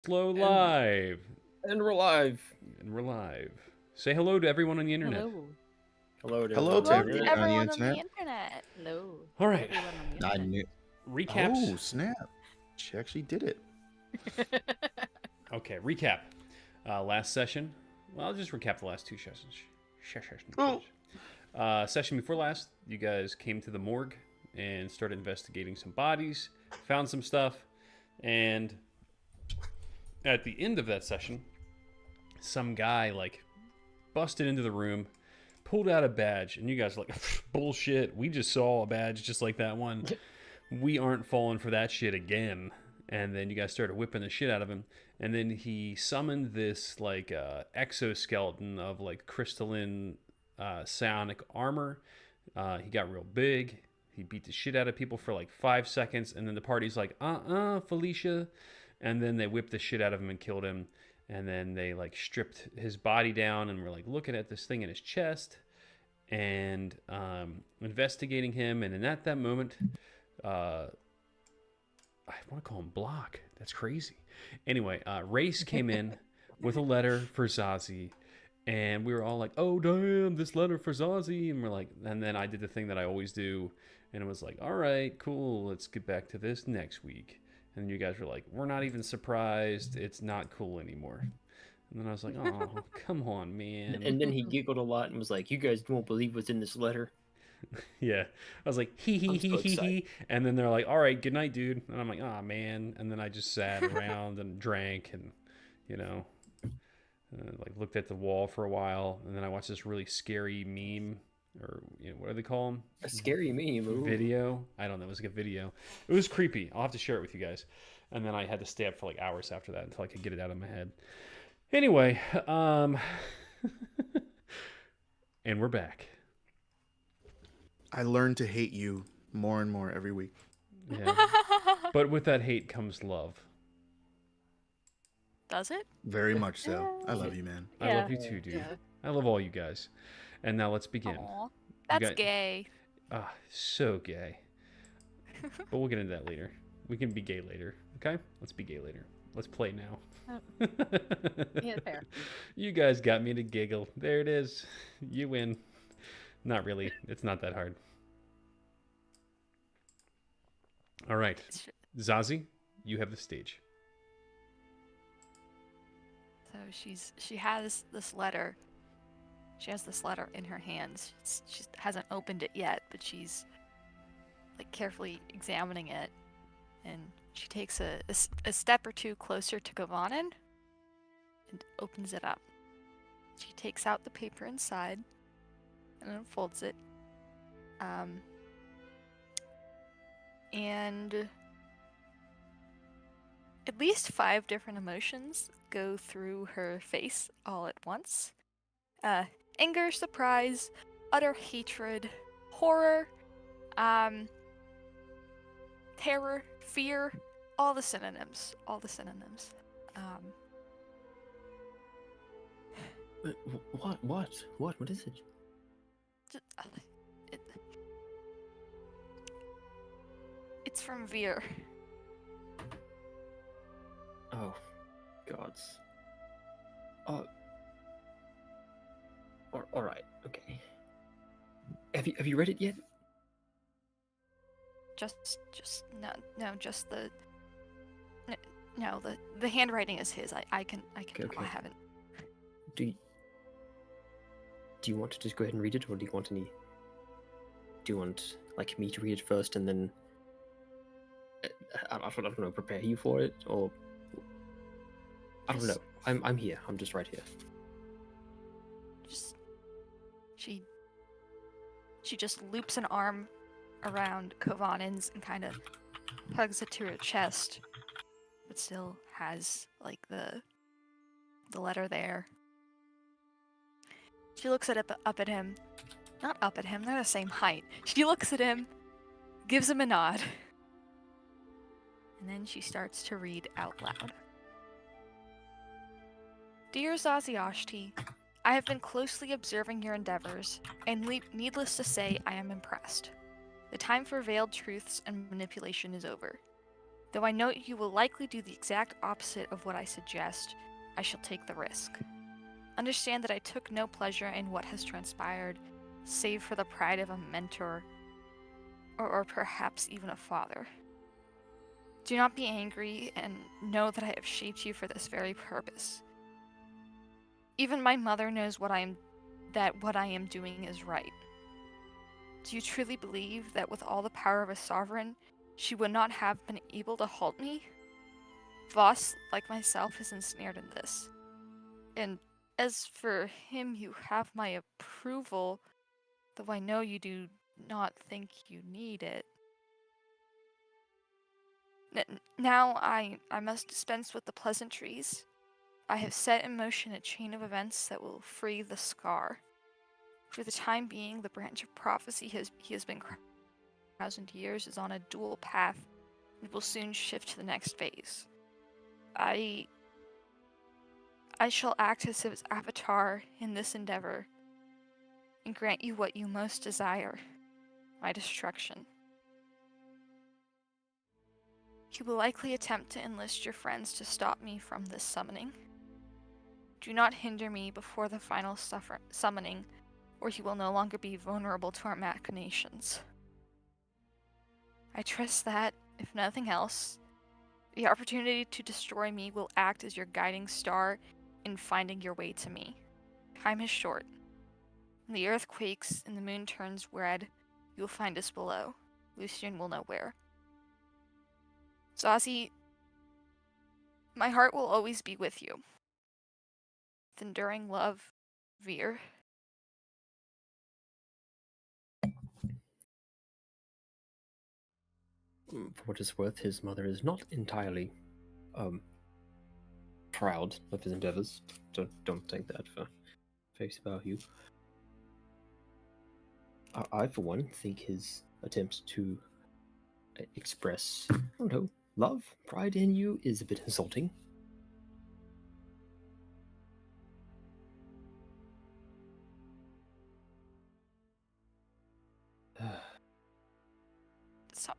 Slow live. And we're live. And we're live. Say hello to everyone on the internet. Hello. Hello to Hello everyone. to Hello everyone to on the everyone on the internet. internet. Hello. All right. Everyone on the I internet. knew. Recaps. Oh snap! She actually did it. Okay, recap. Last session. Well, I'll just recap the last two sessions. Oh. Session before last, you guys came to the morgue and started investigating some bodies, found some stuff, and at the end of that session, some guy busted into the room, pulled out a badge, and you guys are like, bullshit, we just saw a badge just like that one. We aren't falling for that shit again. And then you guys started whipping the shit out of him. And then he summoned this exoskeleton of crystalline psionic armor. He got real big. He beat the shit out of people for 5 seconds. And then the party's like, Felicia. And then they whipped the shit out of him and killed him. And then they stripped his body down and were looking at this thing in his chest and investigating him. And then at that moment, I want to call him Block. That's crazy. Anyway, Race came in with a letter for Zazie, and we were all like, "Oh damn, this letter for Zazie!" And we're like, and then I did the thing that I always do, and it was like, "All right, cool, let's get back to this next week." And you guys were like, "We're not even surprised. It's not cool anymore." And then I was like, "Oh, come on, man." And then he giggled a lot and was like, "You guys won't believe what's in this letter." Yeah, I was like, hee hee I'm hee so hee excited. hee, and then they're like, "All right, good night, dude." And I'm like, "Oh man," and then I just sat around and drank and, you know, looked at the wall for a while, and then I watched this really scary meme, or what do they call them? A scary meme. Ooh. Video. I don't know. It was like a video. It was creepy. I'll have to share it with you guys. And then I had to stay up for hours after that until I could get it out of my head. Anyway, and we're back. I learned to hate you more and more every week. Yeah. But with that hate comes love. Does it? Very much so. I love you, man. I love you too, dude. Yeah. I love all you guys. And now let's begin. Aw, that's got- gay. Ah, so gay. But we'll get into that later. We can be gay later, okay? Let's be gay later. Let's play now. Yeah, fair. You guys got me to giggle. There it is. You win. Not really. It's not that hard. All right. Zazie, you have the stage. So she has this letter. She has this letter in her hands. She hasn't opened it yet, but she's carefully examining it, and she takes a step or two closer to Gavanin and opens it up. She takes out the paper inside and unfolds it. And at least 5 different emotions go through her face all at once. Anger, surprise, utter hatred, horror, terror, fear, all the synonyms. What is it? Just, it's from Veer. Oh, gods. All right. Okay. Have you read it yet? Just the handwriting is his. I can Okay. I haven't. Do you want to just go ahead and read it, or do you want any? Do you want me to read it first and then? I don't know. Prepare you for it, or I don't know. I'm here. I'm just right here. Just she just loops an arm around Kovanin's and kind of hugs it to her chest, but still has the letter there. She looks up at him. Not up at him, they're the same height. She looks at him, gives him a nod, and then she starts to read out loud. Dear Zaziashti, I have been closely observing your endeavors, and needless to say, I am impressed. The time for veiled truths and manipulation is over. Though I know you will likely do the exact opposite of what I suggest, I shall take the risk. Understand that I took no pleasure in what has transpired, save for the pride of a mentor, or perhaps even a father. Do not be angry, and know that I have shaped you for this very purpose. Even my mother knows what I am doing is right. Do you truly believe that with all the power of a sovereign, she would not have been able to halt me? Voss, like myself, is ensnared in this. And as for him, you have my approval, though I know you do not think you need it. Now I must dispense with the pleasantries. I have set in motion a chain of events that will free the Scar. For the time being, the branch of prophecy he has been 1,000 years is on a dual path and will soon shift to the next phase. I shall act as his avatar in this endeavor and grant you what you most desire, my destruction. He will likely attempt to enlist your friends to stop me from this summoning. Do not hinder me before the final summoning, or he will no longer be vulnerable to our machinations. I trust that, if nothing else, the opportunity to destroy me will act as your guiding star in finding your way to me. Time is short. When the earth quakes and the moon turns red, you will find us below. Lucian will know where. Zazie, my heart will always be with you. With enduring love, Veer. For what it's worth, his mother is not entirely proud of his endeavors. Don't take that for face value. I for one, think his attempt to express, I don't know, love, pride in you is a bit insulting.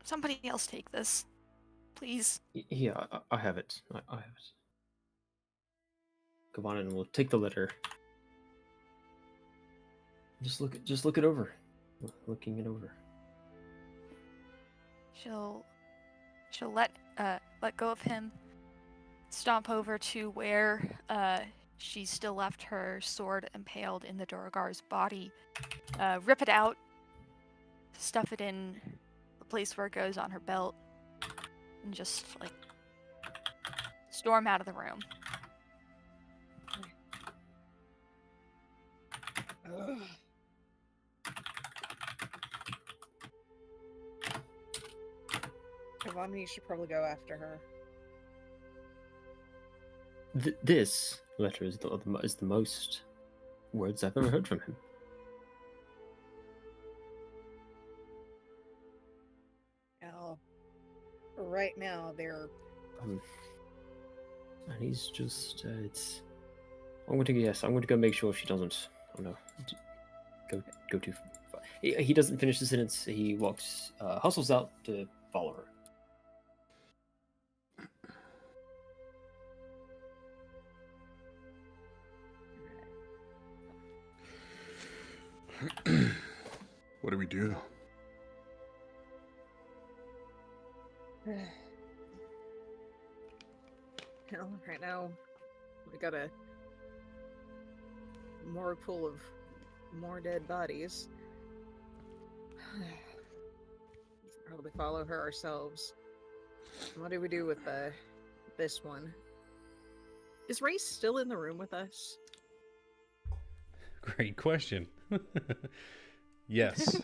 Somebody else take this. Please. Yeah, I have it. I have it. Kavanen will take the letter. Just look it over. Looking it over. She'll let go of him, stomp over to where she still left her sword impaled in the Duragar's body, rip it out, stuff it in the place where it goes on her belt, and just like storm out of the room. Kavani, you should probably go after her. This letter is the most words I've ever heard from him. Now, right now, they're... And he's just, I'm going to go make sure she doesn't, I don't know, go too far. He doesn't finish the sentence, he hustles out to follow her. What do we do? Well, right now, we got a morgue full of more dead bodies. Probably follow her ourselves. What do we do with this one? Is Race still in the room with us? Great question. Yes.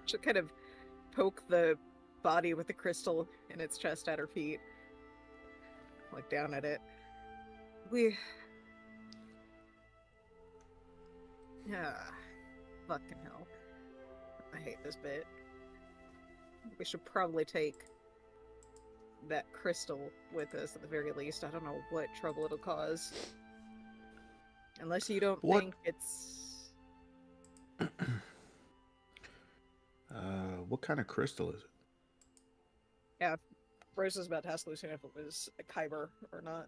She'll kind of poke the body with the crystal in its chest at her feet. Look down at it. Fucking hell. I hate this bit. We should probably take that crystal with us at the very least. I don't know what trouble it'll cause. Unless you don't think it's... What kind of crystal is it? Yeah, Rose was about to ask Lucian if it was a kyber or not.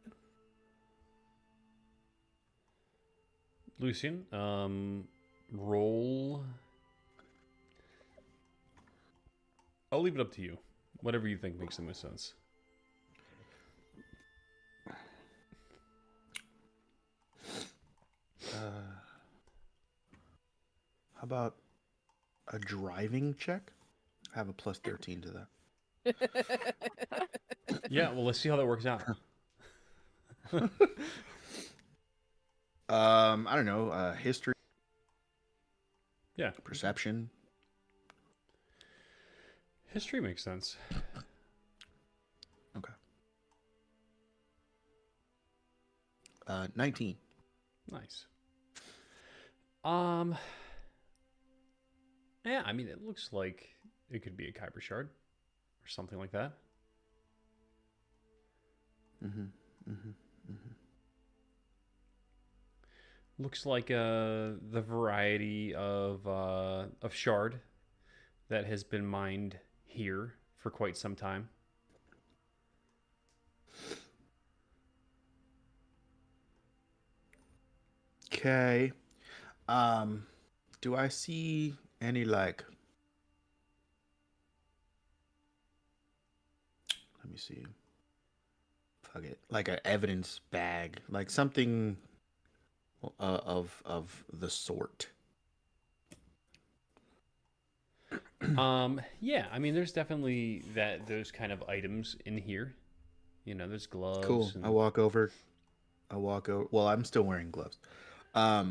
Lucian, roll. I'll leave it up to you. Whatever you think makes the most sense. How about a driving check? I have a plus 13 to that. Yeah, well, let's see how that works out. I don't know. History, Yeah, perception. history makes sense. Okay. 19. Nice. Yeah, I mean, it looks like it could be a Kyber shard or something like that. Mm-hmm. Mm-hmm. Mm-hmm. Looks like the variety of shard that has been mined here for quite some time. Okay. Do I see any like? Let me see. Fuck it. Like an evidence bag, like something of the sort. Yeah, I mean, there's definitely those kind of items in here. You know, there's gloves. Cool. And... I walk over. Well, I'm still wearing gloves. I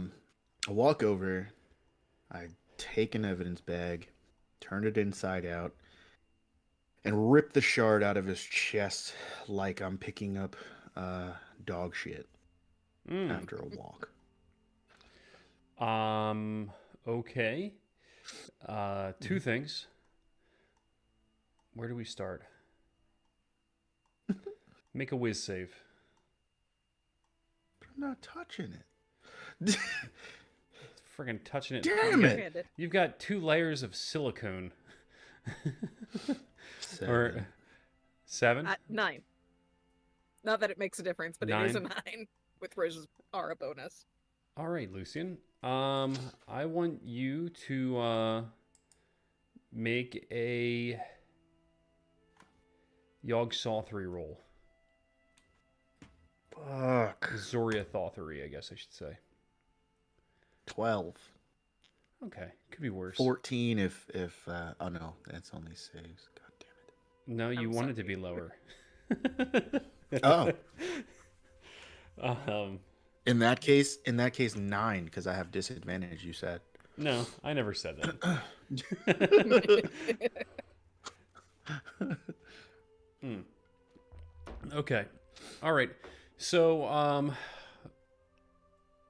walk over. I take an evidence bag, turn it inside out, and rip the shard out of his chest like I'm picking up dog shit after a walk. Okay. Two things. Where do we start? Make a whiz save. I'm not touching it. Friggin' touching it. Damn it! You've got 2 layers of silicone. 7. Or 7? 9. Not that it makes a difference, but it is a 9. 9 with Rose's aura bonus. All right, Lucian. I want you to make a Yogg Sothory roll. Fuck. Zoria Thothery, I guess I should say. 12. Okay, could be worse. 14 if oh no, that's only saves. God damn it. No, you I'm want it to sorry. be lower. Oh. Um, In that case 9 because I have disadvantage, you said. no, I never said that. Okay. All right. So,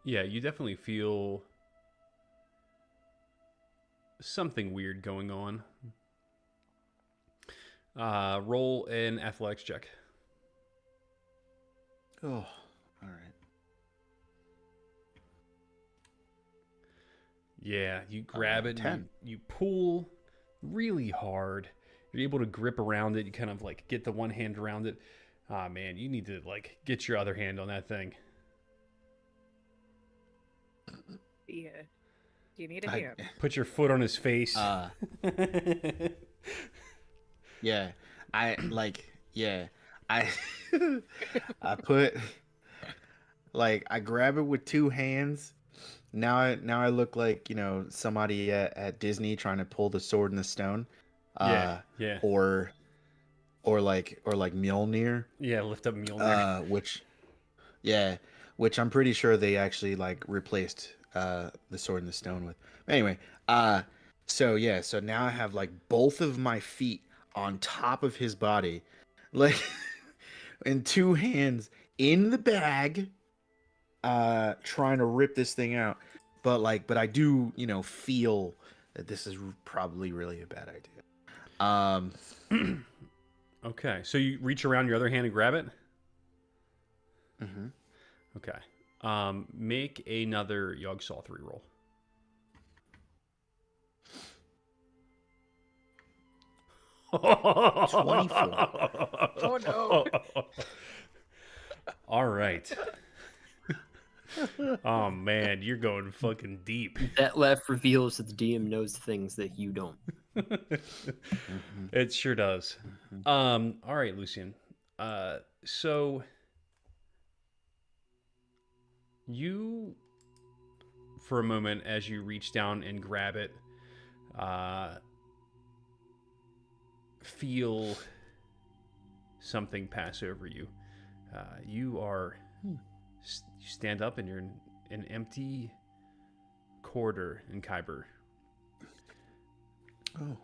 yeah, you definitely feel something weird going on. Roll an athletics check. Oh, all right. Yeah, you grab it, 10. you pull really hard. You're able to grip around it. You kind of like get the one hand around it. Ah, man, you need to like get your other hand on that thing. Yeah. Do you need a I- hand? Put your foot on his face. Yeah. I I put like I grab it with 2 hands. Now I look like, somebody at Disney trying to pull the sword in the stone. Yeah. Or like Mjolnir. Yeah, lift up Mjolnir. Which I'm pretty sure they actually like replaced the sword in the stone with. Anyway, so now I have like both of my feet on top of his body, like and 2 hands in the bag, trying to rip this thing out. But I do, feel that this is probably really a bad idea. Okay, so you reach around your other hand and grab it? Mm-hmm. Okay. Make another Yogg Sothory roll. Oh, no. All right. Oh man, you're going fucking deep. That laugh reveals that the DM knows things that you don't. It sure does. All right, Lucian. So you, for a moment, as you reach down and grab it, feel something pass over you. You are. You stand up and you're in an empty corridor in Kyber. Oh.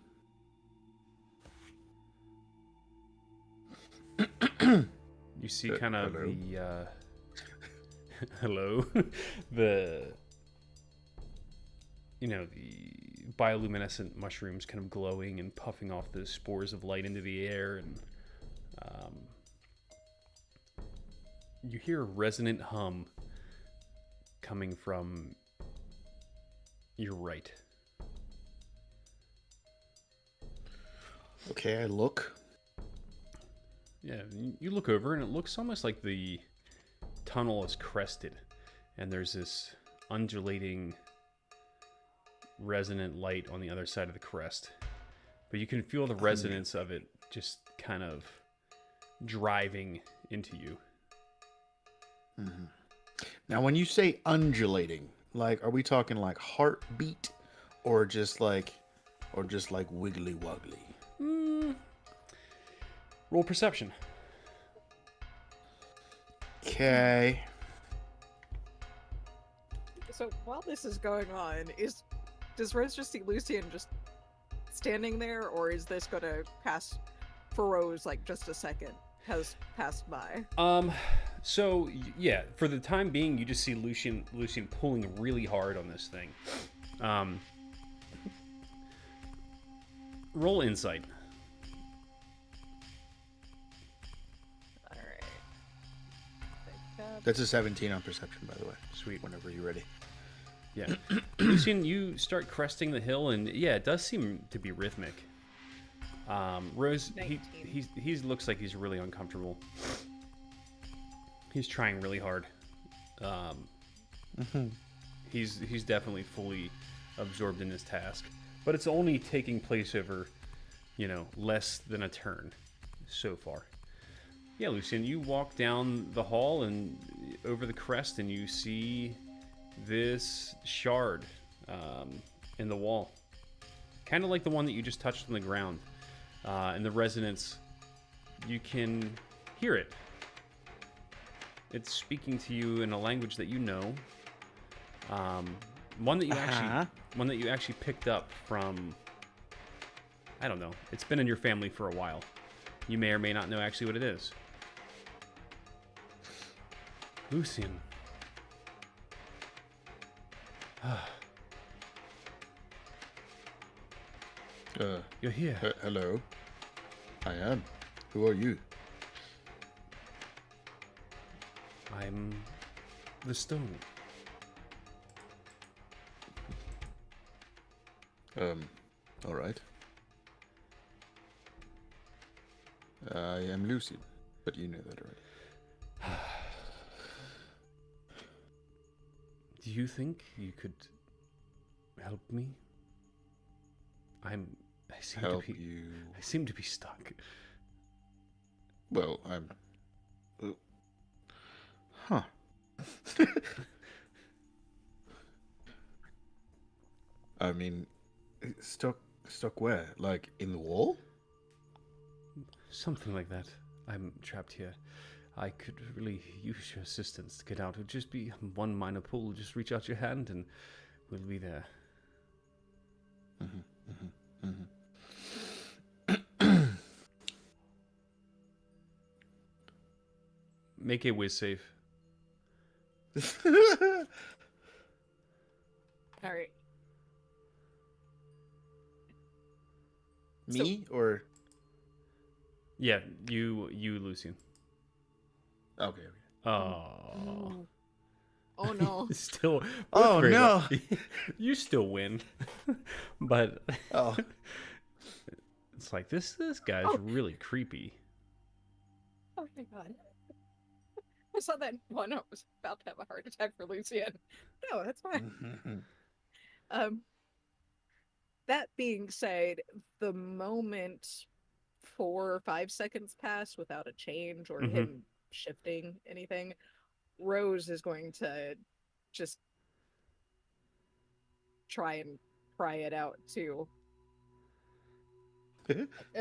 You see kind of hello? the hello, the the bioluminescent mushrooms kind of glowing and puffing off the spores of light into the air, and you hear a resonant hum coming from your right. Okay, I look. Yeah, you look over and it looks almost like the tunnel is crested, and there's this undulating resonant light on the other side of the crest. But you can feel the resonance of it just kind of driving into you. Mm-hmm. Now, when you say undulating, like, are we talking like heartbeat, or just like wiggly woggly? Roll perception. Okay. So while this is going on, does Rose just see Lucian just standing there, or is this gonna pass for Rose like just a second has passed by? So yeah, for the time being, you just see Lucian pulling really hard on this thing. Roll insight. Alright. That's a 17 on perception, by the way. Sweet. Whenever you're ready. Yeah. Lucian, you start cresting the hill, and yeah, it does seem to be rhythmic. Rose, he looks like he's really uncomfortable. He's trying really hard. He's definitely fully absorbed in his task, but it's only taking place over, less than a turn so far. Yeah, Lucian, you walk down the hall and over the crest, and you see this shard in the wall, kind of like the one that you just touched on the ground. And the resonance, you can hear it. It's speaking to you in a language that you know. One that you actually picked up from, I don't know. It's been in your family for a while. You may or may not know actually what it is. Lucian. You're here. Hello. I am. Who are you? I'm the stone. All right. I am Lucian, but you know that already. Do you think you could help me? I seem to be stuck. Well, I'm... Huh. I mean, stuck where? Like, in the wall? Something like that. I'm trapped here. I could really use your assistance to get out. It would just be one minor pull. Just reach out your hand and we'll be there. Make a whiz save. Alright. Me or... Yeah, you, Lucian. Okay. Oh. Oh no. Still. Oh, great. no. You still win, but Oh. It's like this guy's Oh. really creepy. Oh my god. I saw that one. I was about to have a heart attack for Lucian. No, that's fine. That being said, the moment 4 or 5 seconds pass without a change or Mhm. him shifting anything, Rose is going to just try and pry it out too.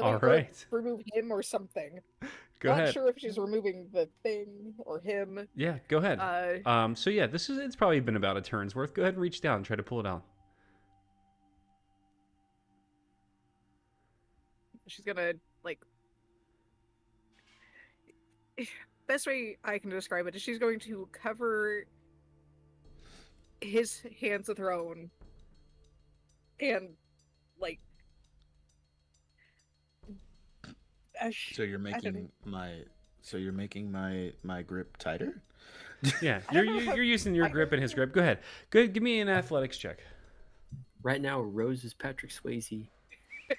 All right. Remove him or something. Go Not ahead. sure if she's removing the thing or him. Yeah, go ahead. So yeah, it's probably been about a turn's worth. Go ahead and reach down and try to pull it out. She's gonna like. Best way I can describe it is she's going to cover his hands with her own, and like. So you're I don't making my grip tighter? Yeah, I you're don't know if you're using your grip and his grip. Go ahead. Good. Give me an athletics check. Right now, Rose is Patrick Swayze.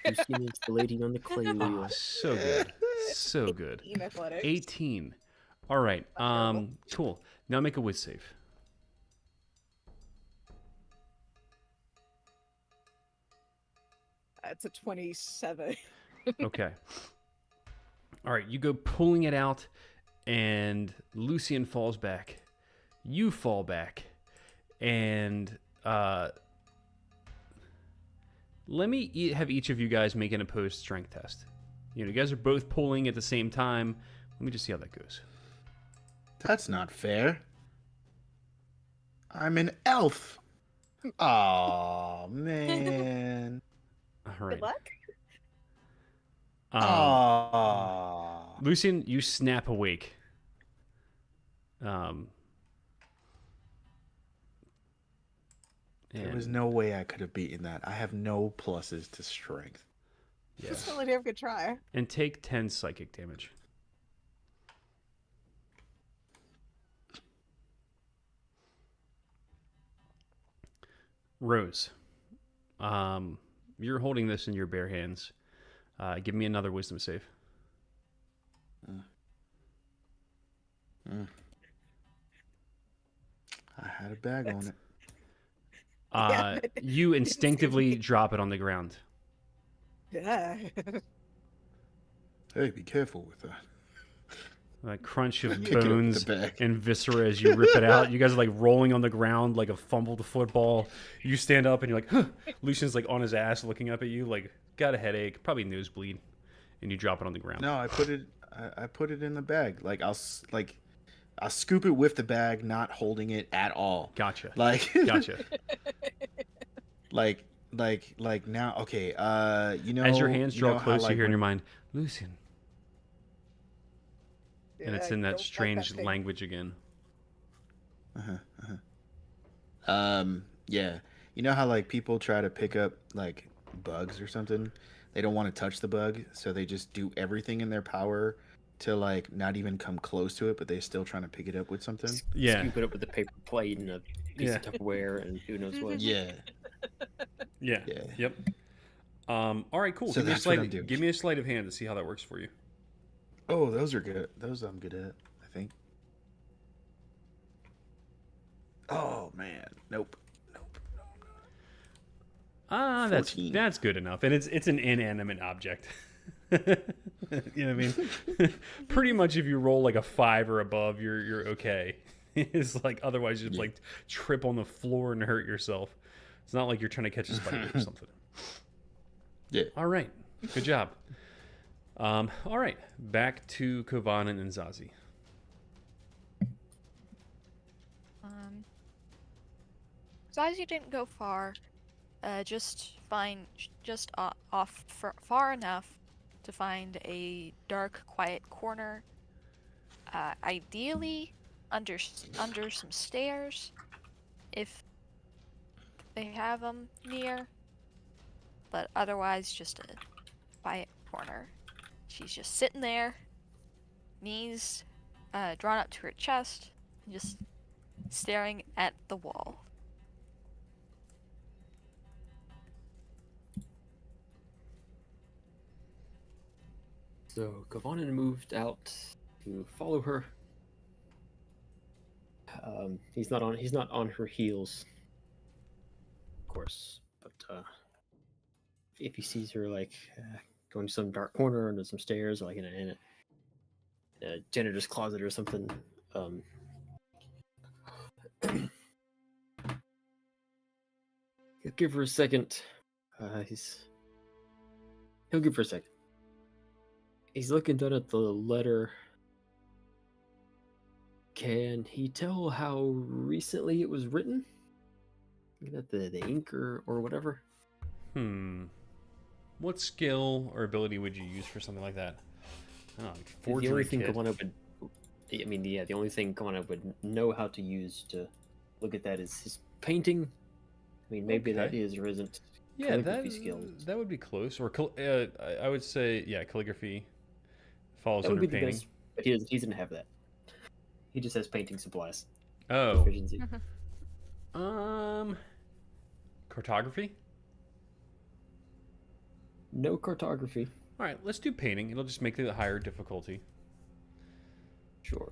Lucian is the lady on the clay wheel. Oh, so good. So good. in athletics. 18. All right. terrible. Cool. Now make a whiz save. It's a 27. Okay. All right. You go pulling it out, and Lucian falls back. You fall back, and let me have each of you guys make an opposed strength test. You guys are both pulling at the same time. Let me just see how that goes. That's not fair. I'm an elf. Oh man. All right. Good luck. Oh. Lucian, you snap awake. And There was no way I could have beaten that. I have no pluses to strength. yeah. Still a damn good try. And take 10 psychic damage. Rose, you're holding this in your bare hands. Give me another wisdom save. I had a bag on it. Yeah. You instinctively drop it on the ground. Yeah. Hey, be careful with that. A crunch of Kick it up with bones the bag. and viscera as you rip it out. You guys are like rolling on the ground like a fumbled football. You stand up and you're like, huh. Lucian's like on his ass looking up at you, like got a headache, probably nosebleed, and you drop it on the ground. No, I put it in the bag. Like I'll scoop it with the bag, not holding it at all. Gotcha. Like Gotcha. like now. Okay. As your hands you know draw how, close, like, you hear in when- your mind, Lucian. And it's Yeah, in don't that like strange thing. language again. Yeah. You know how like people try to pick up like bugs or something? They don't want to touch the bug, so they just do everything in their power to like not even come close to it, but they're still trying to pick it up with something. Yeah. Scoop it up with a paper plate and a piece Yeah. of Tupperware and who knows what. Yeah. Yeah. Yeah. Yep. All right, cool. So give me a that's what I'm sleight. doing. Give me a sleight of hand to see how that works for you. Oh, those are good. Those I'm good at, I think. Oh man. Nope. That's 14. good enough, and it's an inanimate object. You know what I mean? Pretty much, if you roll like a 5 or above, you're okay. It's like otherwise you just like trip on the floor and hurt yourself. It's not like you're trying to catch a spider or something. Yeah. All right, good job. All right, back to Kovanen and Zazie. Zazie didn't go far. Far enough to find a dark, quiet corner. Ideally, under some stairs, if they have them near. But otherwise, just a quiet corner. She's just sitting there, knees drawn up to her chest, and just staring at the wall. So Kavanen moved out to follow her. He's not on her heels, of course, but if he sees her like going to some dark corner under some stairs, like in a janitor's closet or something, he'll give her a second. He'll give her a second. He's looking down at the letter. Can he tell how recently it was written? Looking at the ink or whatever. What skill or ability would you use for something like that? I don't know, like The forgery only thing kit. Kawana would, I mean, the only thing Kawana would know how to use to look at that is his painting. I mean, maybe that Okay. is or isn't Yeah, calligraphy skills. that would be close. Or I would say, yeah, calligraphy falls That would under be the painting. best, but he doesn't have that. He just has painting supplies. Oh, Proficiency. cartography. No cartography. All right, let's do painting. It'll just make it a higher difficulty. Sure.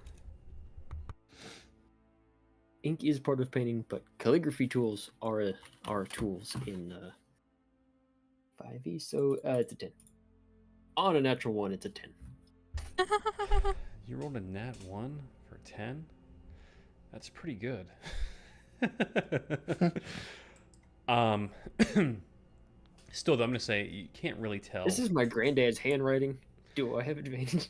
Ink is part of painting, but calligraphy tools are tools in 5e, so it's a 10. On a natural one, it's a 10. You rolled a nat 1 for 10? That's pretty good. Still, though, I'm going to say you can't really tell. This is my granddad's handwriting. Do I have advantage?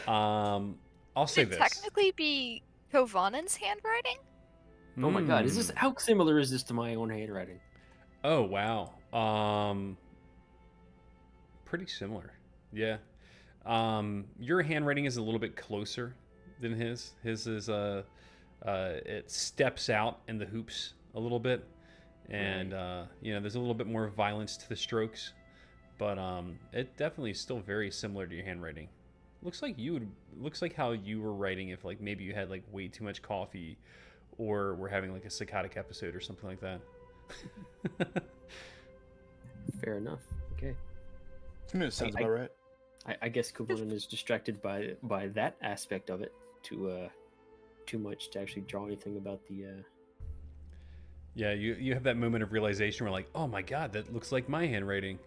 I'll say Could this. it technically be Kovanen's handwriting? Oh my god, is this Hmm. how similar is this to my own handwriting? Oh, wow. Pretty similar. Yeah. Your handwriting is a little bit closer than his. His is it steps out in the hoops a little bit, and there's a little bit more violence to the strokes, but it definitely is still very similar to your handwriting. Looks like how you were writing if like maybe you had like way too much coffee, or were having like a psychotic episode or something like that. Fair enough. Okay. Sounds I- about right. I guess Kubonin is distracted by that aspect of it too much to actually draw anything about the Yeah, you have that moment of realization where like, oh my god, that looks like my handwriting.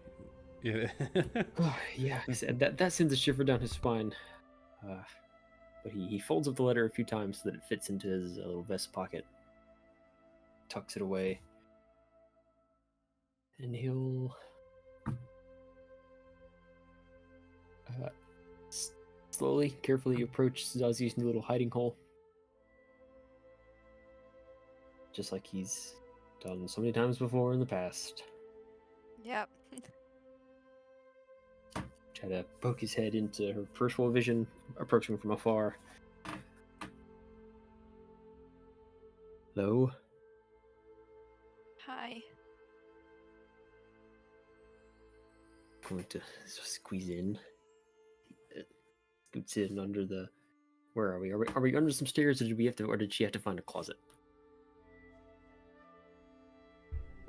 Yeah. yeah, that sends a shiver down his spine. But he folds up the letter a few times so that it fits into his little vest pocket, tucks it away, and he'll slowly, carefully approach Zazi's new little hiding hole, just like he's done so many times before in the past. Yep. Try to poke his head into her peripheral vision, approaching from afar. Hello? Hi. Going to squeeze in. Scoots in under the. Where are we? Are we under some stairs, or did she have to find a closet?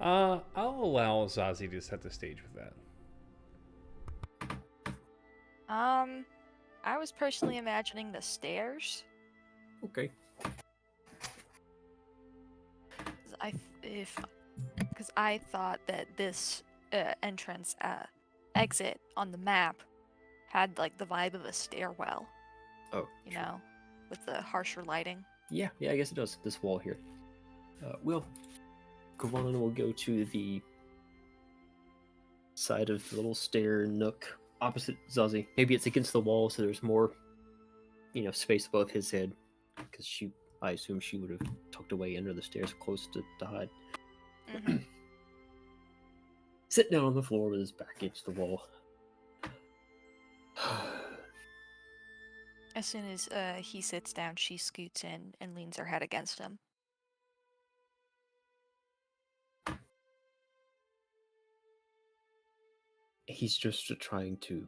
I'll allow Zazie to set the stage with that. I was personally imagining the stairs. Okay. Because I thought that this entrance exit on the map had like the vibe of a stairwell. Oh. You know, with the harsher lighting. Yeah, I guess it does. This wall here. Kovanen will go to the side of the little stair nook opposite Zazie. Maybe it's against the wall, so there's more, space above his head. Because I assume she would have tucked away under the stairs close to hide. Hmm. Sit down on the floor with his back against the wall. As soon as he sits down, she scoots in and leans her head against him. He's just trying to.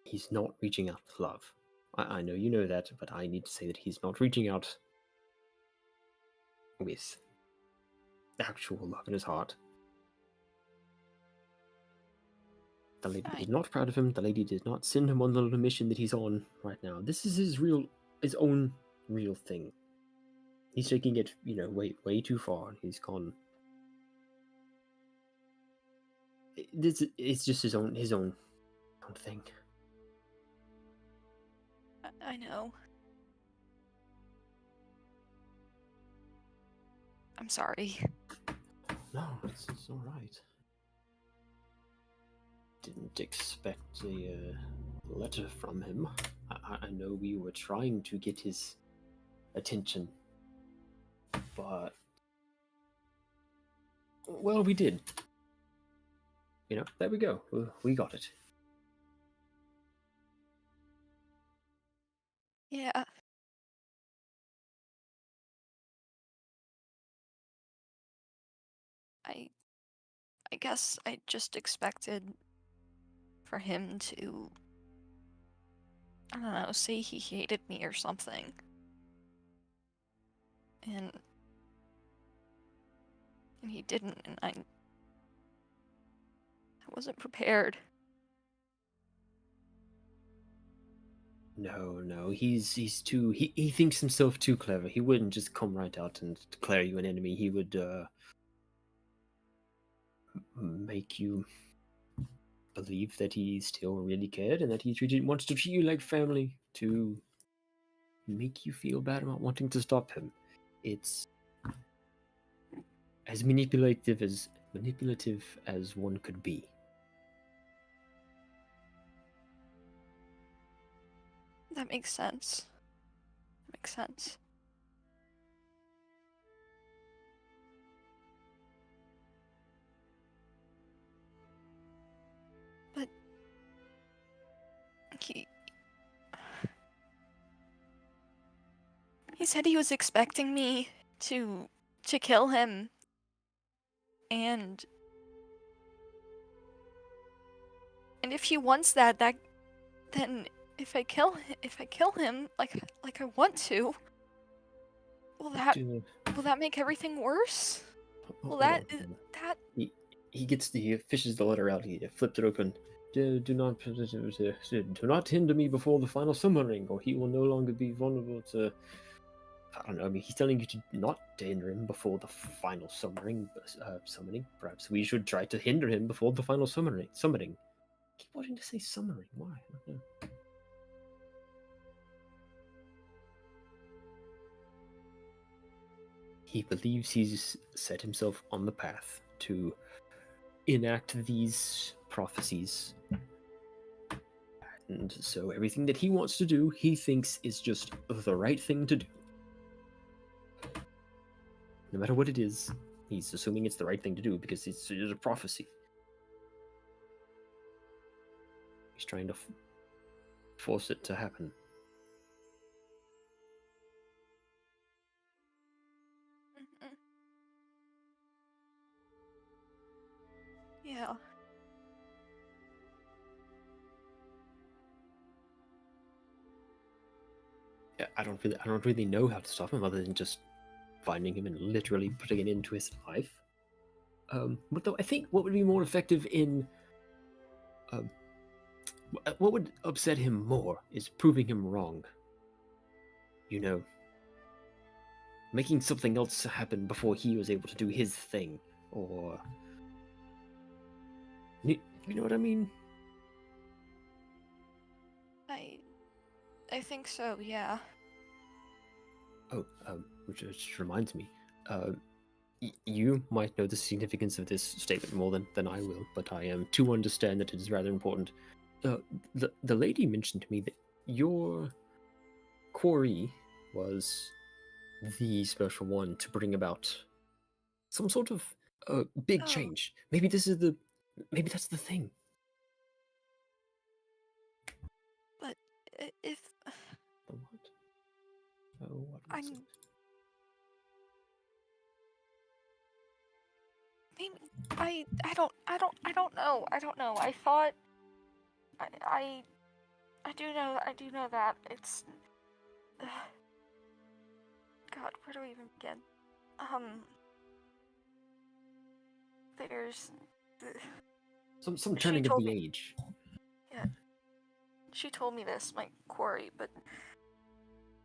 He's not reaching out with love. I know you know that, but I need to say that he's not reaching out with actual love in his heart. The lady I- is not proud of him. The lady did not send him on the little mission that he's on right now. This is his own real thing. He's taking it, way too far. He's gone. It's just his own thing. I know. I'm sorry. No, it's all right. Didn't expect a letter from him. I know we were trying to get his attention, but well, we did. There we go. We got it. Yeah. I guess I just expected for him to, I don't know, say he hated me or something. And he didn't, and I wasn't prepared. No, he's too. He thinks himself too clever. He wouldn't just come right out and declare you an enemy. He would make you believe that he still really cared and that he wants to treat you like family, to make you feel bad about wanting to stop him. It's as manipulative as one could be. That makes sense. Makes sense. But he said he was expecting me to kill him, and if he wants that, then if I kill him like I want to, will that make everything worse? Well, He fishes the letter out. He flipped it open. Do not hinder me before the final summoning, or he will no longer be vulnerable to. I don't know. I mean, he's telling you to not to hinder him before the final summoning. Perhaps we should try to hinder him before the final summoning. I keep wanting to say summoning. Why? I don't know. He believes he's set himself on the path to enact these prophecies. And so everything that he wants to do, he thinks is just the right thing to do. No matter what it is, he's assuming it's the right thing to do because it's a prophecy. He's trying to force it to happen. Mhm. Yeah. I don't really know how to stop him other than just finding him and literally putting it into his life. But though I think what would be more effective in what would upset him more is proving him wrong. Making something else happen before he was able to do his thing, or you know what I mean? I think so, yeah. Oh, which reminds me, you might know the significance of this statement more than I will, but I am to understand that it is rather important. The lady mentioned to me that your quarry was the special one to bring about some sort of big Oh. change. Maybe that's the thing. But if The what? Oh, what was I'm it? maybe I don't know. I don't know. I thought I do know that it's God, where do we even begin? There's Some turning of told the me- age. She told me this, my quarry, but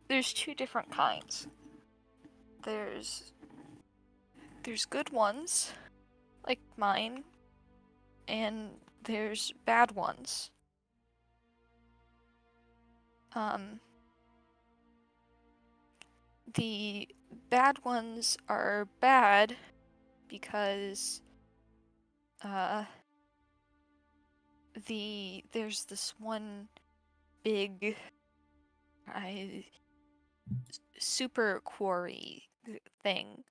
there's two different kinds. There's good ones, like mine, and there's bad ones. The bad ones are bad because there's this one big super quarry thing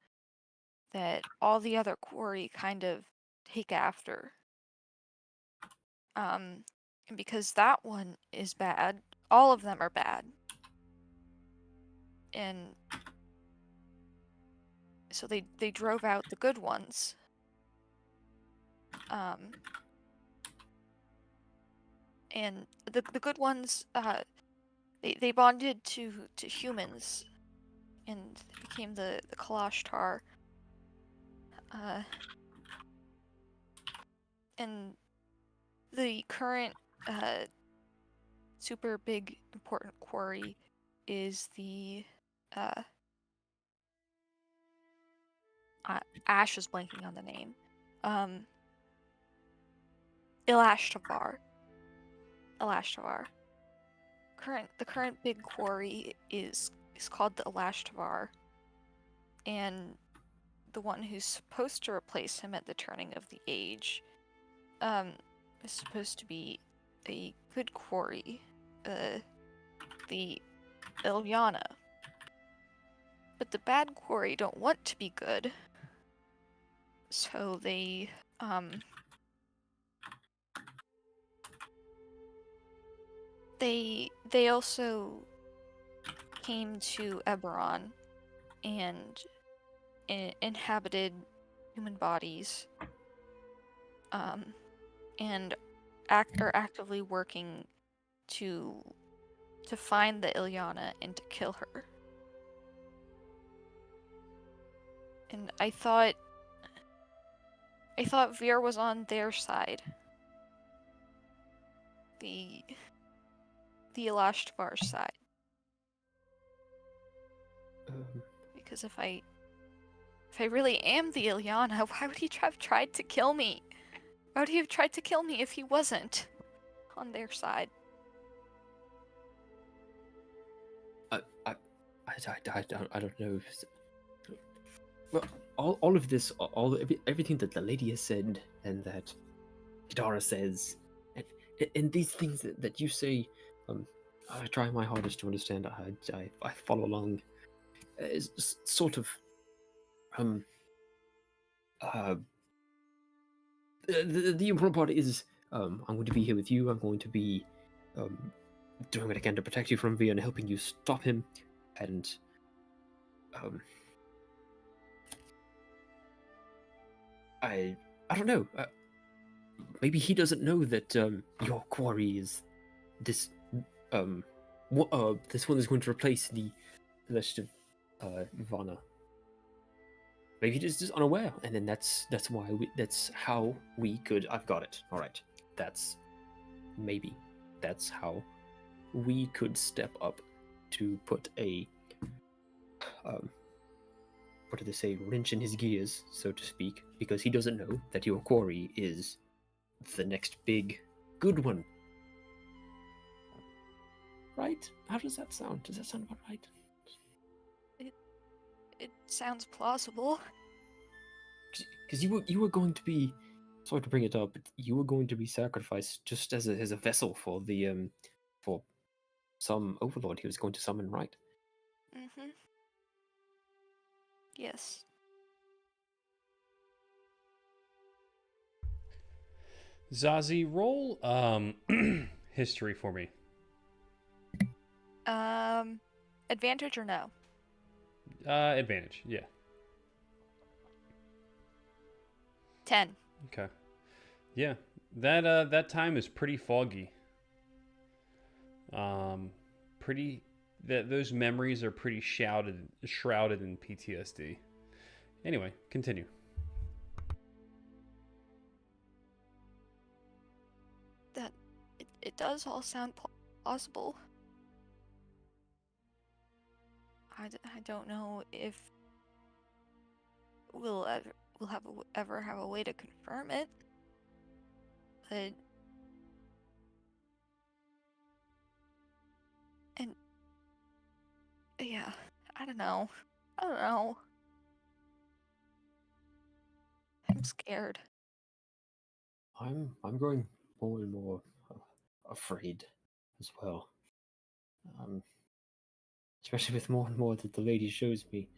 that all the other quarry kind of take after. And because that one is bad, all of them are bad. And so they drove out the good ones. And the good ones, they bonded to humans and became the Kalashtar. And the current super big important quarry is the Ash is blanking on the name. Ilashtavar. The current big quarry is called the Ilashtavar, and the one who's supposed to replace him at the turning of the age is supposed to be a good quarry, the Ilyana. But the bad quarry don't want to be good, so they they also came to Eberron and inhabited human bodies, and are actively working to find the Ilyana and to kill her. And I thought Vir was on their side. The Ilashtavar's side. Because if I really am the Ilyana, why would he have tried to kill me? Why would he have tried to kill me if he wasn't on their side? I don't know. Well, all of this, everything that the lady has said, and that Kitara says, and these things that you say, I try my hardest to understand. I follow along. Is sort of, the important part is, I'm going to be here with you. I'm going to be, doing what I can to protect you from Vir and helping you stop him, and, I don't know. Maybe he doesn't know that your quarry is this. This one is going to replace the rest of Vana. Maybe he's just unaware, and then that's how we could. I've got it. All right. That's how we could step up to put a what do they say, wrench in his gears, so to speak, because he doesn't know that your quarry is the next big good one. Right? How does that sound? Does that sound about right? It sounds plausible. Because you were going to be, sorry to bring it up, but you were going to be sacrificed just as a vessel for the for some overlord he was going to summon, right? Mm-hmm. Yes. Zazie, roll history for me. Advantage or no? Advantage, yeah. 10. Okay. Yeah, that time is pretty foggy. Those memories are pretty shrouded in PTSD. Anyway, continue. does all sound plausible. I don't know if we'll ever have a way to confirm it, but and yeah, I don't know. I'm scared. I'm growing more and more afraid as well. Um, Especially with more and more that the lady shows me.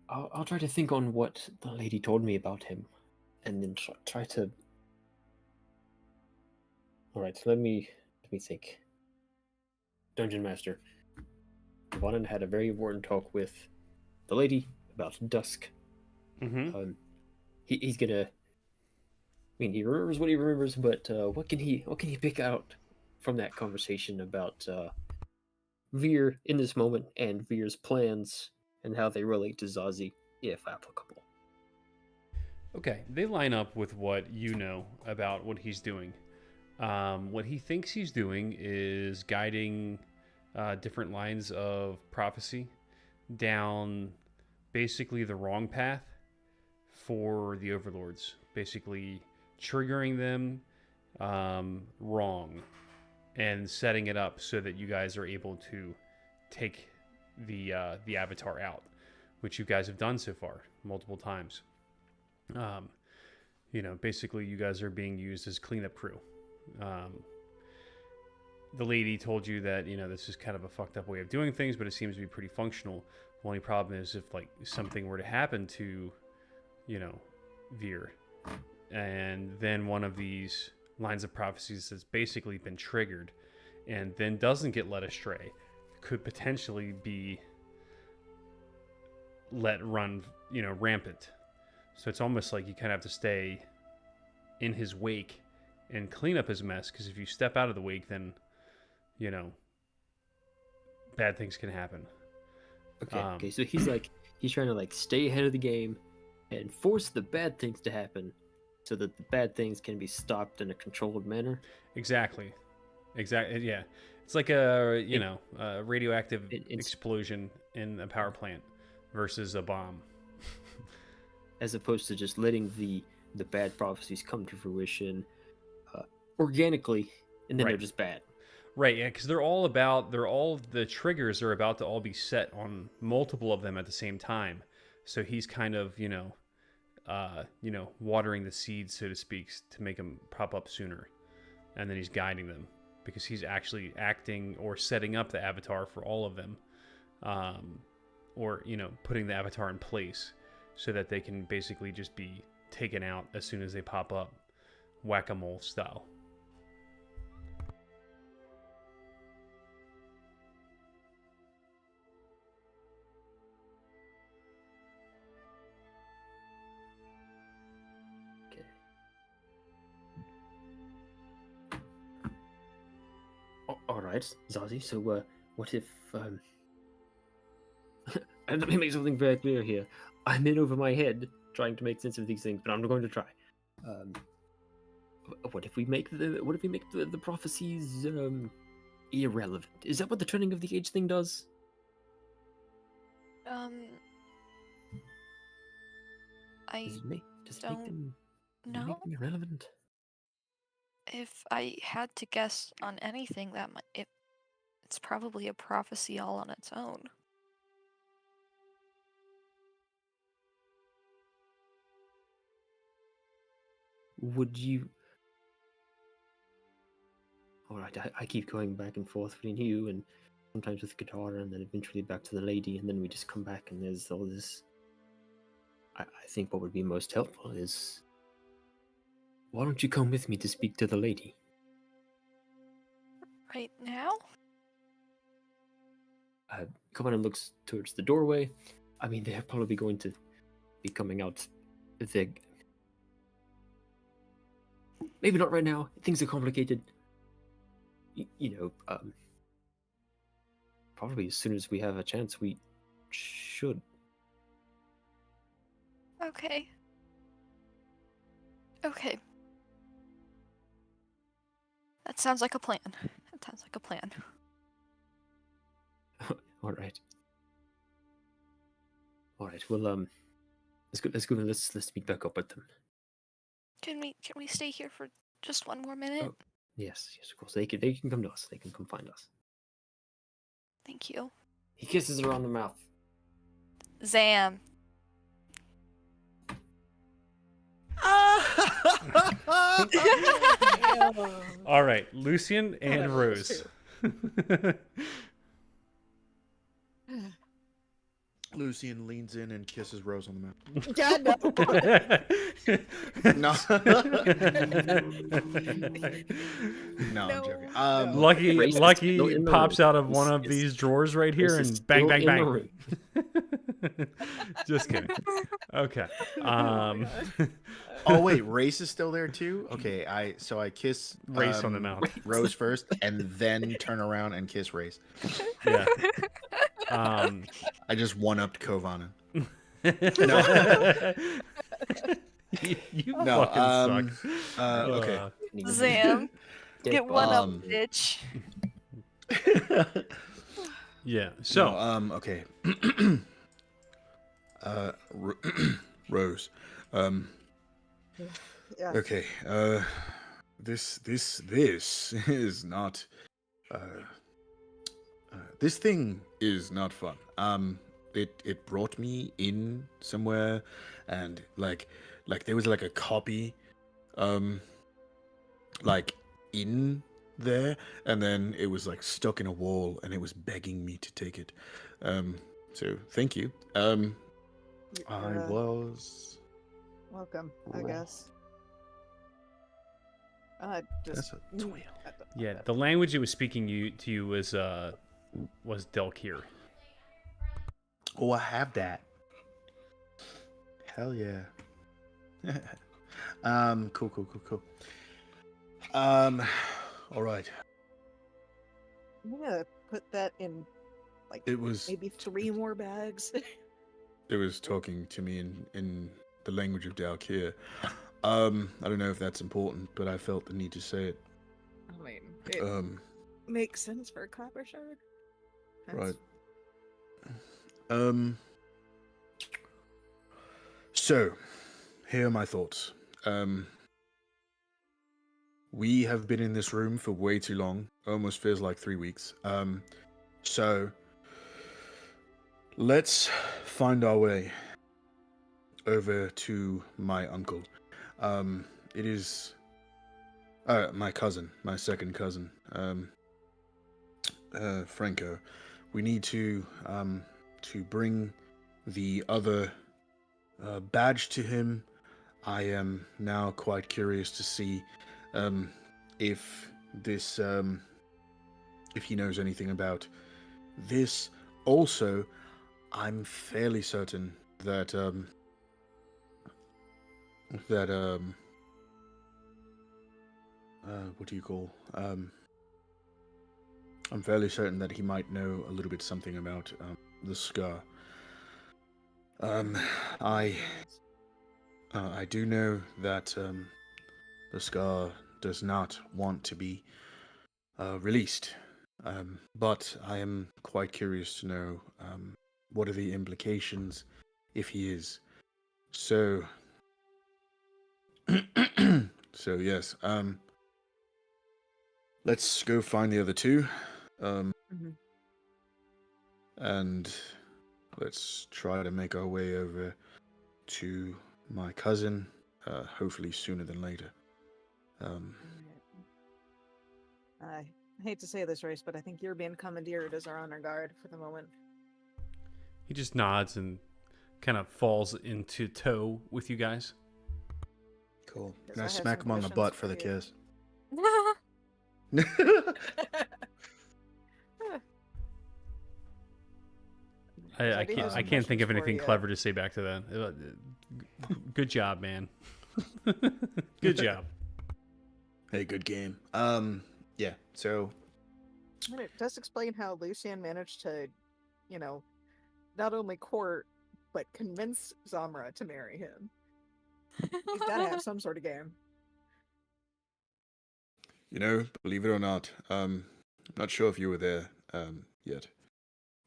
I'll try to think on what the lady told me about him, and then try to. All right, so let me think. Dungeon Master, I went and had a very important talk with the lady about Dusk. Mm-hmm. He's gonna. I mean, he remembers what he remembers, but what can he pick out from that conversation about Veer in this moment and Veer's plans and how they relate to Zazie, if applicable? Okay, they line up with what you know about what he's doing. What he thinks he's doing is guiding different lines of prophecy down basically the wrong path for the overlords, basically triggering them wrong and setting it up so that you guys are able to take the avatar out, which you guys have done so far multiple times. Basically you guys are being used as cleanup crew. The lady told you that this is kind of a fucked up way of doing things, but it seems to be pretty functional. The only problem is if like something were to happen to Veer, and then one of these lines of prophecies has basically been triggered and then doesn't get led astray, could potentially be let run rampant. So it's almost like you kind of have to stay in his wake and clean up his mess, because if you step out of the wake, then bad things can happen. Okay, so he's trying to stay ahead of the game and force the bad things to happen so that the bad things can be stopped in a controlled manner. Exactly, yeah. It's like a a radioactive it's explosion in a power plant versus a bomb. As opposed to just letting the bad prophecies come to fruition organically, and then Right. they're just bad. Right, yeah, because the triggers are about to all be set on multiple of them at the same time. So he's kind of, watering the seeds, so to speak, to make them pop up sooner. And then he's guiding them because he's actually acting or setting up the avatar for all of them. Or, putting the avatar in place so that they can basically just be taken out as soon as they pop up, whack-a-mole style. Okay. All right, Zazie. So, what if and let me make something very clear here. I'm in over my head trying to make sense of these things, but I'm going to try. What if we make the prophecies irrelevant? Is that what the turning of the age thing does? I Does it make don't them know. irrelevant? If I had to guess on anything, it's probably a prophecy all on its own. Would you? All right, I keep going back and forth between you and sometimes with Katara, and then eventually back to the lady, and then we just come back and there's all this. I think what would be most helpful is, why don't you come with me to speak to the lady? Right now? Kavan looks towards the doorway. I mean, they're probably going to be coming out. Maybe not right now. Things are complicated. Probably as soon as we have a chance, we should. Okay. Okay. That sounds like a plan. That sounds like a plan. All right. All right. Well, let's meet back up with them. Can we stay here for just one more minute? Oh. Yes, of course. They can come to us. They can come find us. Thank you. He kisses her on the mouth. Zam. All right, Lucian and Whatever, Rose. Lucian leans in and kisses Rose on the mouth. Yeah, no. No. No, I'm joking. No. Lucky Racist. Still Lucky in the pops room. out of one of It's- these drawers right here This is and bang, still bang, in the bang. room. Just kidding. Okay. God. Oh wait, Race is still there too. Okay, I kiss Race on the mouth. Rose first, and then turn around and kiss Race. Yeah. I just one-upped Kovana. You No, fucking suck. okay. Zam. Get one up, Um, bitch. Yeah. So, No, okay. Rose. Yeah. Okay. This is not. This thing is not fun. It brought me in somewhere, and like there was like a copy, like in there, and then it was like stuck in a wall, and it was begging me to take it. So thank you. I was. Welcome, I Wrong. guess. That's a twin. yeah, the language it was speaking to you was Delkir. Oh, I have that. Hell yeah. Cool. All right. I'm gonna put that in like It was maybe 3 more bags. it was talking to me in the language of Dalkir. I don't know if that's important, but I felt the need to say it. I mean, it makes sense for a copper shard. Right. So, here are my thoughts. We have been in this room for way too long. Almost feels like 3 weeks. So, let's find our way over to my uncle. It is my cousin, my second cousin, Franco. We need to bring the other badge to him. I am now quite curious to see if this if he knows anything about this. Also, I'm fairly certain that what do you call I'm fairly certain that he might know a little bit something about the scar. I do know that the scar does not want to be released, but I am quite curious to know what are the implications if he is. So, so yes, let's go find the other two, and let's try to make our way over to my cousin, hopefully sooner than later. I hate to say this, Race, but I think you're being commandeered as our honor guard for the moment. He just nods and kind of falls into tow with you guys. Cool. Yes, And I I have smack some him on the questions butt for for the you. kiss. I do can't have some think of questions for anything you. clever to say back to that. Good job, man. Good job. Hey, good game. Yeah. So, And it does explain how Lucian managed to, not only court, but convince Zamra to marry him. He's gotta have some sort of game. You know, believe it or not, I'm not sure if you were there yet.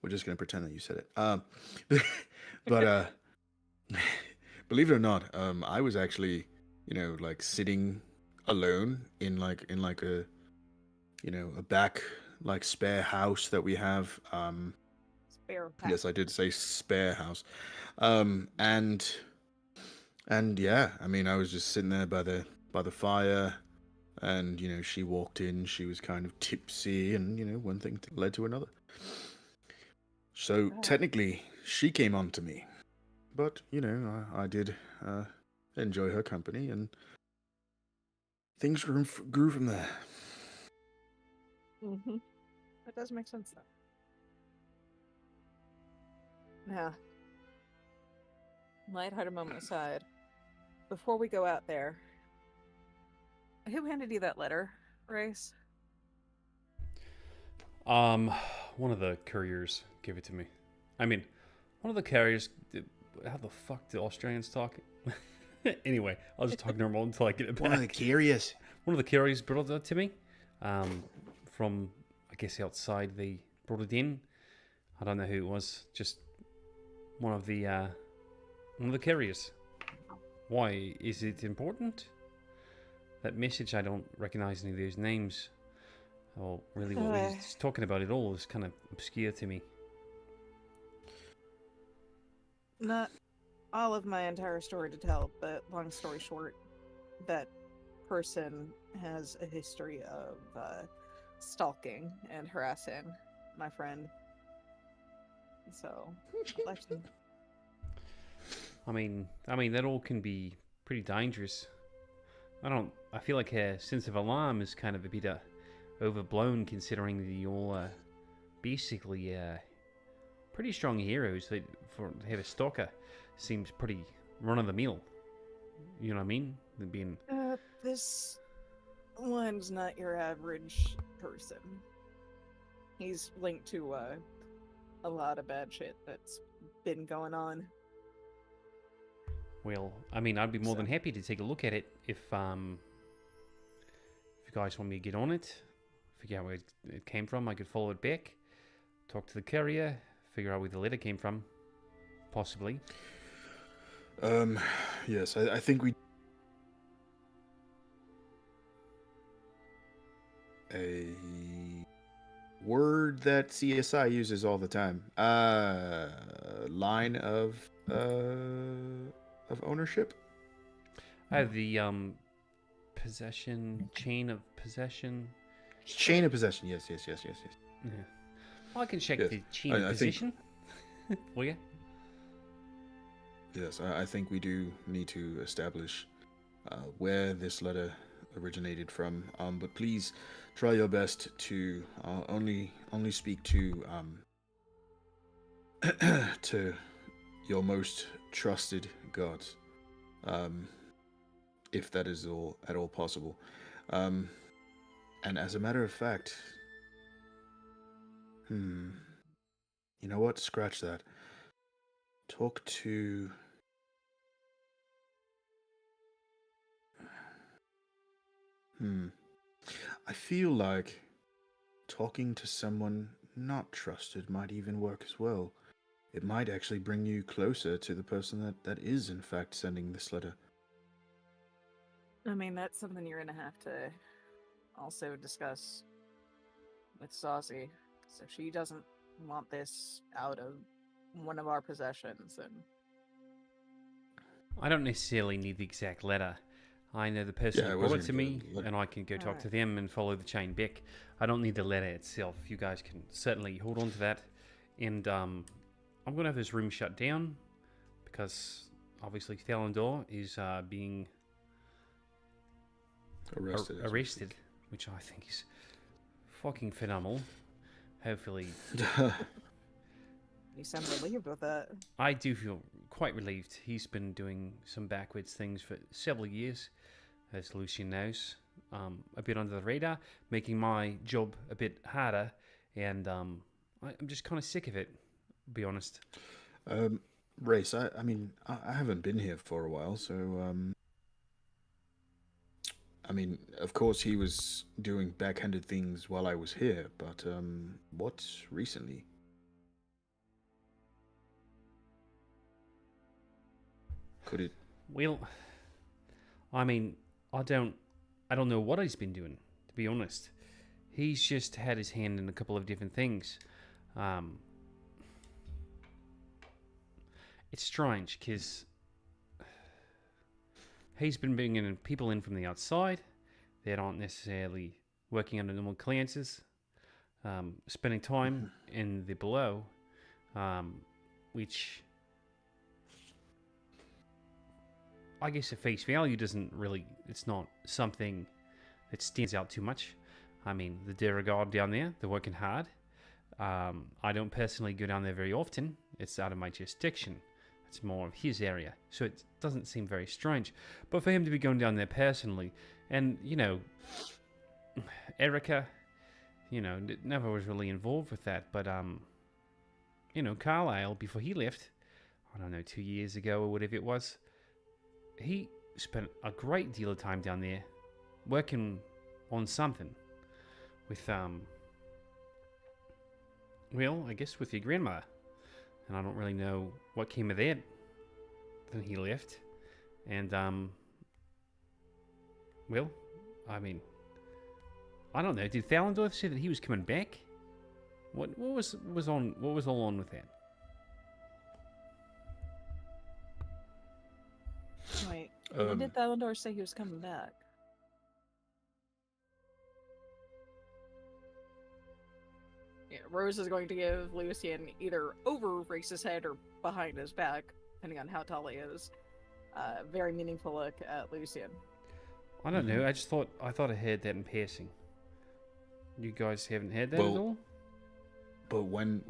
We're just gonna pretend that you said it. But believe it or not, I was actually, like sitting alone in like a, a back like spare house that we have. Spare pack. Yes, I did say spare house. And yeah, I mean, I was just sitting there by the fire, and she walked in. She was kind of tipsy, and one thing led to another. So Ah. technically, she came on to me, but I did enjoy her company, and things grew from there. Mm-hmm. That does make sense, though. Now, lighthearted moment aside, before we go out there, who handed you that letter, Race? One of the couriers gave it to me. I mean, one of the carriers. How the fuck do Australians talk? Anyway, I'll just talk normal until I get it back. One of the curious. One of the carriers brought it to me. From I guess outside they brought it in. I don't know who it was. Just one of the carriers. Why is it important? That message, I don't recognize any of those names. Well, really, what he's talking about it all is kind of obscure to me. Not all of my entire story to tell, but long story short, that person has a history of stalking and harassing my friend. So, I'd like to... I mean, that all can be pretty dangerous. I feel like her sense of alarm is kind of a bit overblown, considering that you're basically pretty strong heroes. That for to have a stalker seems pretty run of the mill. You know what I mean? Being this one's not your average person. He's linked to a lot of bad shit that's been going on. well, I mean, I'd be more than So- happy to take a look at it if you guys want me to get on it, figure out where it came from. I could follow it back, talk to the carrier, figure out where the letter came from, possibly. Yes, I think we. A word that CSI uses all the time. Line of ownership. The possession, chain of possession. Chain of possession. Yes. Yeah. Well, I can check Yes, the chain I of think- possession for you. Yes, I think we do need to establish where this letter originated from. But please try your best to only speak to to your most trusted gods, if that is at all possible. And as a matter of fact, you know what? Scratch that. Talk to. I feel like talking to someone not trusted might even work as well. It might actually bring you closer to the person that is, in fact, sending this letter. I mean, that's something you're gonna have to also discuss with Saucy. So if she doesn't want this out of one of our possessions, and I don't necessarily need the exact letter. I know the person Yeah, who it brought it wasn't to me, the letter. and I can go talk Alright. to them and follow the chain back. I don't need the letter itself. You guys can certainly hold on to that. And I'm going to have this room shut down because obviously Thalandor is being Arrested. arrested, which I think is fucking phenomenal. Hopefully, you sound relieved with that. I do feel quite relieved. He's been doing some backwards things for several years, as Lucian knows. A bit under the radar, making my job a bit harder, and I'm just kind of sick of it, to be honest. Race, I mean, I haven't been here for a while, so I mean, of course he was doing backhanded things while I was here, but what recently? Could it? Well, I mean, I don't know what he's been doing, to be honest. He's just had his hand in a couple of different things. Um, it's strange because he's been bringing people in from the outside that aren't necessarily working under normal clearances, spending time in the below, which I guess at face value doesn't really, it's not something that stands out too much. I mean, the Deragard down there, they're working hard. I don't personally go down there very often. It's out of my jurisdiction. It's more of his area. So it doesn't seem very strange. But for him to be going down there personally, and, you know, Erica, you know, never was really involved with that. But, you know, Carlisle, before he left, I don't know, 2 years ago or whatever it was, he spent a great deal of time down there working on something with, well, I guess with your grandma. And I don't really know what came of that. Then he left. And, well, I mean, I don't know. Did Thalendorf say that he was coming back? What was all on with that? Wait, when Um, did Thalendor say he was coming back? Yeah, Rose is going to give Lucian either over Race's head or behind his back, depending on how tall he is. Very meaningful look at Lucian. I don't know. I thought I heard that in passing. You guys haven't heard that Well- at all? But when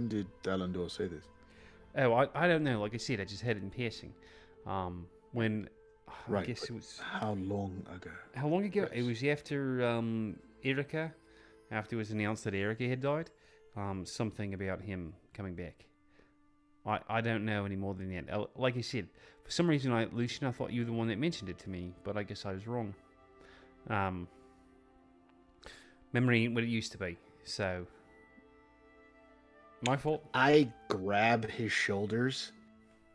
did Dalandor say this? Oh, I don't know. Like I said, I just heard it in passing. When I Right, guess but it was how long ago? how long ago? It Yes. was after Erica. After it was announced that Erica had died. Something about him coming back. I don't know any more than that. Like I said, for some reason, Lucian, I thought you were the one that mentioned it to me, but I guess I was wrong. Memory ain't what it used to be, so my fault. I grab his shoulders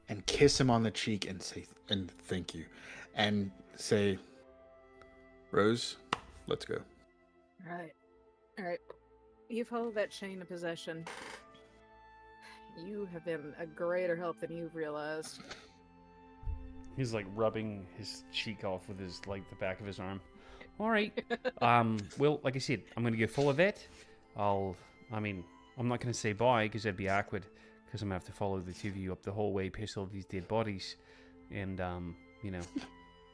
and kiss him on the cheek and say and thank you, and say, Rose, let's go. Alright. Alright. You follow that chain of possession. You have been a greater help than you've realized. He's like rubbing his cheek off with his the back of his arm. All right. Well, like I said, I'm gonna go full of that. I'm not gonna say bye because that'd be awkward. Because I'm gonna have to follow the two of you up the whole way past all these dead bodies, and you know,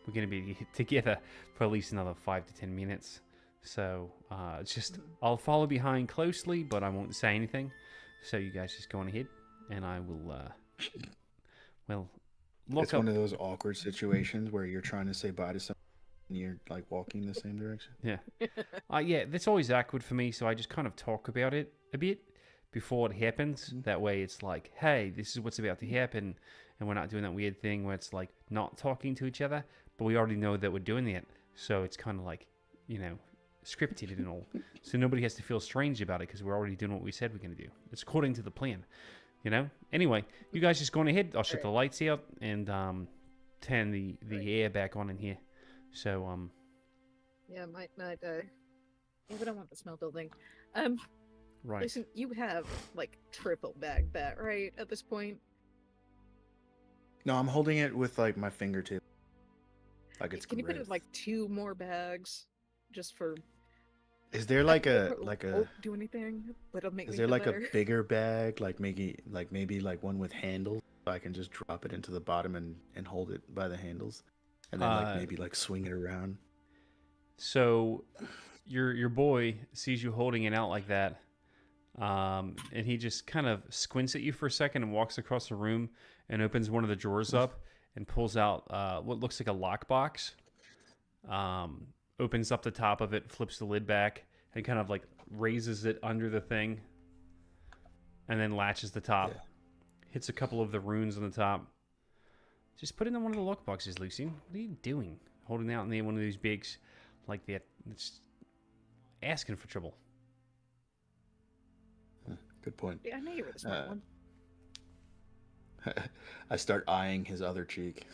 we're gonna be together for at least another 5 to 10 minutes. So it's just I'll follow behind closely, but I won't say anything. So you guys just go on ahead, and I will. Well, look It's up. one of those awkward situations where you're trying to say bye to someone and you're like walking the same direction. Yeah. Yeah, that's always awkward for me, so I just kind of talk about it a bit before it happens. That way it's like, hey, this is what's about to happen, and we're not doing that weird thing where it's like not talking to each other, but we already know that we're doing that. So it's kind of like, you know, scripted and all. So nobody has to feel strange about it because we're already doing what we said we're going to do. It's according to the plan, you know? Anyway, you guys just go on ahead. I'll shut the lights out and turn the air back on in here. So, Yeah, might yeah, we don't want the smell building. right. Listen, you have like triple bagged that, right? At this point. No, I'm holding it with like my fingertip. Like it's Can you put it growth. in like 2 more bags? Just for Is there like a won't do anything, but it'll make is me there feel like better. a bigger bag, like maybe one with handles, so I can just drop it into the bottom and hold it by the handles, and then like maybe like swing it around. So, your boy sees you holding it out like that, and he just kind of squints at you for a second and walks across the room and opens one of the drawers up and pulls out what looks like a lockbox. Opens up the top of it, flips the lid back, and kind of like raises it under the thing, and then latches the top. Yeah. hits a couple of the runes on the top. Just put it in one of the lockboxes, Lucian. What are you doing? Holding out in one of these bigs like that. It's asking for trouble. Good point. Yeah, I knew you were the smart one. I start eyeing his other cheek.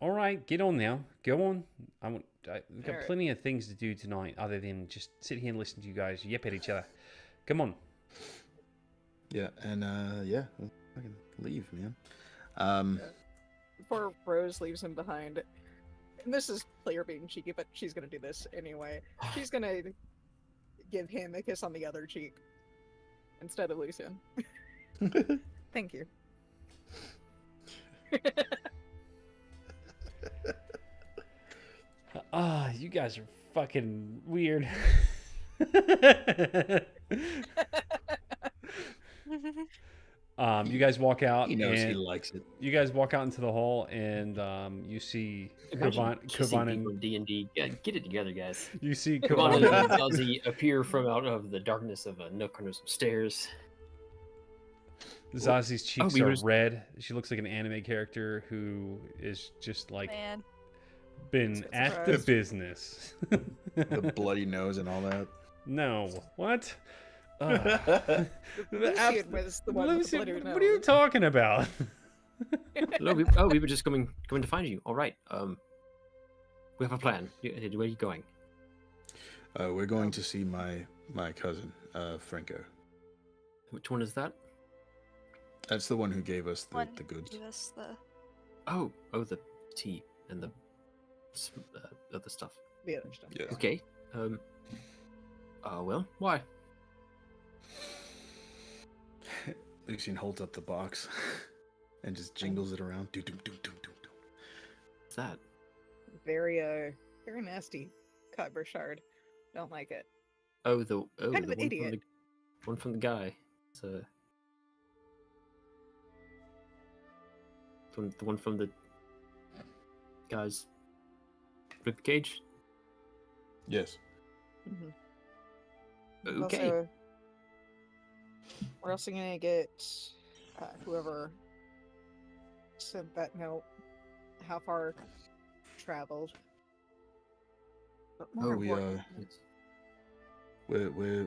All right, get on now. Go on. We've got Alright. plenty of things to do tonight other than just sit here and listen to you guys yip at each other. Come on. Yeah, and yeah, I can leave, man. Before Rose leaves him behind, and this is player being cheeky, but she's gonna do this anyway. She's gonna give him a kiss on the other cheek instead of Lucian. Thank you. You guys are fucking weird. You guys walk out. He knows and he likes it. You guys walk out into the hall, and you see Kavan and D&D. Get it together, guys. you see Kavan Kavan. and Zazie appear from out of the darkness of a nook under some stairs. Zazie's cheeks we are were just- red. She looks like an anime character who is just like Man. been That's at the surprise. business. The bloody nose and all that. No, what? Lucian was the one with the Lucian, bloody what are you nose. talking about? No, we were just coming to find you. All right. We have a plan. Where are you going? We're going to see my cousin, Franco. Which one is that? That's the one who gave us One the goods. Give us the. Oh, the tea and the other stuff. The other stuff. Yes. Okay. Well, why? Lucian holds up the box and just jingles it around. Do, do, do, do, do, do. What's that? Very nasty. Kyber shard. Don't like it. Oh, the Kind of the an one idiot. from the one from the guy. It's the one from the guy's rib cage. Yes. Mhm. Okay. Also, we're also gonna get whoever sent that note. How far traveled? But more Oh, we important, It's-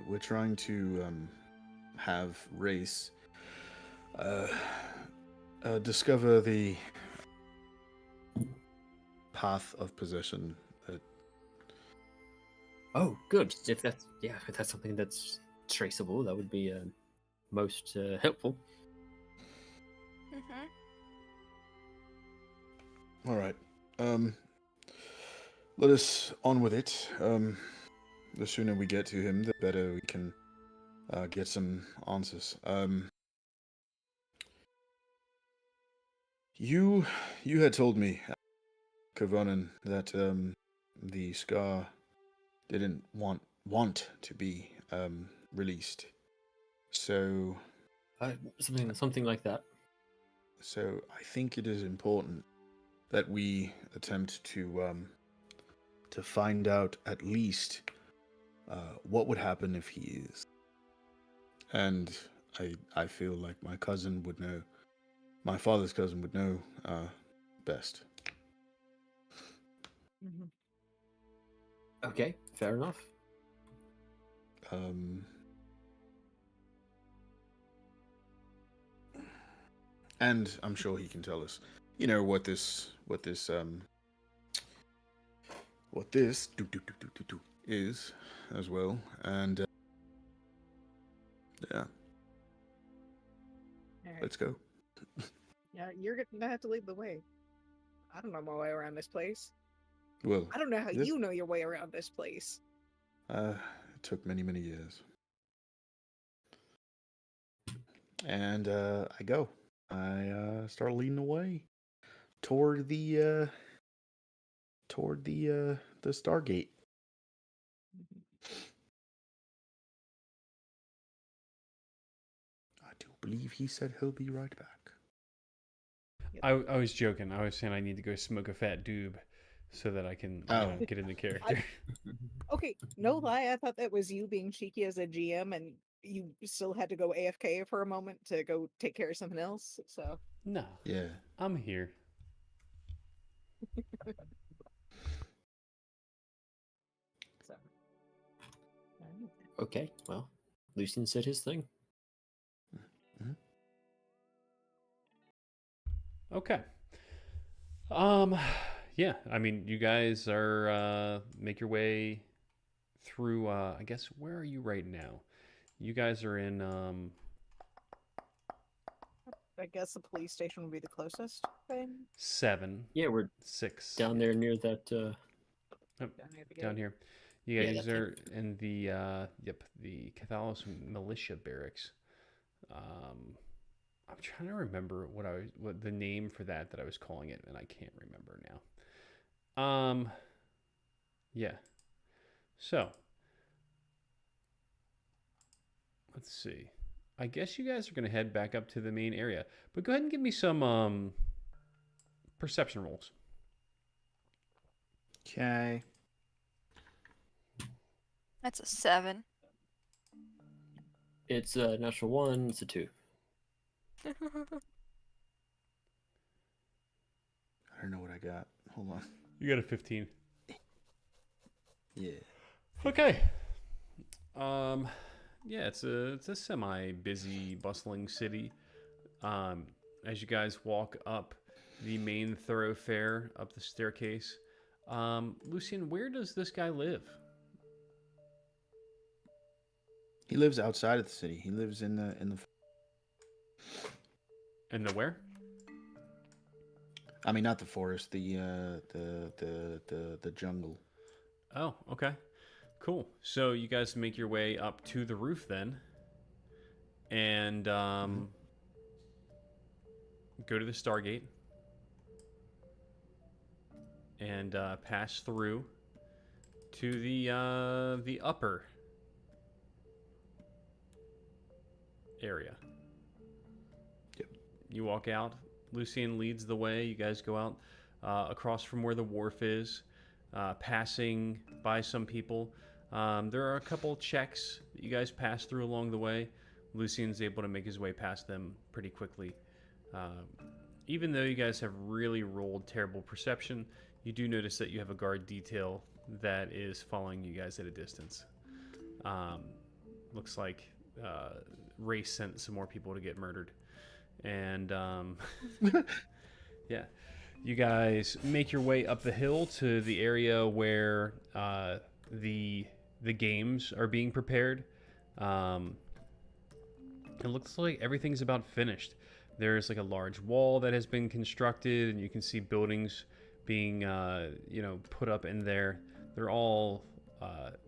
we're trying to have race discover the path of possession. Oh, good. If that's something that's traceable, that would be most helpful. Mm-hmm. All right. Let us on with it. The sooner we get to him, the better we can get some answers. You had told me, Kavanen, that the scar didn't want to be released. So Something like that. So I think it is important that we attempt to find out at least what would happen if he is. And I feel like my cousin would know, my father's cousin would know best. Mhm. Okay, fair enough. And I'm sure he can tell us, what this is as well. And yeah, Alright. let's go. Yeah, you're gonna have to lead the way. I don't know my way around this place. Well, I don't know how This- you know your way around this place. it took many, many years. And I go. I start leading the way toward the Stargate. I do believe he said he'll be right back. I was joking. I was saying I need to go smoke a fat doob so that I can Oh. get into character. Okay, no lie, I thought that was you being cheeky as a GM, and you still had to go AFK for a moment to go take care of something else. So No, Yeah. I'm here. so. Okay, well, Lucian said his thing. Okay. Yeah, I mean, you guys are make your way through. I guess where are you right now? You guys are in. I guess the police station would be the closest thing. 7, Yeah, we're 6 down there near that. Down near the down gate. here. You Yeah, guys that thing. are in the the Cathalos militia barracks. I'm trying to remember what the name for that I was calling it, and I can't remember now. Yeah. So, let's see. I guess you guys are going to head back up to the main area, but go ahead and give me some perception rolls. Okay. That's a 7. It's a natural 1. It's a 2. I don't know what I got. Hold on. You got a 15. Yeah. Okay. Yeah, it's a semi-busy, bustling city. As you guys walk up the main thoroughfare, up the staircase, Lucian, where does this guy live? He lives outside of the city. He lives in the In the where? I mean, not the forest, the jungle. Oh, okay. Cool. So you guys make your way up to the roof then, and go to the Stargate, and pass through to the upper area. Yep. You walk out. Lucian leads the way. You guys go out across from where the wharf is, passing by some people. There are a couple checks that you guys pass through along the way. Lucian's able to make his way past them pretty quickly. Even though you guys have really rolled terrible perception, you do notice that you have a guard detail that is following you guys at a distance. Looks like Race sent some more people to get murdered. And yeah, you guys make your way up the hill to the area where the games are being prepared. It looks like everything's about finished. There's like a large wall that has been constructed, and you can see buildings being put up in there. They're all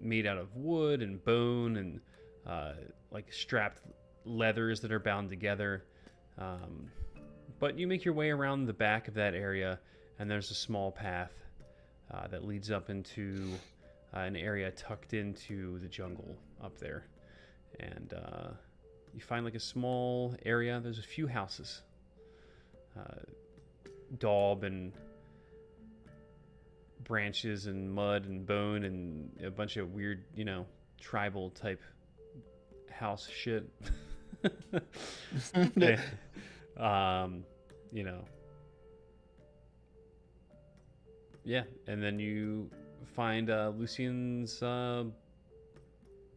made out of wood and bone and like strapped leathers that are bound together. But you make your way around the back of that area, and there's a small path that leads up into an area tucked into the jungle up there. And you find like a small area. There's a few houses. Daub and branches and mud and bone and a bunch of weird, tribal type house shit. Yeah, and then you find Lucian's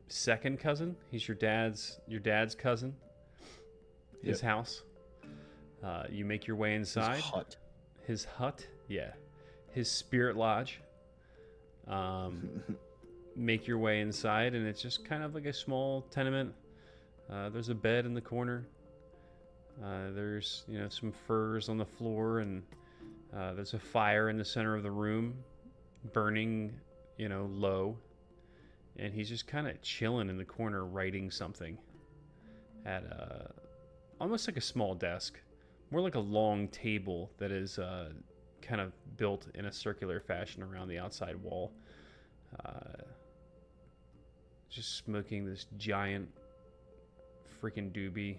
second cousin. He's your dad's cousin. His house. You make your way inside. His hut, yeah. His spirit lodge. Make your way inside, and it's just kind of like a small tenement. There's a bed in the corner. There's some furs on the floor, and there's a fire in the center of the room, burning low. And he's just kind of chilling in the corner, writing something at almost like a small desk, more like a long table that is kind of built in a circular fashion around the outside wall. Just smoking this giant freaking doobie,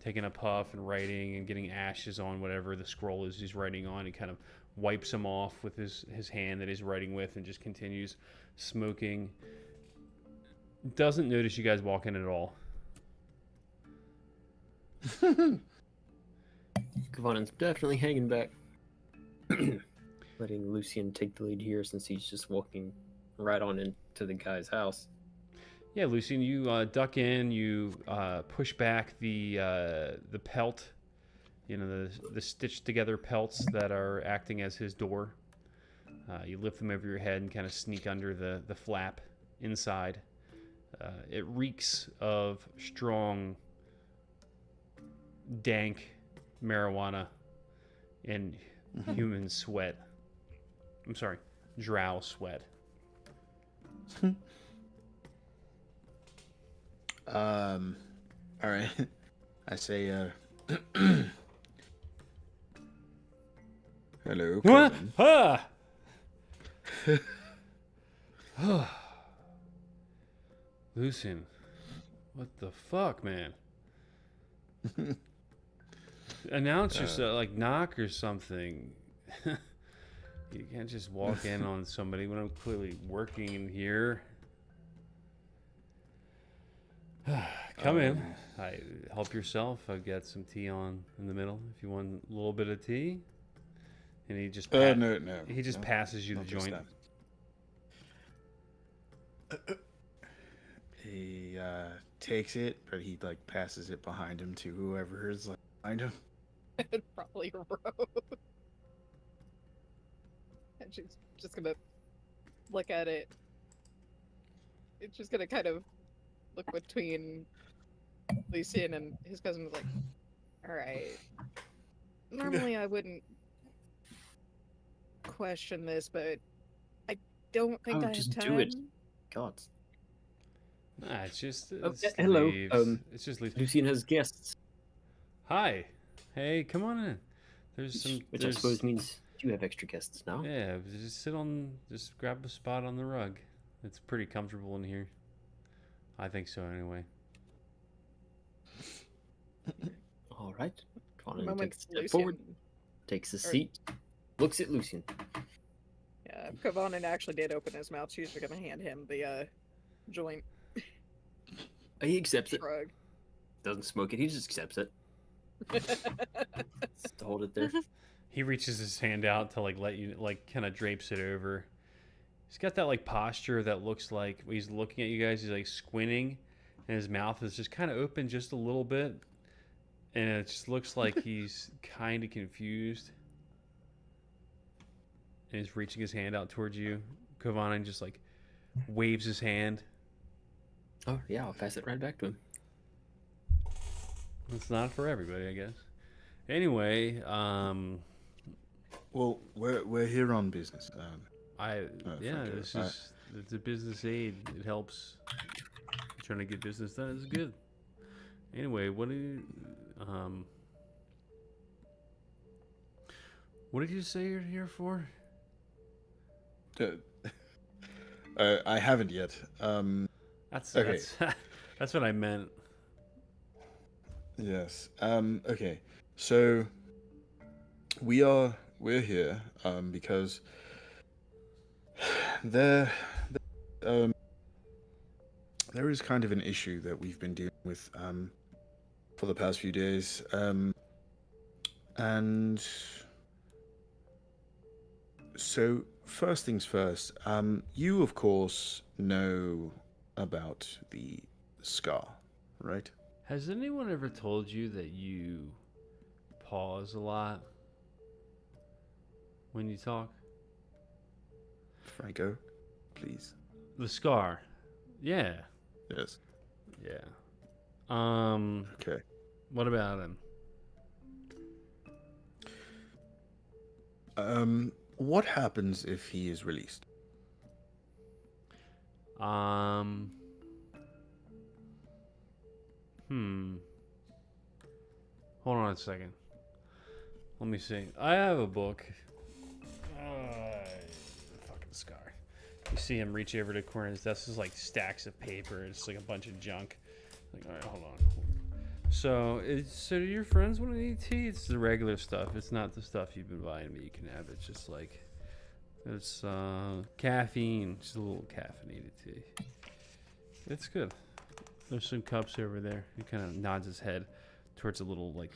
taking a puff and writing and getting ashes on whatever the scroll is he's writing on. He kind of wipes them off with his hand that he's writing with and just continues smoking. Doesn't notice you guys walk in at all. Kovanen's definitely hanging back. Letting Lucian take the lead here since he's just walking right on into the guy's house. Yeah, Lucian, you duck in. You push back the pelt, you know, the stitched together pelts that are acting as his door. You lift them over your head and kind of sneak under the flap inside. It reeks of strong, dank marijuana and human sweat. I'm sorry, drow sweat. All right. I say, hello. What? Coven. Ah! Lucian, what the fuck, man? Announce yourself, like knock or something. You can't just walk in on somebody when I'm clearly working in here. Come in. Help yourself. I've got some tea on in the middle if you want a little bit of tea. And he just No. he just passes you the Not just joint. that. He takes it, but he like passes it behind him to whoever is like behind him. Probably Rose. And she's just gonna look at it. It's just gonna kind of look between Lucian and his cousin. Like, all right. Normally I wouldn't question this, but I don't think I have just time. do it. God. Nah, it's just hello. leaves. It's just leaves. Lucian has guests. Hi. Hey, come on in. There's some. Which I suppose means you have extra guests now. Yeah, just grab a spot on the rug. It's pretty comfortable in here. I think so, anyway. All right. Conan Moment takes a step Lucian. forward, takes a seat, looks at Lucian. Yeah, Kovanen actually did open his mouth. She's gonna hand him the joint He accepts it. shrug. Doesn't smoke it. He just accepts it. Just to hold it there. He reaches his hand out to like let you like kind of drapes it over. He's got that like posture that looks like when he's looking at you guys, he's like squinting, and his mouth is just kind of open just a little bit, and it just looks like he's kind of confused. And he's reaching his hand out towards you. Kovanen just like waves his hand. Oh yeah, I'll pass it right back to him. It's not for everybody, I guess. Anyway, Well, we're here on business. yeah, forget this it. is it's a business aid. It helps. Trying to get business done is good. Anyway, what did you say you're here for? I haven't yet. That's Okay. that's what I meant. Yes. Okay. So we're here because there is kind of an issue that we've been dealing with for the past few days, and so first things first. You of course know about the scar, right? Has anyone ever told you that you pause a lot when you talk? Franco, please. The scar. Yeah. Yes. Yeah. Okay. What about him? What happens if he is released? Hold on a second. Let me see. I have a book. Fucking scar. You see him reach over to corner of his desk. There's like stacks of paper. It's like a bunch of junk. Like, all right, hold on. So do your friends want to eat tea? It's the regular stuff. It's not the stuff you've been buying me. You can have. It's just like it's caffeine. Just a little caffeinated tea. It's good. There's some cups over there. He kind of nods his head towards a little like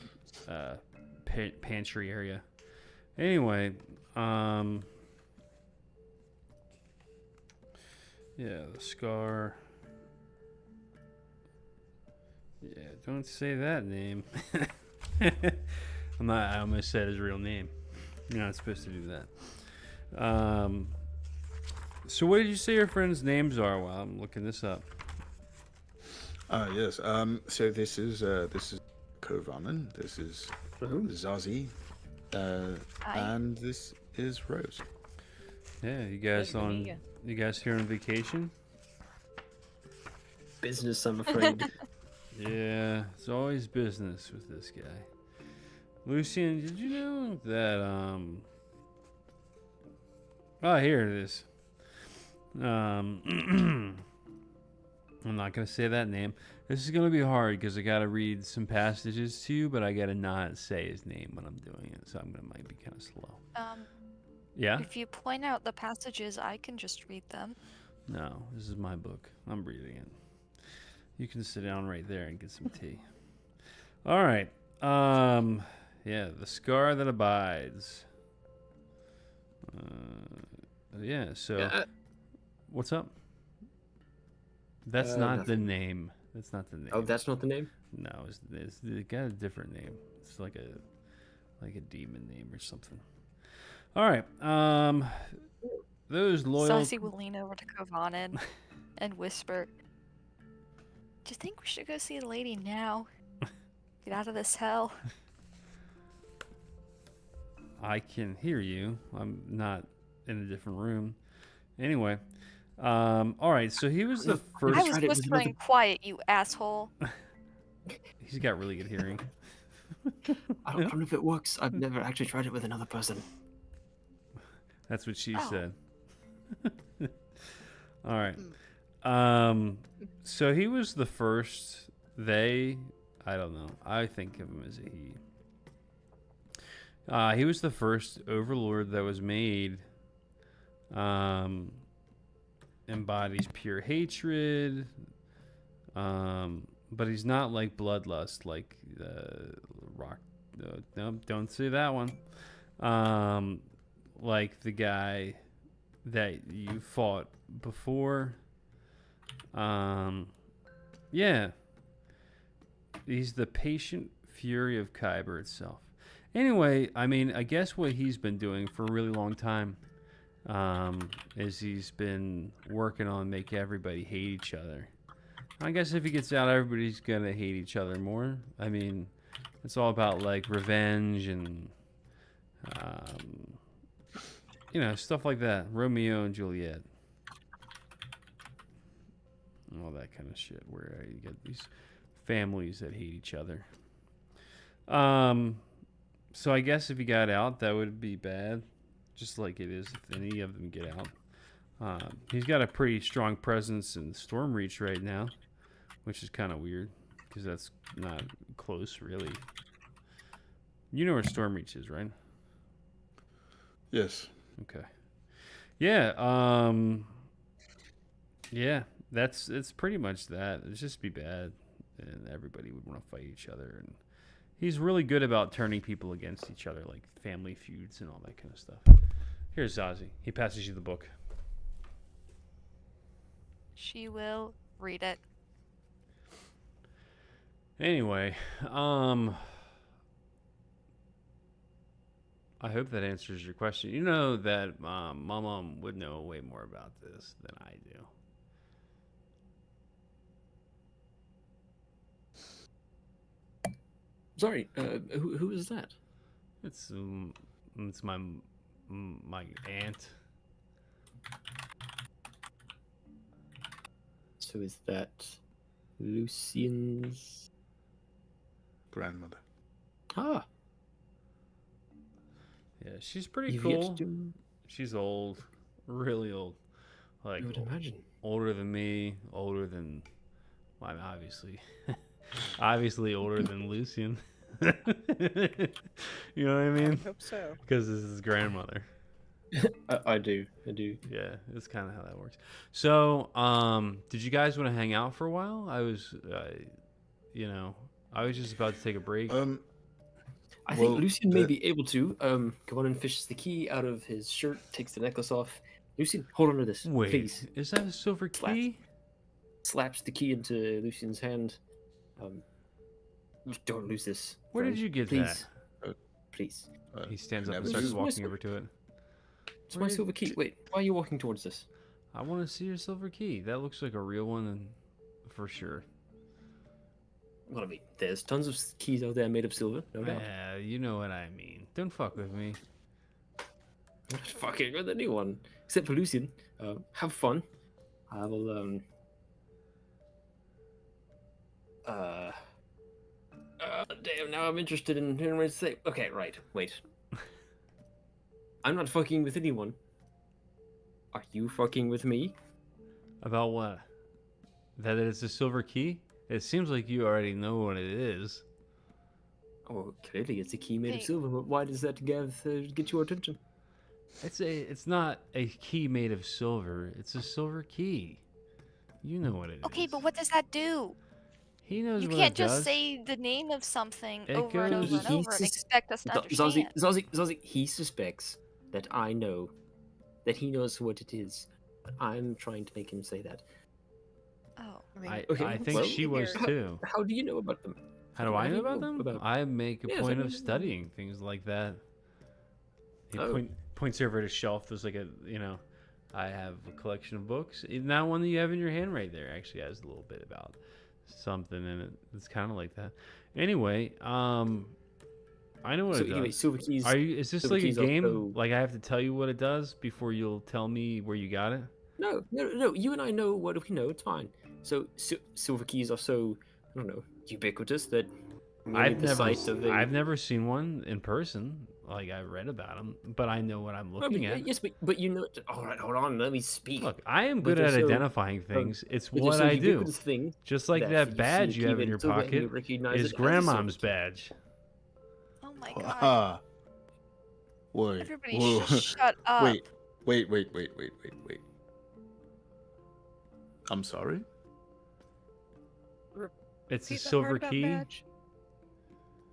pantry area. Anyway, yeah, the scar. Yeah, don't say that name. I'm not. I almost said his real name. You're not supposed to do that. So what did you say your friends' names are while I'm looking this up? Yes. So this is Kovanen. This is Zazie. Hi. And this is Rose. Yeah, you guys Pleasure to meet you guys here on vacation? Business, I'm afraid. Yeah, it's always business with this guy. Lucian, did you know that oh, here it is. I'm not gonna say that name. This is gonna be hard because I gotta read some passages to you, but I gotta not say his name when I'm doing it, so might be kind of slow. Yeah? If you point out the passages, I can just read them. No, this is my book. I'm reading it. You can sit down right there and get some tea. All right. Yeah, the scar that abides. Yeah. So, Yeah, what's up? That's not the nothing. name. That's not the name. Oh, that's not the name? No, it got a different name. It's like a demon name or something. All right. Those loyal. Saucy will lean over to Kovanen and whisper, "Do you think we should go see the lady now? Get out of this hell." I can hear you. I'm not in a different room. Anyway, all right. So he was the Look, first. I tried was it with whispering another- quiet, you asshole. He's got really good hearing. I don't know if it works. I've never actually tried it with another person. That's what she Oh. said. All right. So he was the first. I don't know. I think of him as a he. He was the first overlord that was made. Embodies pure hatred. But he's not like bloodlust, like rock. No, don't say that one. Like the guy that you fought before. Yeah. He's the patient fury of Kyber itself. Anyway, I mean, I guess what he's been doing for a really long time is he's been working on making everybody hate each other. I guess if he gets out, everybody's gonna hate each other more. I mean, it's all about like revenge and stuff like that. Romeo and Juliet, and all that kind of shit. Where you get these families that hate each other. So I guess if he got out, that would be bad, just like it is if any of them get out. He's got a pretty strong presence in Stormreach right now, which is kind of weird because that's not close, really. You know where Stormreach is, right? Yes. Okay. Yeah. Yeah. It's pretty much that. It'd just be bad, and everybody would want to fight each other. And he's really good about turning people against each other, like family feuds and all that kind of stuff. Here's Zazie. He passes you the book. She will read it. Anyway, I hope that answers your question. You know that my mom would know way more about this than I do. Sorry, who is that? It's my aunt. So is that Lucian's? Grandmother. Ah, Yeah, she's pretty you've yet cool. to. She's old, really old. Like I would imagine. older than me, older than, well, obviously, obviously older than Lucian. You know what I I mean? would hope so. Because this is his grandmother. I do. Yeah, it's kind of how that works. So, did you guys want to hang out for a while? I was just about to take a break. I think Well, Lucian may the- be able to. Come on and fishes the key out of his shirt, takes the necklace off. Lucian, hold on to this, Wait, please. is that a silver Slaps. key? Slaps the key into Lucian's hand. Don't lose this. Where did friend. you get please, that? Please. He stands up and never starts knew. walking over to it. It's my silver key. Wait, why are you walking towards this? I want to see your silver key. That looks like a real one, and for sure. Well, I mean, there's tons of keys out there made of silver, no doubt. Yeah, you know what I mean. Don't fuck with me. I'm not fucking with anyone except for Lucian. Have fun. I will. Damn. Now I'm interested in hearing what to say. Okay, right. Wait. I'm not fucking with anyone. Are you fucking with me? About what? That it's a silver key? It seems like you already know what it is. Oh, clearly it's a key made of Hey. silver. But why does that get your attention? It's not a key made of silver. It's a silver key. You know what it is. Okay, but what does that do? He knows You what can't it just does. say the name of something It over and goes- over and He over and sus- expect us to understand. Zazie, he suspects that I know, that he knows what it is. But I'm trying to make him say that. Oh, I Okay, think well, she was here- too. How do you know about them? How do I do know you about them? about- I make a Yes, point I of mean- studying things like that. He Oh. points over at a shelf. There's like I have a collection of books. That one that you have in your hand right there actually has a little bit about something in it. It's kind of like that. Anyway, I know what So it does. anyway, silver keys. Is this silver like a keys game? also- Like I have to tell you what it does before you'll tell me where you got it? No. You and I know what we know. It's fine. So silver keys are so, I don't know, ubiquitous that merely the sight of a- I've never seen one in person. Like I read about them, but I know what I'm No, looking but- at. Yes, but you know. All right, hold on. Let me speak. Look, I am But good at they're so- identifying things. It's But they're what so I do. ubiquitous Thing Just like that that you see badge a you key have made in your of silver and you pocket recognize is it as a grandmom's silver key. badge. oh my god! Ah. Wait. Everybody, whoa. shut up! Wait. I'm sorry? It's a Repeat that part silver about key. badge?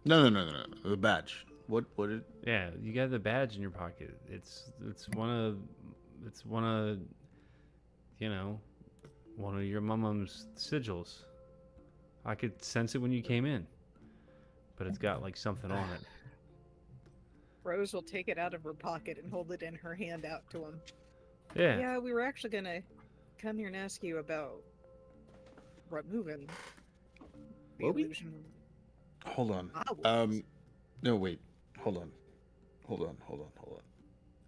No. The badge. What it Yeah, you got the badge in your pocket. It's one of one of your mom's sigils. I could sense it when you came in, but it's got like something on it. Rose will take it out of her pocket and hold it in her hand out to him. Yeah. Yeah, we were actually gonna come here and ask you about removing the Were we? illusion. Hold on. I was. No, wait. Hold on.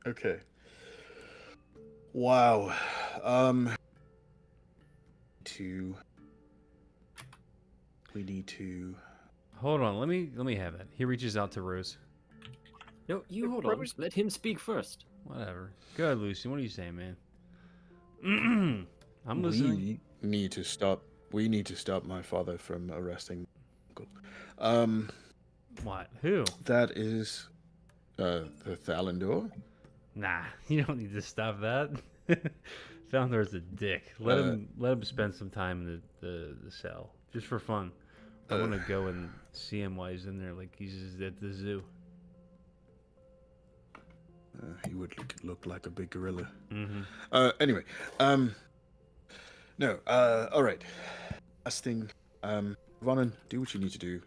Okay. Wow. We need to. Hold on, let me have that. He reaches out to Rose. No, you The hold on. Rose- Let him speak first. Whatever. Go ahead, Lucy. What are you saying, man? I'm listening. We need to stop. We need to stop my father from arresting. What? Who? That is, the Thalandor. Nah, you don't need to stop that. Founder's a dick. Let him spend some time in the cell just for fun. I want to go and see him while he's in there, like he's just at the zoo. He would look like a big gorilla. Mm-hmm. Anyway, no. All right. Last thing. Vonan, do what you need to do.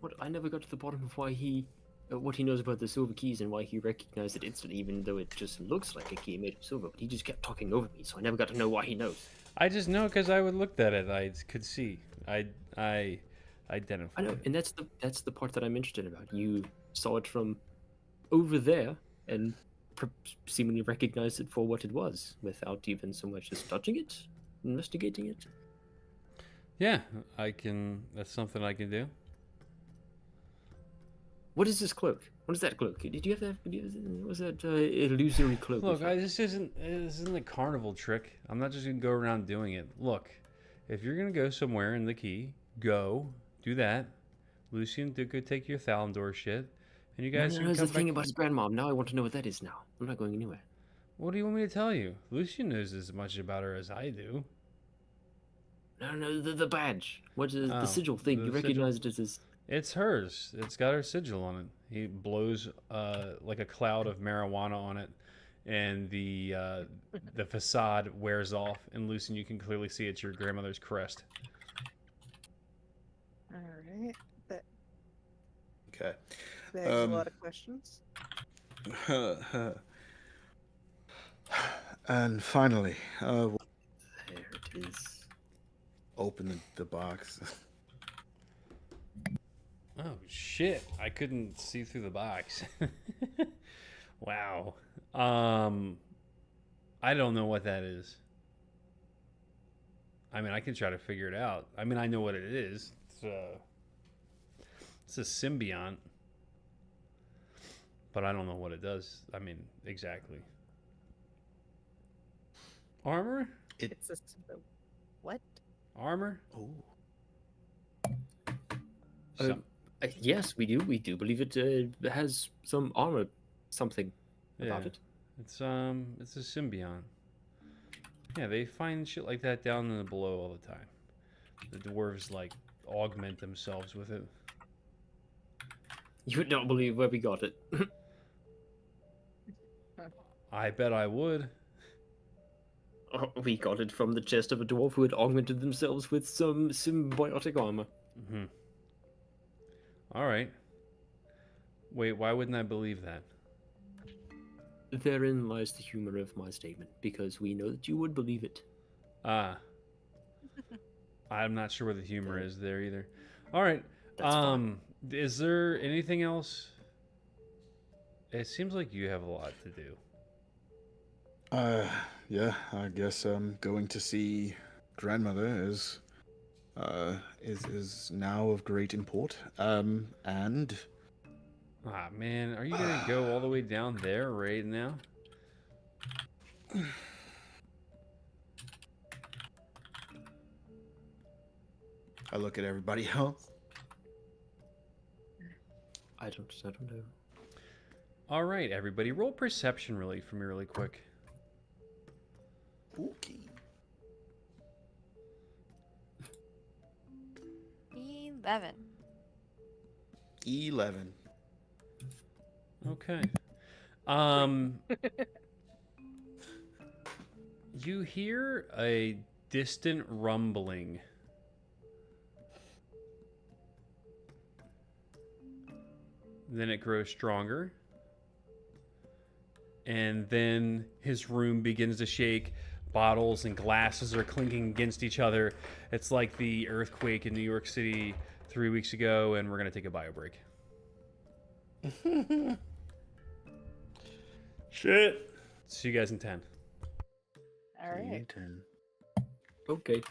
What? I never got to the bottom of why he, what he knows about the silver keys and why he recognized it instantly, even though it just looks like a key made of silver. But he just kept talking over me, so I never got to know why he knows. I just know because I would looked at it. I could see. I identified. I know, it. and that's the part that I'm interested about. You saw it from over there and seemingly recognized it for what it was, without even so much as touching it, investigating it. Yeah, I can. That's something I can do. What is this cloak? What is that cloak? Did you have that? Was that illusory cloak? Look, this isn't a carnival trick. I'm not just gonna go around doing it. Look, if you're gonna go somewhere in the key, go do that. Lucian, go take your Thalandor shit, and you No, guys no, can no, come the thing back. about his grandmom. Now I want to know what that is now. I'm not going anywhere. What do you want me to tell you? Lucian knows as much about her as I do. No, no, the badge. What is Oh, the sigil thing? the You sigil? recognize it as his... It's hers. It's got her sigil on it. He blows like a cloud of marijuana on it, and the facade wears off. And Lucian, you can clearly see it's your grandmother's crest. All right. That Okay. begs a lot of questions. And finally, There it is. open the box. Oh shit! I couldn't see through the box. Wow. I don't know what that is. I mean, I can try to figure it out. I mean, I know what it is. It's a symbiont, but I don't know what it does. I mean, exactly. Armor? It's a what? Armor? Oh. Some- Yes, we do. We do believe it has some armor, something about yeah. it. It's a symbiont. Yeah, they find shit like that down in the below all the time. The dwarves like augment themselves with it. You would not believe where we got it. I bet I would. Oh, we got it from the chest of a dwarf who had augmented themselves with some symbiotic armor. Mm-hmm. All right. Wait, why wouldn't I believe that? Therein lies the humor of my statement, because we know that you would believe it. Ah. I'm not sure what the humor is there either. All right. That's fine. Is there anything else? It seems like you have a lot to do. Yeah, I guess going to see grandmother is now of great import. And Ah, man, are you gonna go all the way down there right now? I look at everybody else. I don't know. All right, everybody, roll perception really for me, really quick. Spooky. 11. 11. Okay. You hear a distant rumbling. Then it grows stronger. And then his room begins to shake. Bottles and glasses are clinking against each other. It's like the earthquake in New York City 3 weeks ago, and we're going to take a bio break. Shit. See you guys in 10. All right. Okay.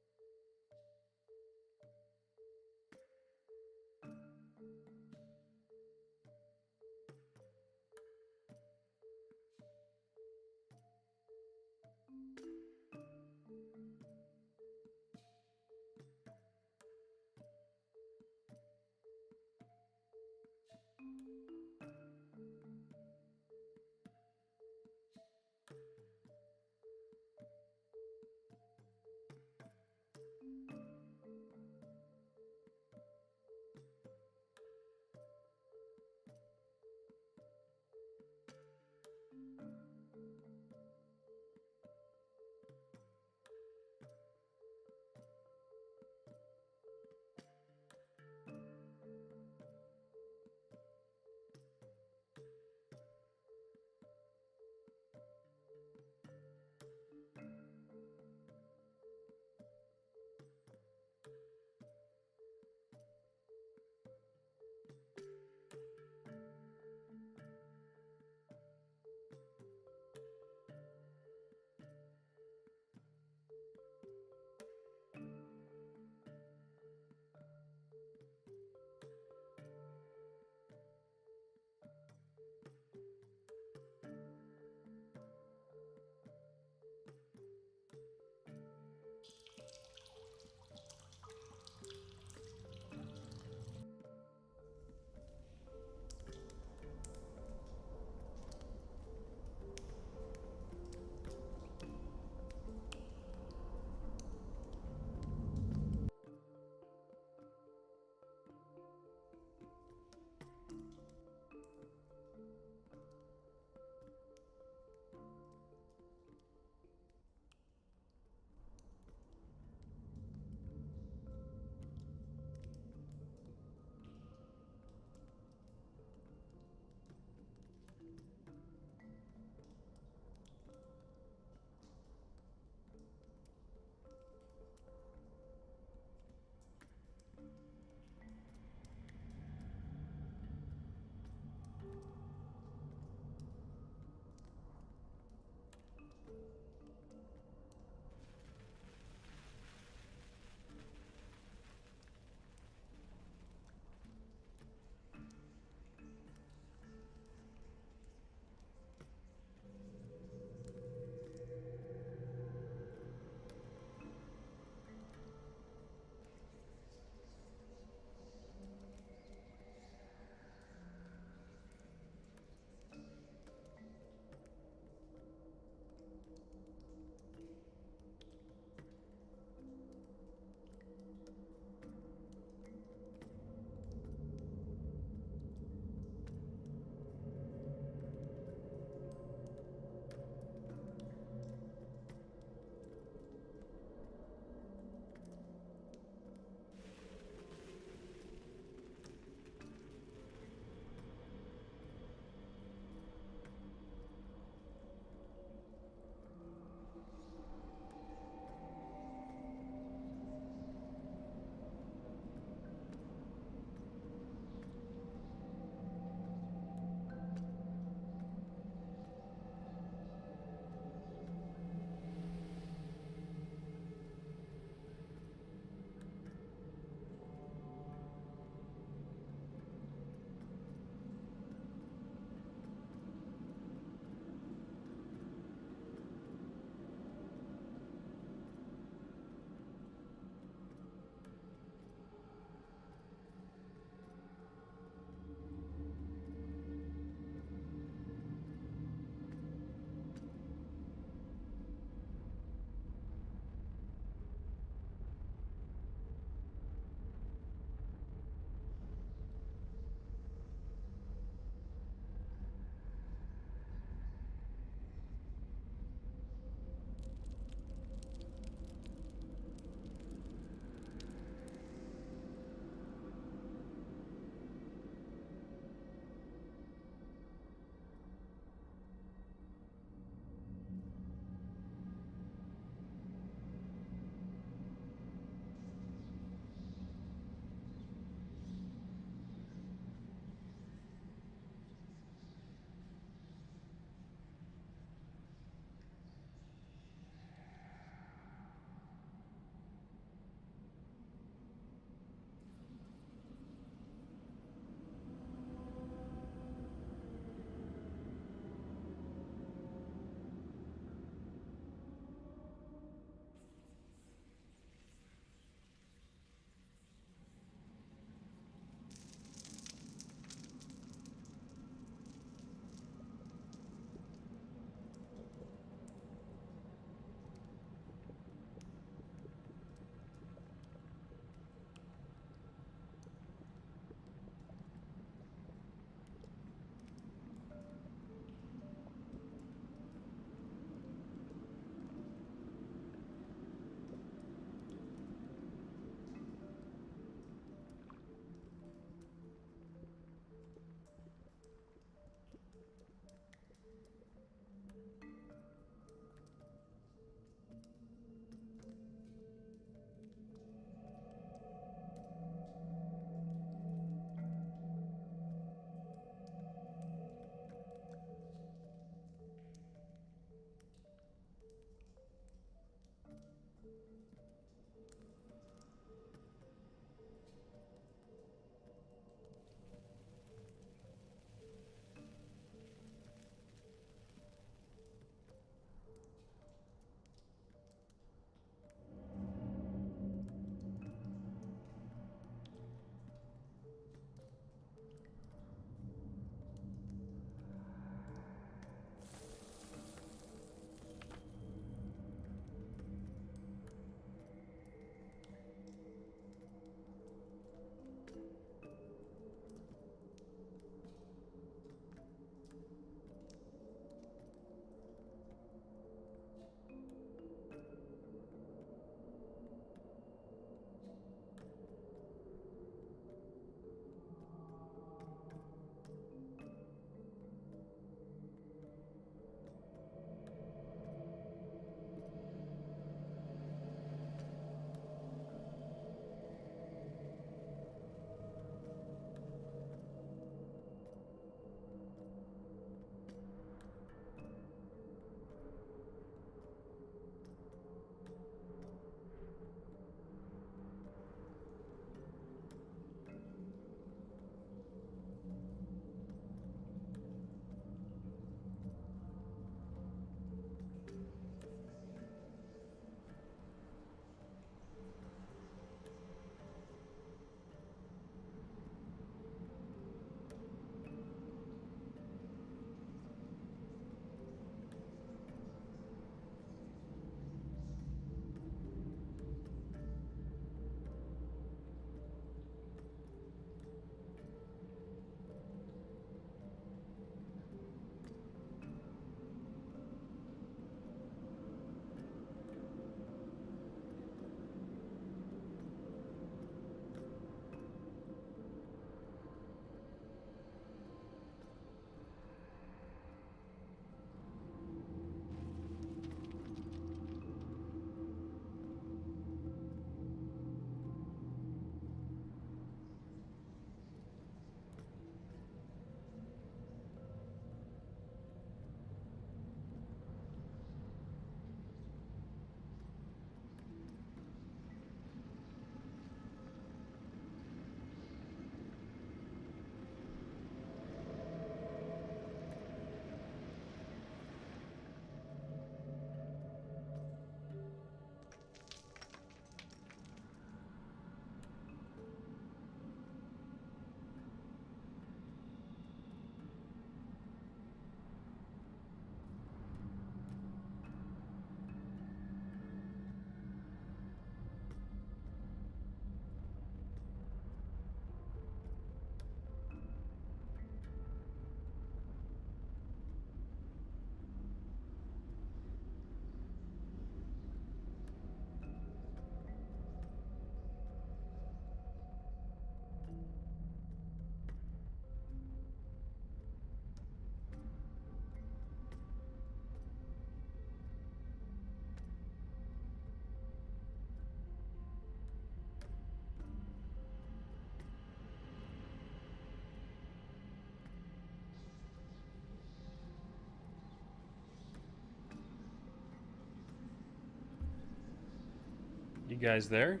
You guys there?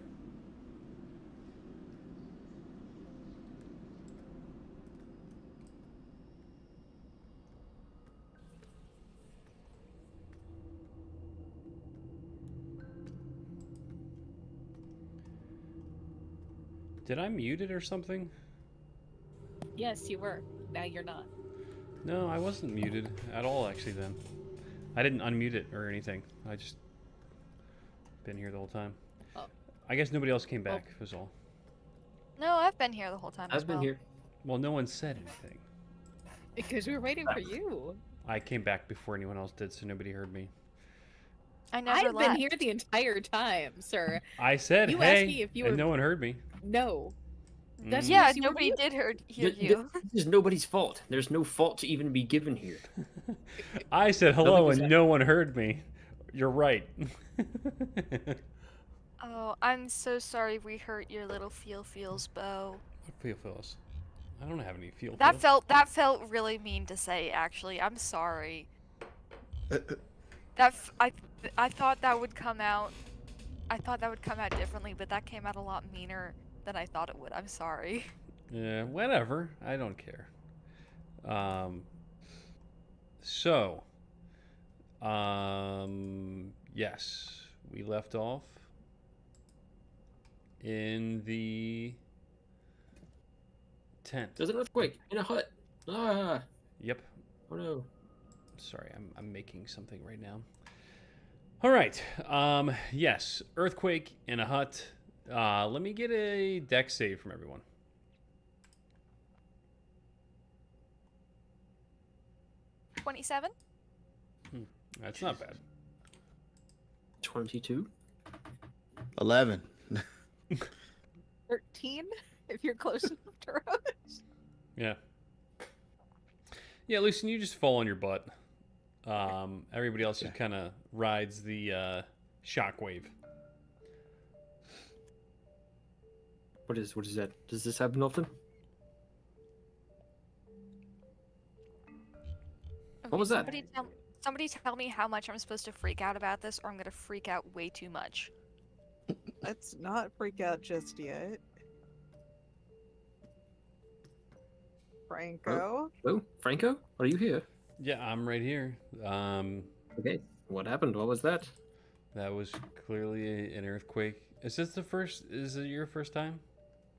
Did I mute it or something? Yes, you were. Now you're not. No, I wasn't muted at all, actually, then. I didn't unmute it or anything. I just been here the whole time. Oh. I guess nobody else came back, was all. No, I've been here the whole time. as I've been well. here. Well, no one said anything. Because we were waiting for you. I came back before anyone else did, so nobody heard me. I never I've left. been here the entire time, sir. I said, You hey, asked me if you and were- no one heard me. No. That's Mm. Yeah, because you were nobody mute. did hear Th- you. This is nobody's fault. There's no fault to even be given here. I said hello because and no one heard me. You're right. Oh, I'm so sorry we hurt your little feels, Bo. Feel Phyllis. I don't have any feel. That felt really mean to say. Actually, I'm sorry. I thought that would come out. I thought that would come out differently, but that came out a lot meaner than I thought it would. I'm sorry. Yeah, whatever. I don't care. So, yes, we left off in the tent. There's an earthquake in a hut. Ah, Yep. oh no. Sorry, I'm making something right now. All right. Yes, earthquake in a hut. Let me get a deck save from everyone. $27. That's not bad. 22. 11. 13, if you're close enough to Rose. Yeah. Yeah, Lucian, you just fall on your butt. Everybody else just kind of rides the shockwave. What is that? Does this happen often? What was that? Somebody tell me how much I'm supposed to freak out about this, or I'm gonna freak out way too much. Let's not freak out just yet. Franco? Oh, Franco? Are you here? Yeah, I'm right here. Okay. What happened? What was that? That was clearly an earthquake. Is this the first? Is it your first time?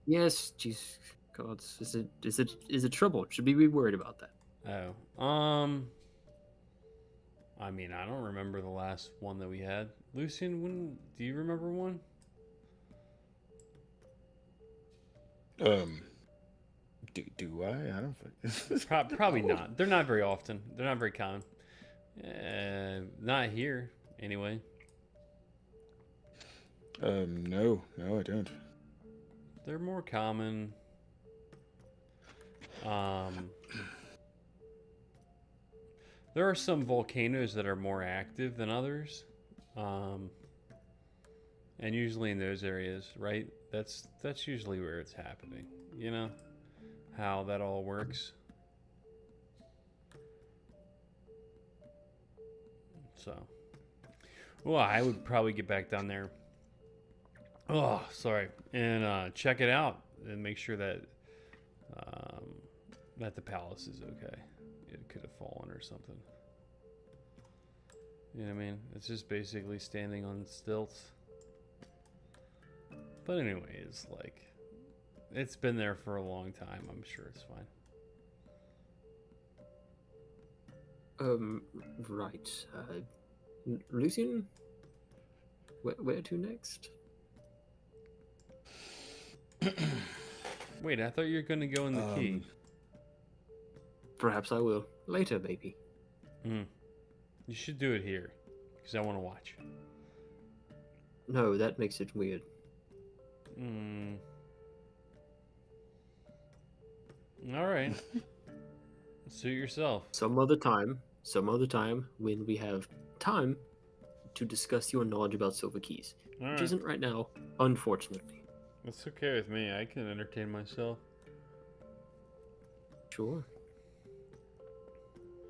Yes, jeez, gods, is it trouble? Should we be worried about that? Oh, I mean, I don't remember the last one that we had. Lucian, do you remember one? Do I? I don't. Probably not. They're not very often. They're not very common. Not here, anyway. No, I don't. They're more common. There are some volcanoes that are more active than others. And usually in those areas, right? That's usually where it's happening. You know how that all works. So, well, I would probably get back down there. Oh, sorry, and check it out and make sure that that the palace is okay. It could have fallen or something. You know what I mean? It's just basically standing on stilts. But anyway, it's been there for a long time. I'm sure it's fine. Right. Lucian? Where to next? Wait, I thought you were going to go in the key. Perhaps I will. Later, baby. You should do it here, because I want to watch. No, that makes it weird. All right. Suit yourself. Some other time, when we have time to discuss your knowledge about Silver Keys. All Which right. isn't right now, unfortunately. That's okay with me. I can entertain myself. Sure.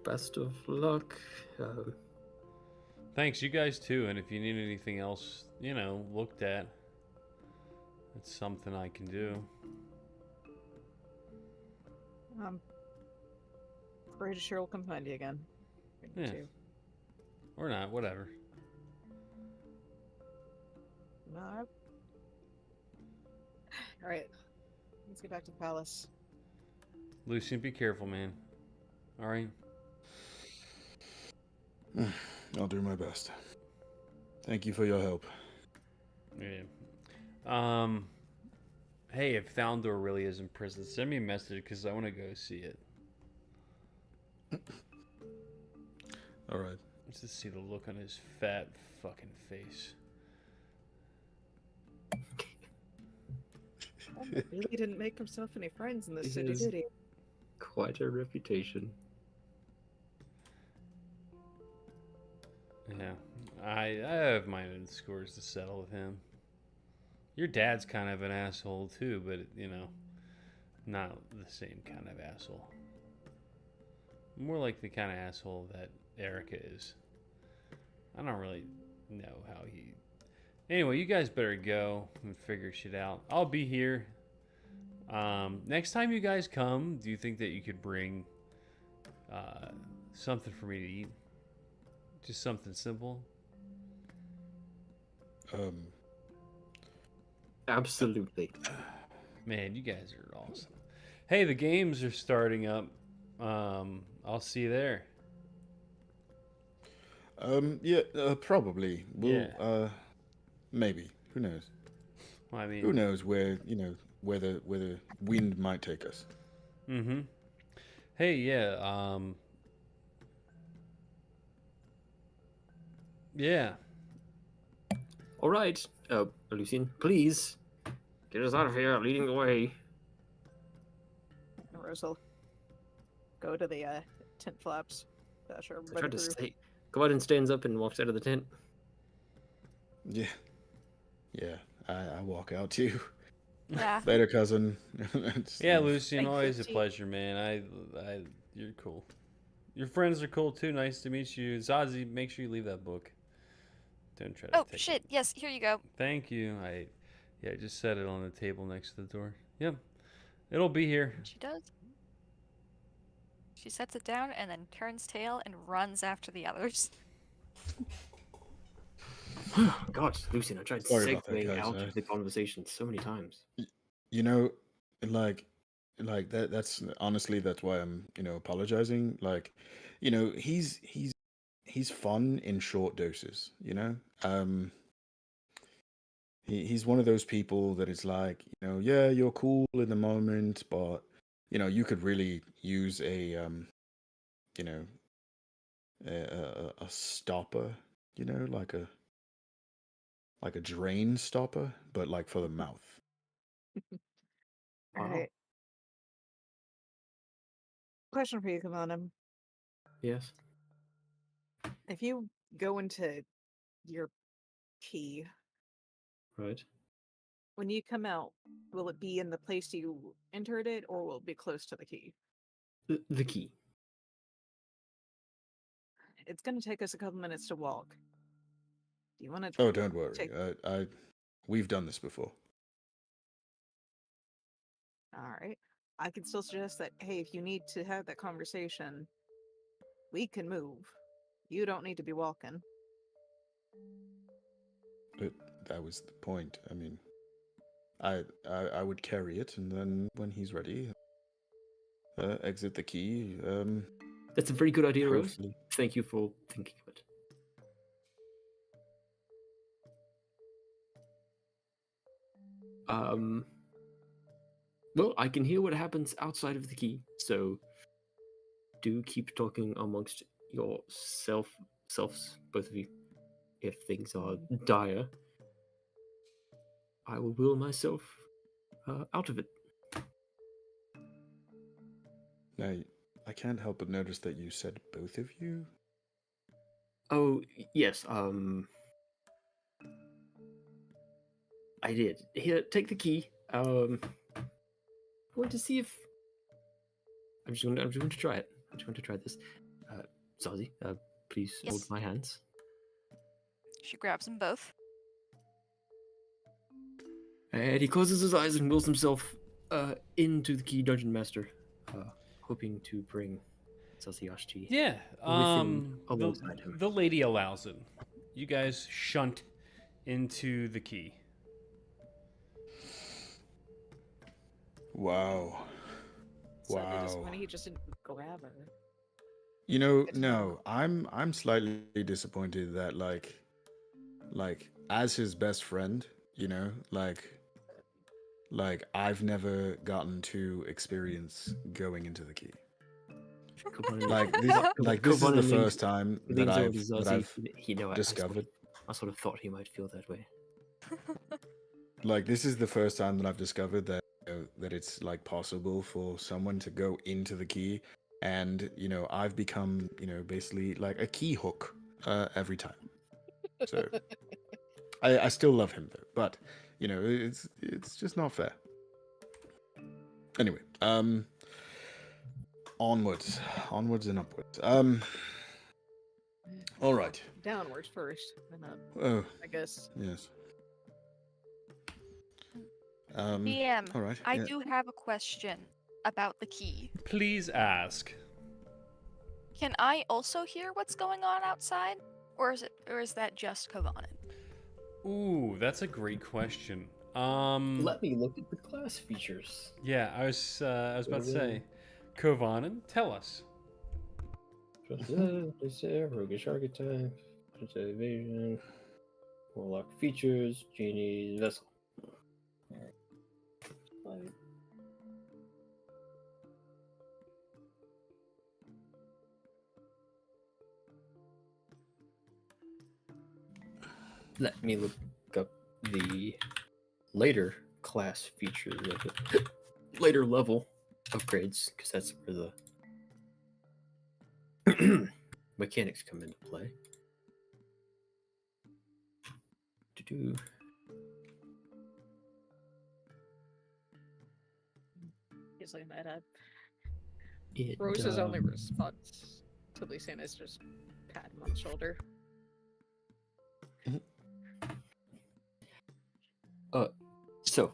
Best of luck. Thanks, you guys too. And if you need anything else, looked at, It's something I can do. Pretty sure we'll come find you again. We need Yeah. to. Or not, whatever. No. All right. Let's get back to the palace. Lucian, be careful, man. All right? I'll do my best. Thank you for your help. Yeah. Hey, if Thalendor really is in prison, send me a message because I want to go see it. All right. Just to see the look on his fat fucking face. He really didn't make himself any friends in this He city, is- did he? Quite a reputation. Yeah, I have my own scores to settle with him. Your dad's kind of an asshole too, but you know, not the same kind of asshole. More like the kind of asshole that Erica is. I don't really know how he. Anyway, you guys better go and figure shit out. I'll be here. Next time you guys come, do you think that you could bring something for me to eat? Just something simple. Absolutely. Man, you guys are awesome. Hey, the games are starting up. I'll see you there. Yeah, probably. We'll, Yeah. maybe. Who knows? Well, I Who mean, knows where, where the wind might take us. mm-hmm. Hey, yeah. Yeah. All right, Lucian, please get us out of here, leading the way. And Rose will go to the tent flaps. Dash I everybody tried to through. stay. Kawadin stands up and walks out of the tent. Yeah. Yeah, I walk out too. Yeah. Later, cousin. Just Yeah, leave. Lucian, Thank you, always a Chief. pleasure, man. You're cool. Your friends are cool too. Nice to meet you. Zazie, make sure you leave that book. Don't try to Oh take shit! it. Yes, here you go. Thank you. I just set it on the table next to the door. Yep. It'll be here. She does. She sets it down and then turns tail and runs after the others. God, Lucian, I tried Sorry about that, segueing guys. out of the conversation so many times. You know, like that's honestly that's why I'm, apologizing. Like, he's fun in short doses, he's one of those people that is like, yeah, you're cool in the moment, but you could really use you know, a stopper, like a drain stopper, but like for the mouth. All Wow. right. Question for you, Kavanam. Yes. If you go into your key, Right. when you come out, will it be in the place you entered it, or will it be close to the key? The key. It's going to take us a couple minutes to walk. Do you want to? Oh, don't worry. Take- We've done this before. All right. I can still suggest that, hey, if you need to have that conversation, we can move. You don't need to be walking. But that was the point. I mean, I would carry it, and then when he's ready, exit the key. That's a very good idea, Rose. Hopefully. Thank you for thinking of it. Well, I can hear what happens outside of the key, so do keep talking amongst yourselves, both of you. If things are dire, I will will myself out of it. Now, I can't help but notice that you said both of you. Oh, yes, I did. Here, take the key. I want to see if I'm just going to try it. I'm just going to try this. Zazie, please hold Yes. my hands. She grabs them both. And he closes his eyes and wheels himself into the key dungeon master, hoping to bring Zaziashti. Yeah. alongside him. The lady allows it. You guys shunt into the key. Wow. Slightly Wow. disappointed he just didn't grab her. You know, It's no, I'm slightly disappointed that like as his best friend, you know, like I've never gotten to experience going into the key. Like this is the first time that I've discovered. I sort of thought he might feel that way. Like this is the first time that I've discovered that that it's like possible for someone to go into the key, and you know I've become basically like a key hook every time. So I still love him though, but you know it's just not fair. Anyway, onwards and upwards. All right. Downwards first, and up, Oh I guess. yes. DM, All right. I yeah. do have a question about the key. Please ask. Can I also hear what's going on outside, or is that just Kovanen? Ooh, that's a great question. Let me look at the class features. Yeah, I was about to say, Kovanen, tell us. Roguish archetype, evasion, warlock features, genie, vessel. Let me look up the later class features of it. Later level upgrades, because that's where the mechanics come into play. To-do. He's looking at that. It, Rose's only response to Lucian is just pat him on the shoulder. So,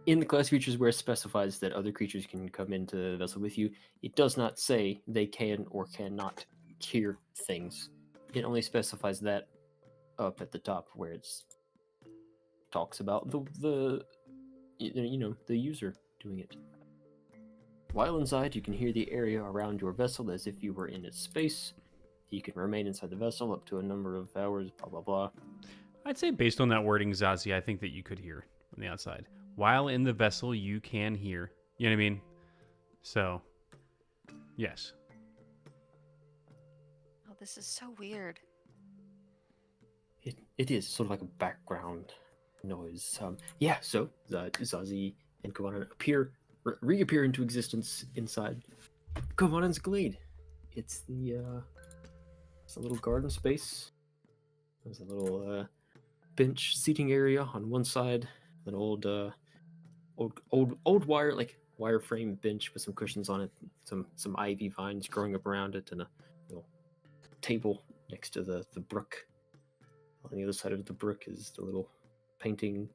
in the class features where it specifies that other creatures can come into the vessel with you, it does not say they can or cannot cure things. It only specifies that up at the top where it's talks about the user doing it. While inside, you can hear the area around your vessel as if you were in its space. You can remain inside the vessel up to a number of hours, blah blah blah. I'd say based on that wording, Zazie, I think that you could hear on the outside. While in the vessel, you can hear. You know what I mean? So, yes. Oh, this is so weird. It is sort of like a background noise. Yeah, so Zazie and Kovanen reappear into existence inside Kovanen's glade. It's a little garden space. There's a little bench seating area on one side, an old wireframe bench with some cushions on it, some ivy vines growing up around it, and a little table next to the brook. On the other side of the brook is the little painting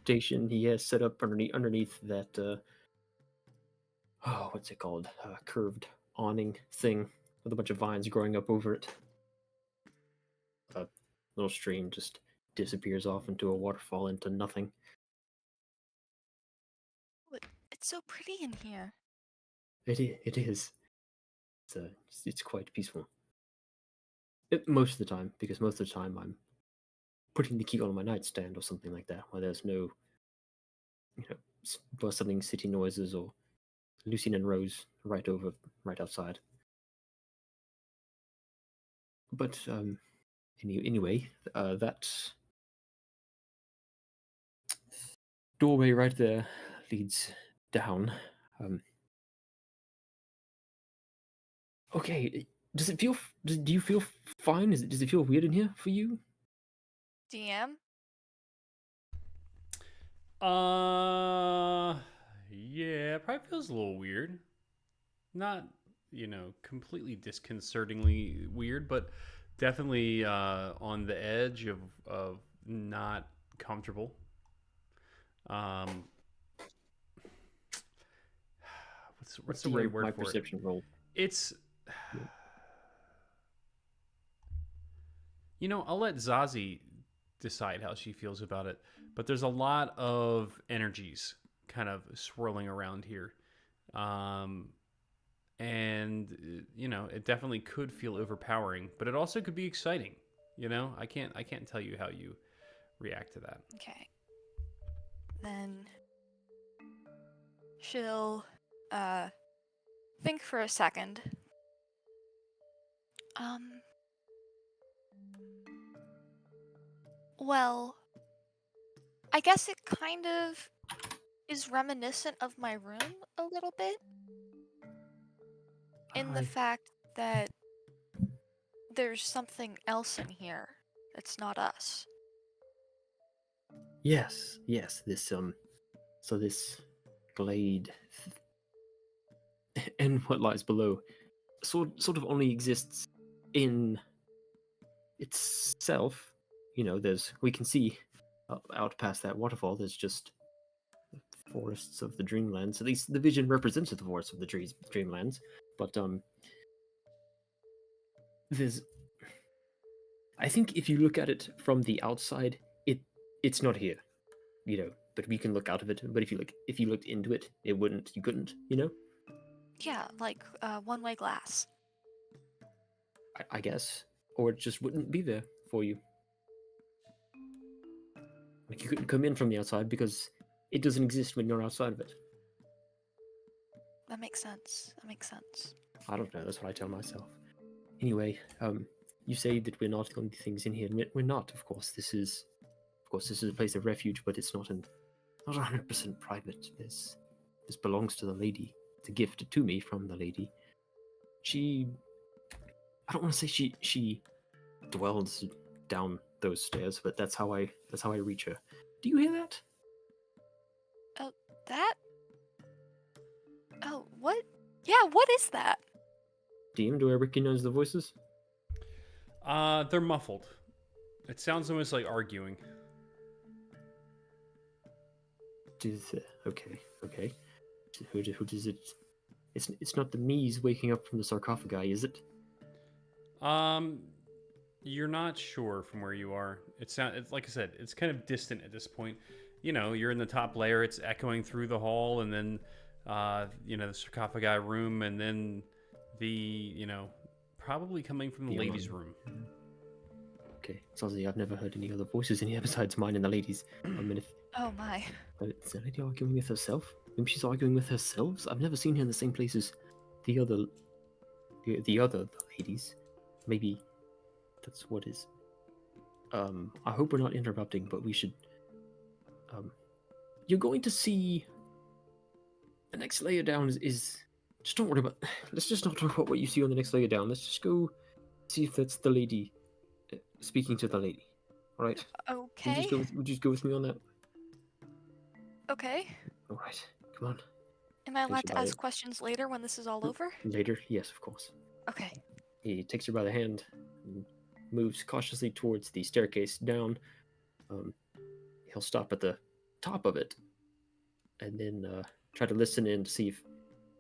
station he has set up underneath that what's it called? Curved awning thing with a bunch of vines growing up over it. A little stream just disappears off into a waterfall into nothing. It's so pretty in here. It is. It's quite peaceful. Most of the time, because most of the time I'm putting the key on my nightstand or something like that, where there's no, bustling city noises or Lucian and Rose right outside. But anyway, that doorway right there leads down. Okay, do you feel fine? Does it feel weird in here for you? DM? Yeah, it probably feels a little weird. Not, completely disconcertingly weird, but definitely on the edge of not comfortable. What's the Do you right want my word for it? perception roll? It's, I'll let Zazie decide how she feels about it, but there's a lot of energies kind of swirling around here. And it definitely could feel overpowering, but it also could be exciting. I can't tell you how you react to that. Okay. Then she'll think for a second. Well, I guess it kind of is reminiscent of my room a little bit. In the I- fact that there's something else in here that's not us. Yes, this so this glade and what lies below sort of only exists in itself. We can see out past that waterfall. There's just forests of the Dreamlands. At least the vision represents the forests of the Dreamlands. But there's. I think if you look at it from the outside, it's not here. But we can look out of it. But if you looked into it, you couldn't. Yeah, like one-way glass. I guess, or it just wouldn't be there for you. Like, you couldn't come in from the outside because it doesn't exist when you're outside of it. That makes sense. I don't know. That's what I tell myself. Anyway, you say that we're not the only things in here. We're not. Of course, this is a place of refuge, but it's not 100% private. This belongs to the lady. It's a gift to me from the lady. I don't want to say she dwells down those stairs, but that's how I reach her. Do you hear that? That? Oh, what? Yeah, what is that? DM, do I recognize the voices? They're muffled. It sounds almost like arguing. Okay. Who does it? It's not the Mies waking up from the sarcophagi, is it? You're not sure from where you are. It's like I said, it's kind of distant at this point. You're in the top layer. It's echoing through the hall, and then, the sarcophagi room, and then the, probably coming from the Beyond. ladies' room. Okay, Sozzy, I've never heard any other voices in here besides mine and the ladies. Oh my. Is the lady arguing with herself? Maybe she's arguing with herself. I've never seen her in the same place as the other ladies. Maybe that's what is. I hope we're not interrupting, but we should. You're going to see. The next layer down is. Just don't worry about. Let's just not talk about what you see on the next layer down. Let's just go see if that's the lady speaking to the lady. All right. Okay. Would you just go with me on that? Okay. All right. Come on. Am I allowed Takes to about ask it. questions later when this is all over? Later, yes, of course. Okay. He takes her by the hand and moves cautiously towards the staircase down. He'll stop at the top of it and then try to listen in to see if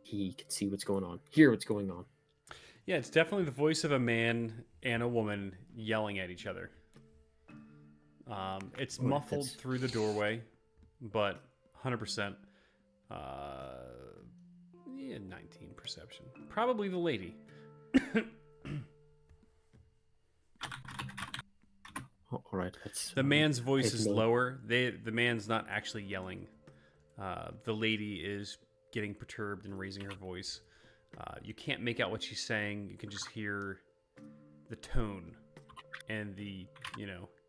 he can see what's going on, hear what's going on. Yeah, it's definitely the voice of a man and a woman yelling at each other. It's Right, muffled that's- through the doorway, but 100%. 19 perception. Probably the lady. All right, that's The man's voice take is note. lower. The man's not actually yelling. The lady is getting perturbed and raising her voice. You can't make out what she's saying. You can just hear the tone and the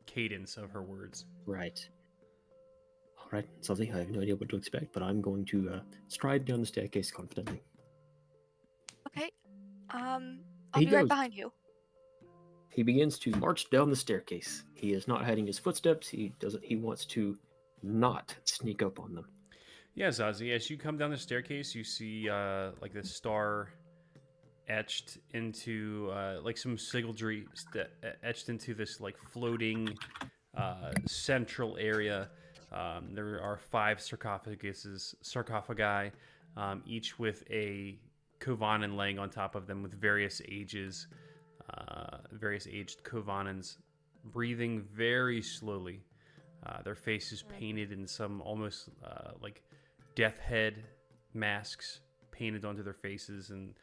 cadence of her words. right. All right, something I have no idea what to expect, but I'm going to stride down the staircase confidently. Okay. I'll He be right goes. behind you. He begins to march down the staircase. He is not hiding his footsteps. He wants to not sneak up on them. Yeah, Zazie, as you come down the staircase, you see like this star etched into like some sigildry etched into this like floating central area. There are 5 sarcophagi, each with a Kovanen laying on top of them with various ages, various aged Kovanens, breathing very slowly. Their faces painted in some almost like death head masks painted onto their faces, and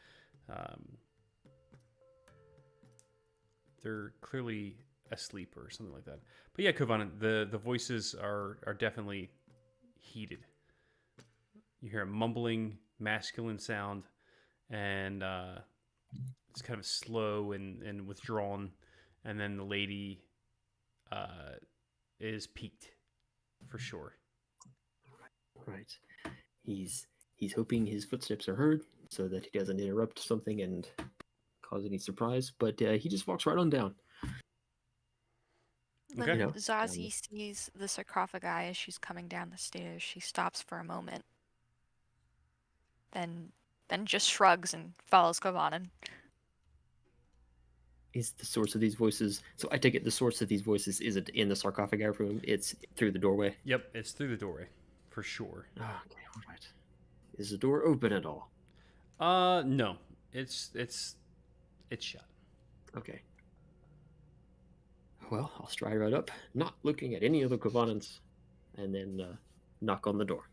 they're clearly asleep or something like that. But yeah, Kovanen, the voices are definitely heated. You hear a mumbling masculine sound, and it's kind of slow and withdrawn, and then the lady is peaked for sure. Right. He's hoping his footsteps are heard so that he doesn't interrupt something and cause any surprise, but he just walks right on down. Okay. When You know, Zazie sees the sarcophagi as she's coming down the stairs, she stops for a moment. Then just shrugs and follows Kovanen. Is the source of these voices? So I take it the source of these voices isn't in the sarcophagi room; it's through the doorway. Yep, it's through the doorway, for sure. Okay, all right. Is the door open at all? No, it's shut. Okay. Well, I'll stride right up, not looking at any other Kovanens, and then knock on the door.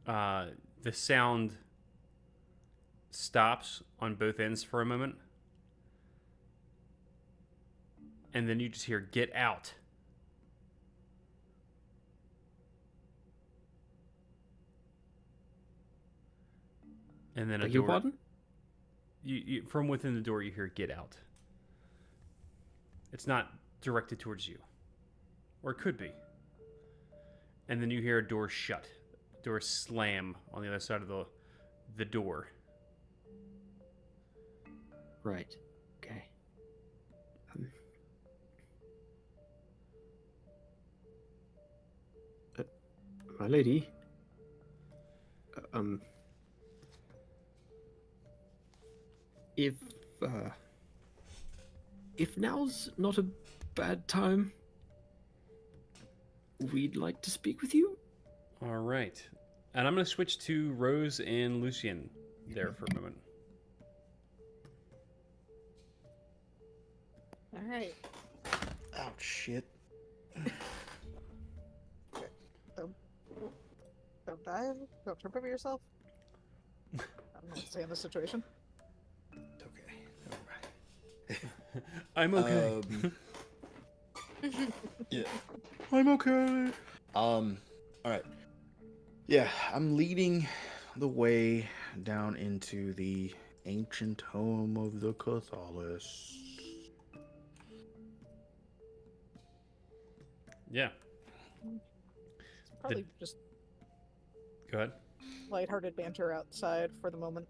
The sound stops on both ends for a moment, and then you just hear "Get out!" And then a Beg your door. pardon? You from within the door, you hear "Get out." It's not directed towards you, or it could be. And then you hear a door shut, door slam on the other side of the door. Right. Okay. My lady. If now's not a bad time, we'd like to speak with you. All right, and I'm going to switch to Rose and Lucien there for a moment. All right. Ouch, shit. Don't dive. Don't trip over yourself. I don't know what to say in this situation. It's okay. I'm okay. Yeah. I'm okay. All right. Yeah, I'm leading the way down into the ancient home of the Cathalis. Yeah, Probably just go ahead. lighthearted banter outside for the moment.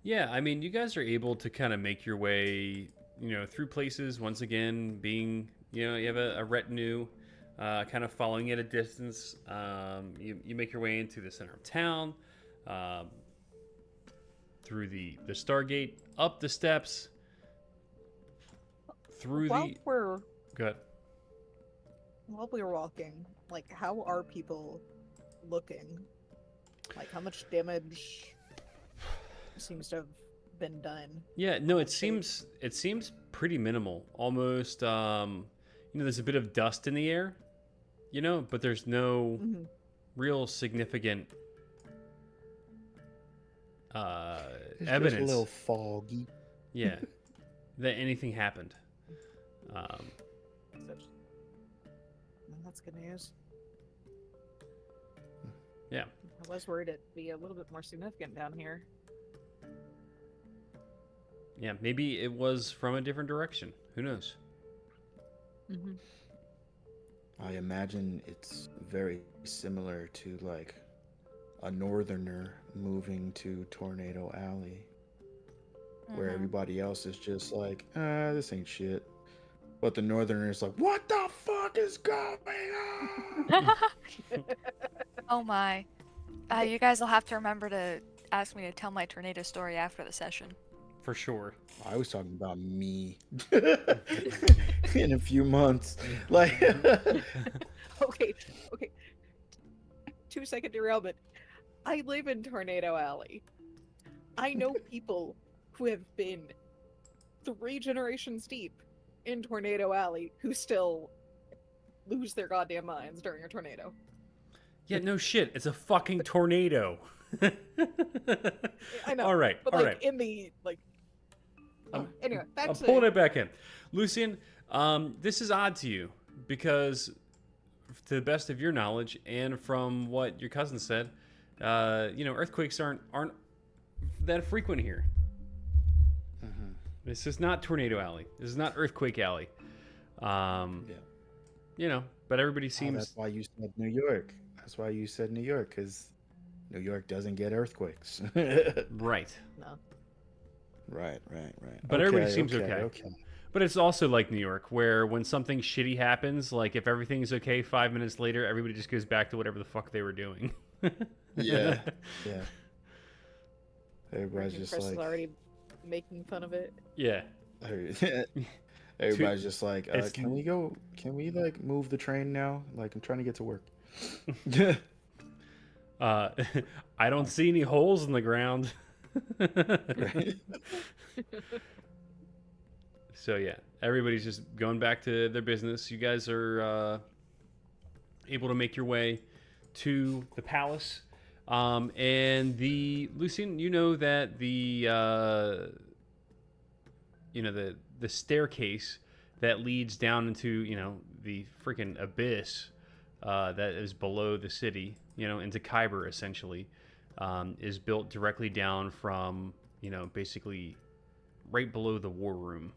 Yeah, I mean, you guys are able to kind of make your way, through places. Once again, being, you have a retinue, kind of following at a distance. You make your way into the center of town, through the Stargate, up the steps, through While the. we're Go ahead. while we were walking, like, how are people looking? Like, how much damage seems to have been done? Yeah, no, it seems pretty minimal. Almost, there's a bit of dust in the air, but there's no Mhm. real significant It's evidence. just a little foggy. Yeah, that anything happened. Such- Well, that's good news. Yeah. I was worried it'd be a little bit more significant down here. Yeah, maybe it was from a different direction. Who knows? Mm-hmm. I imagine it's very similar to like a northerner moving to Tornado Alley, where Mhm. everybody else is just like, this ain't shit. But the northerner is like, what the fuck is going on? Oh my. You guys will have to remember to ask me to tell my tornado story after the session. For sure. I was talking about me in a few months. Like, Okay, okay. 2-second derailment. I live in Tornado Alley. I know people who have been 3 generations deep in Tornado Alley who still lose their goddamn minds during a tornado. Yeah, no shit. It's a fucking tornado. I know. All right, But all like right. in the like. Anyway, back I'm to pulling it back in. Lucian, this is odd to you because, to the best of your knowledge and from what your cousin said, earthquakes aren't that frequent here. This is not Tornado Alley. This is not Earthquake Alley. yeah. But everybody Oh, seems that's why you said New York. That's why you said New York, because New York doesn't get earthquakes. right. no. Right. But everybody seems okay. But it's also like New York, where when something shitty happens, like if everything's okay, 5 minutes later, everybody just goes back to whatever the fuck they were doing. Yeah. Everybody's Printing just press is like, already making fun of it. Yeah. everybody's just like, it's- can we like move the train now? Like, I'm trying to get to work. I don't see any holes in the ground. Right? So yeah, everybody's just going back to their business. You guys are able to make your way to the palace, and Lucian, you know that the staircase that leads down into the freaking abyss that is below the city, into Kyber essentially, is built directly down from basically right below the war room.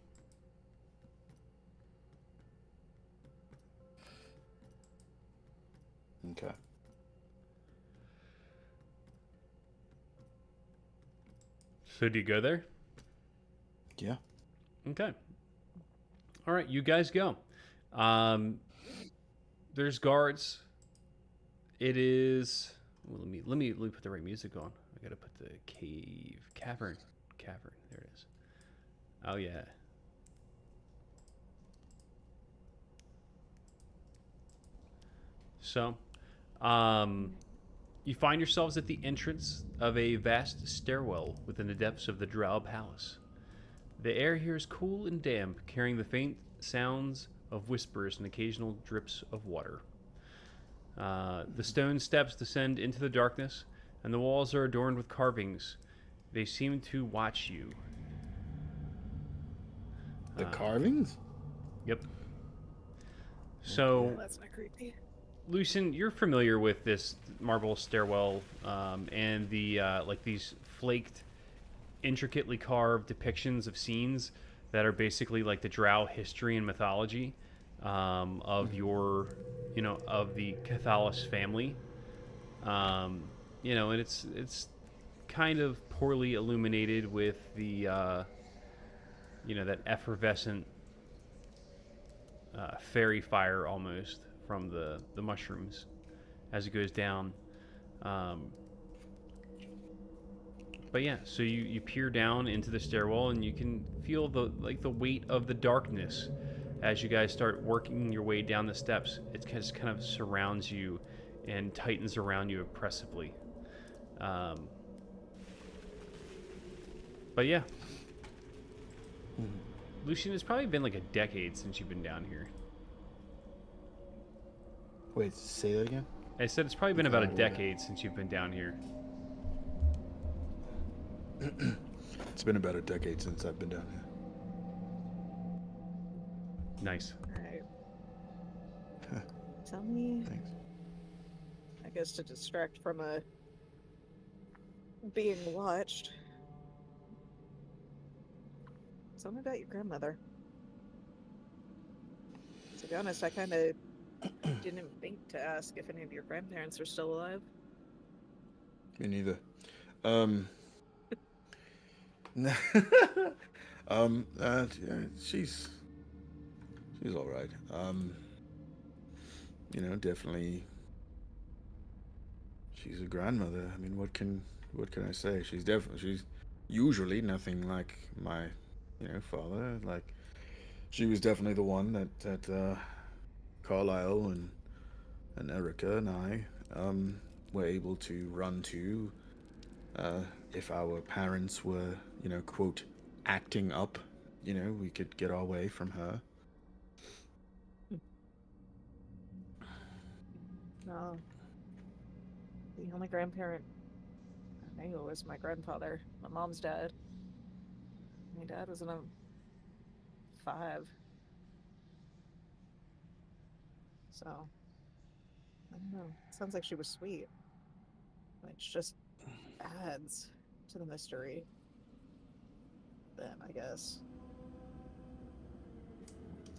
Okay. So do you go there? Yeah. Okay. All right, you guys go. There's guards. It is. Well, let me put the right music on. I gotta put the cavern. There it is. Oh yeah. So, you find yourselves at the entrance of a vast stairwell within the depths of the Drow Palace. The air here is cool and damp, carrying the faint sounds of whispers and occasional drips of water. The stone steps descend into the darkness, and the walls are adorned with carvings. They seem to watch you. The carvings? Yep. So, That's not creepy. Lucian, you're familiar with this marble stairwell and the these flaked, intricately carved depictions of scenes that are basically like the Drow history and mythology of your, of the Cathalis family. And it's kind of poorly illuminated with the, that effervescent fairy fire almost from the mushrooms as it goes down. But yeah, so you peer down into the stairwell and you can feel the weight of the darkness as you guys start working your way down the steps. It just kind of surrounds you and tightens around you oppressively. But yeah. Lucian, it's probably been like a decade since you've been down here. Wait, say that again? I said it's probably been about a decade since you've been down here. It's been about a decade since I've been down here. Nice. Alright. Tell me, Thanks. I guess to distract from being watched. Tell me about your grandmother. To be honest, I kind of didn't think to ask if any of your grandparents are still alive. Me neither. She's all right. Definitely. She's a grandmother. I mean, what can I say? She's usually nothing like my, father. Like, she was definitely the one that Carlisle and Erica and I were able to run to if our parents were, quote, acting up. We could get our way from her. No. The only grandparent I knew was my grandfather, my mom's dad. My dad was in a 5. So, I don't know. Sounds like she was sweet. Which just adds to the mystery. Then, I guess.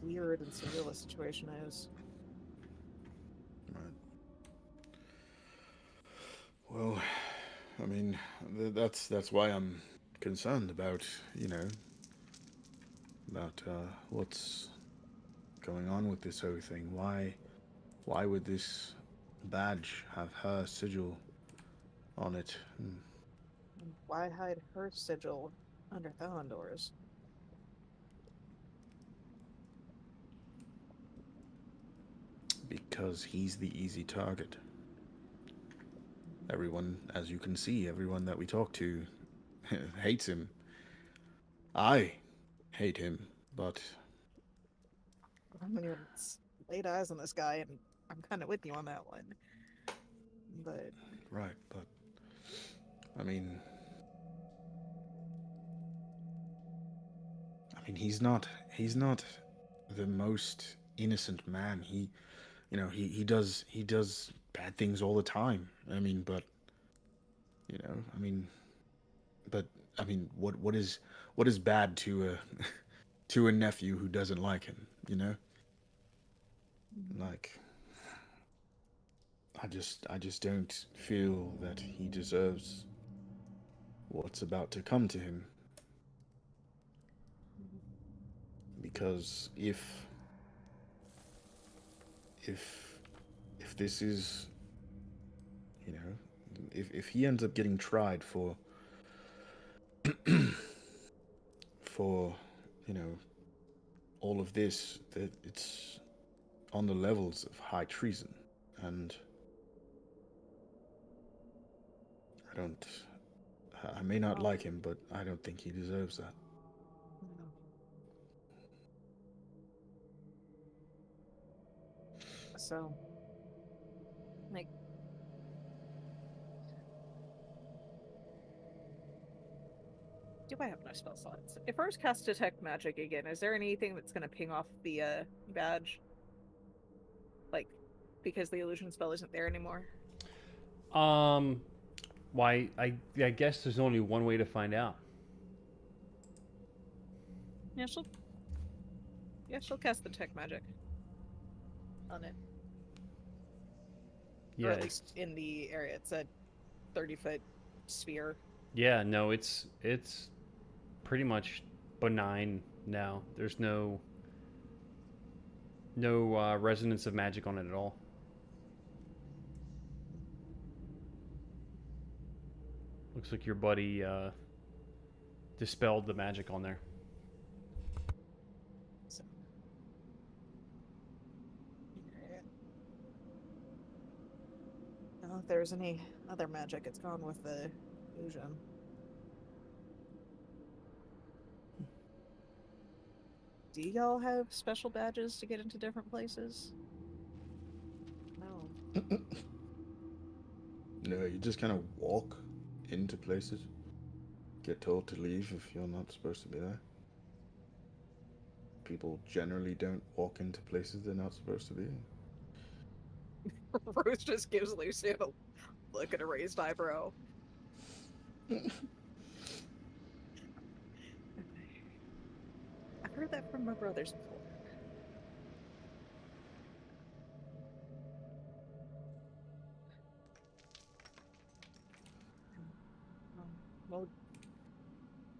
Weird and surreal the situation is. Right. Well, I mean, that's why I'm concerned about, about what's going on with this whole thing. Why would this badge have her sigil on it? And why hide her sigil under Thalandor's? Because he's the easy target. Everyone, as you can see, everyone that we talk to hates him. I hate him, but I'm gonna laid eyes on this guy, and I'm kind of with you on that one. But right, but I mean, he's not the most innocent man. He does bad things all the time. What is bad to a to a nephew who doesn't like him, Like, I just don't feel that he deserves what's about to come to him. Because if this is, if he ends up getting tried for for, all of this, that it's on the levels of high treason, and I may not like him, but I don't think he deserves that. so, like, do I have no spell slots? If I was cast detect magic again, is there anything that's gonna ping off the badge? Like, because the illusion spell isn't there anymore. Why? I guess there's only one way to find out. Yeah, she'll cast detect magic on it. Yeah. Or at least in the area. It's a 30-foot sphere. Yeah. No, it's pretty much benign now. There's no resonance of magic on it at all. Looks like your buddy dispelled the magic on there. So. Now, if there's any other magic, it's gone with the illusion. Do y'all have special badges to get into different places? No. No, you just kind of walk into places, get told to leave if you're not supposed to be there. People generally don't walk into places they're not supposed to be. Rose just gives Lucy a look at a raised eyebrow. I've heard that from my brothers before. We'll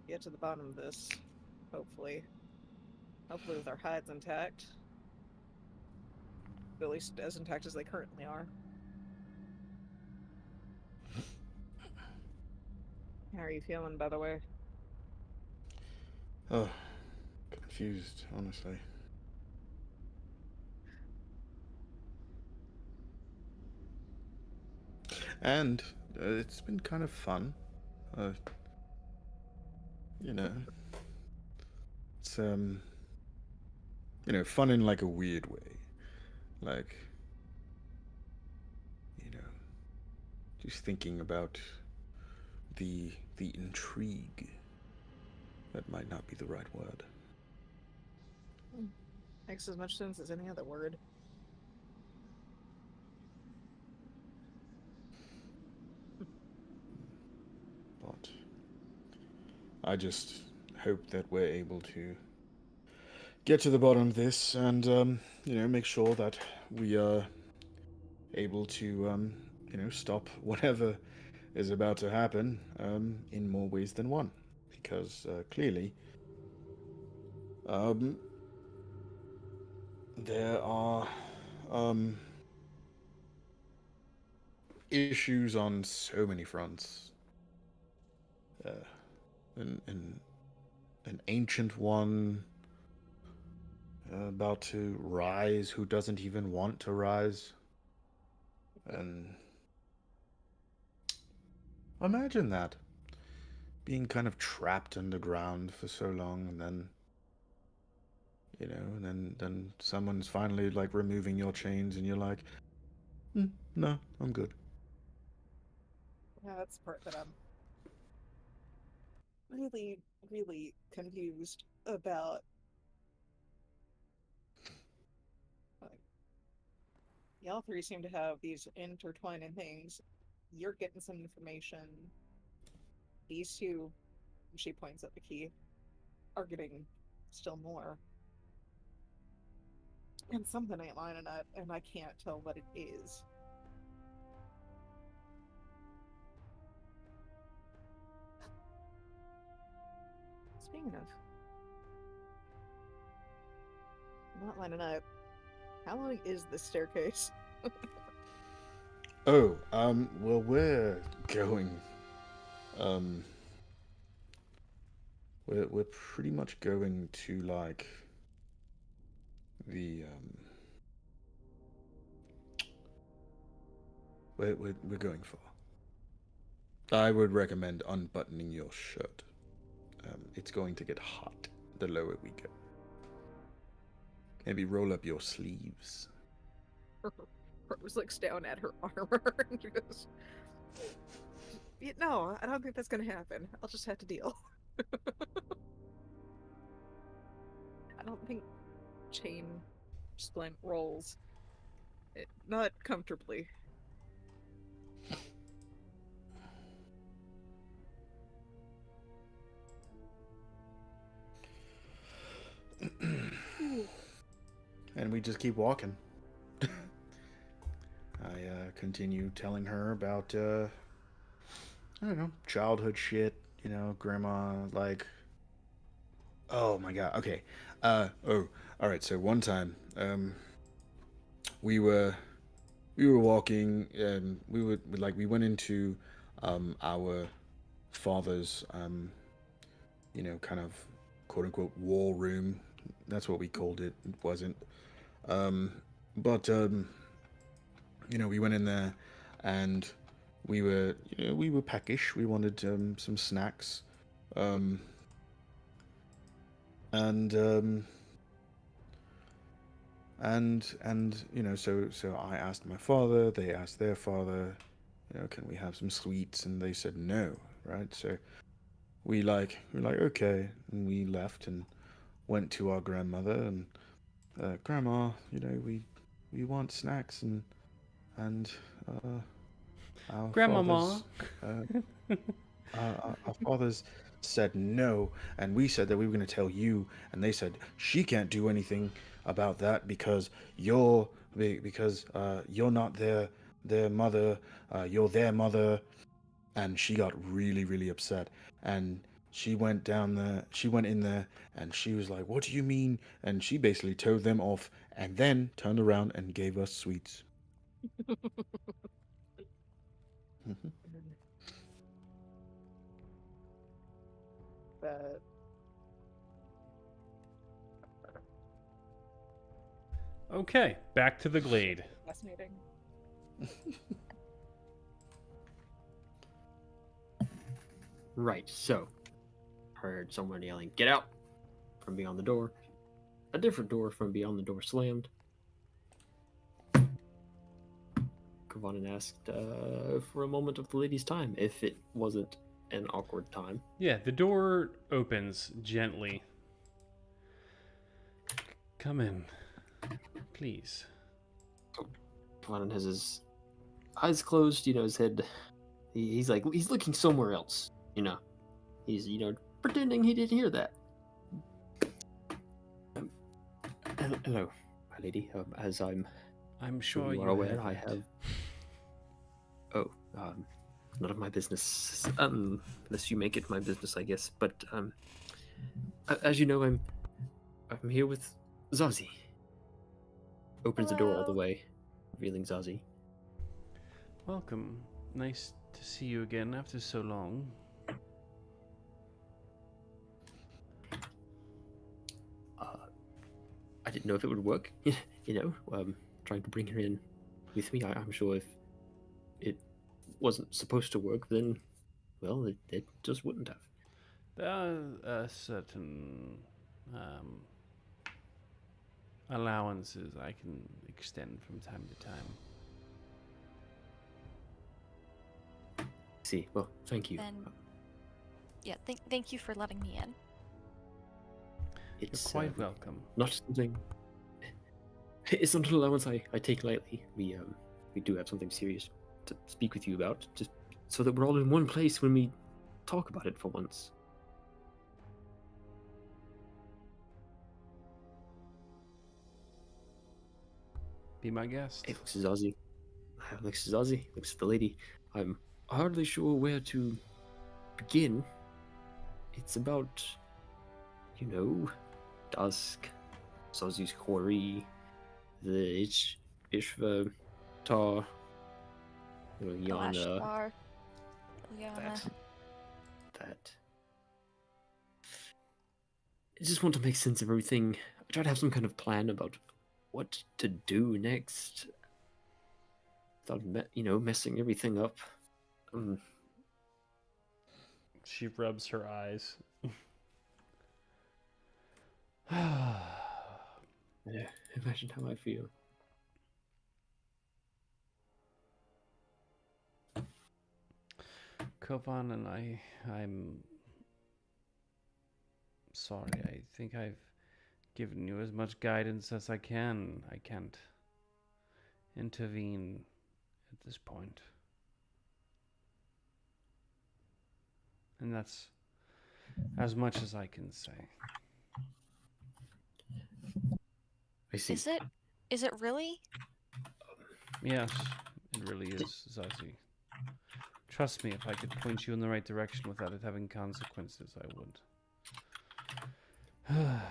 get to the bottom of this, hopefully. Hopefully with our hides intact. At least as intact as they currently are. How are you feeling, by the way? Oh, confused, honestly. And it's been kind of fun. Uh, you know, it's fun in like a weird way. Like, you know, just thinking about the intrigue. That might not be the right word. Makes as much sense as any other word. But I just hope that we're able to get to the bottom of this and, make sure that we are able to, stop whatever is about to happen in more ways than one. Because clearly, um, there are issues on so many fronts. Uh, an ancient one about to rise who doesn't even want to rise. And imagine that. Being kind of trapped underground for so long and then then someone's finally like removing your chains and you're like, no, I'm good. Yeah, that's the part that I'm really, really confused about. Like, y'all three seem to have these intertwining things. You're getting some information. These two, she points at the key, are getting still more. And something ain't lining up, and I can't tell what it is. Speaking of not lining up, how long is this staircase? Oh, well, we're going, um, we're pretty much going to like the we're going for. I would recommend unbuttoning your shirt. It's going to get hot the lower we go. Maybe roll up your sleeves. Rose looks down at her armor and goes, no, I don't think that's gonna happen. I'll just have to deal. I don't think chain splint rolls not comfortably. And we just keep walking. I continue telling her about, I don't know, childhood shit, grandma, like, oh my god, okay. Alright, so one time, we were walking, and we went into, our father's, kind of, quote-unquote, war room. That's what we called it. It wasn't. But, we went in there, and we were peckish. We wanted some snacks, um, and so I asked my father. They asked their father, can we have some sweets? And they said no, right? So we're like okay, and we left and went to our grandmother and grandma, we want snacks and our Grandmama. our fathers said no, and we said that we were going to tell you, and they said she can't do anything about that because you're not their mother, you're their mother, and she got really really upset, and she went in there, and she was like, what do you mean? And she basically told them off and then turned around and gave us sweets. Mhm. But Okay, back to the glade. Fascinating. Right, so heard someone yelling, "Get out!" from beyond the door. A different door from beyond the door slammed. Kavanen asked for a moment of the lady's time, if it wasn't an awkward time. Yeah, the door opens gently. Come in, please. Kavanen has his eyes closed, his head. He's looking somewhere else, He's, pretending he didn't hear that. Hello, my lady. As I'm sure you are aware, I have. Oh, none of my business. Unless you make it my business, I guess. But as you know, I'm here with Zazie. Opens the door all the Hello. way, revealing Zazie. Welcome. Nice to see you again after so long. I didn't know if it would work. Trying to bring her in with me. I'm sure if it wasn't supposed to work, then, well, it just wouldn't have. There are certain allowances I can extend from time to time. See, well, thank you. Then, yeah, thank you for letting me in. It's You're quite welcome. not something. It's not an allowance I take lightly. We do have something serious to speak with you about, just so that we're all in one place when we talk about it for once. Be my guest. Hey, looks at Ozzy. Looks at Ozzy. Looks at the lady. I'm hardly sure where to begin. It's about, dusk, Zozzy's quarry, the Ishva Tar, Yana. Lashtar, Ilyana. That. I just want to make sense of everything. I try to have some kind of plan about what to do next. Without, messing everything up. She rubs her eyes. Yeah, imagine how I feel. Kovan and I'm sorry. I think I've given you as much guidance as I can. I can't intervene at this point. And that's as much as I can say. I see. Is it really? Yes, it really is, Zazie. Trust me, if I could point you in the right direction without it having consequences, I would.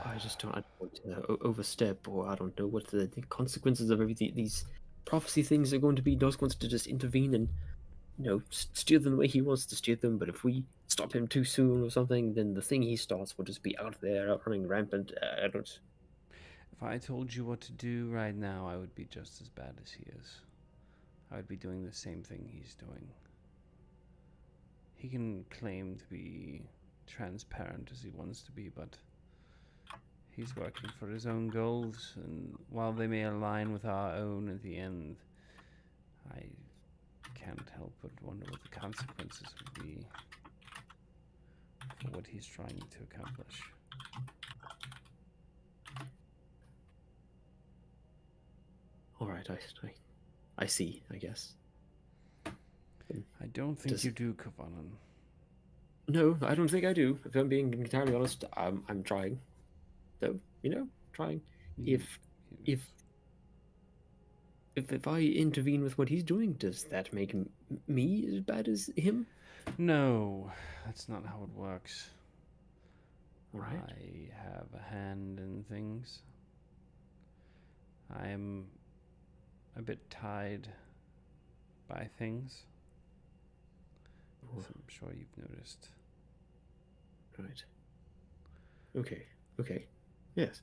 I just don't want to overstep, or I don't know what the consequences of everything. These prophecy things are going to be. Dusk wants to just intervene and, steer them the way he wants to steer them. But if we stop him too soon or something, then the thing he starts will just be out there, out running rampant. I don't. If I told you what to do right now, I would be just as bad as he is. I would be doing the same thing he's doing. He can claim to be transparent as he wants to be, but he's working for his own goals, and while they may align with our own at the end, I can't help but wonder what the consequences would be for what he's trying to accomplish. All right, I see. I guess. I don't think you do, Kavanen. No, I don't think I do. If I'm being entirely honest, I'm trying. Though, trying. If I intervene with what he's doing, does that make me as bad as him? No, that's not how it works. All right. I have a hand in things. I am a bit tied by things, as I'm sure you've noticed. Right. Okay. Yes.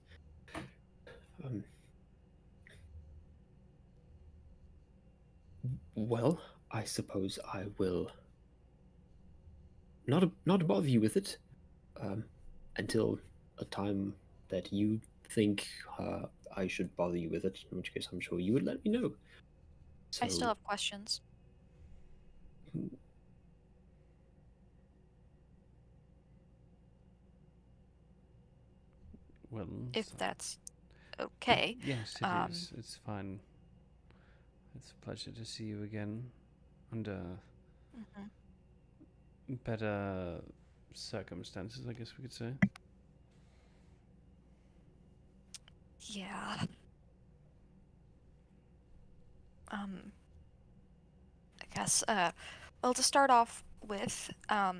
Well, I suppose I will not bother you with it until a time that you think I should bother you with it. In which case, I'm sure you would let me know. I still So, have questions. Well, If so- that's okay. Yes, it Um, is. It's fine. It's a pleasure to see you again under mhm. better circumstances, I guess we could say. Yeah. I guess, well, to start off with, I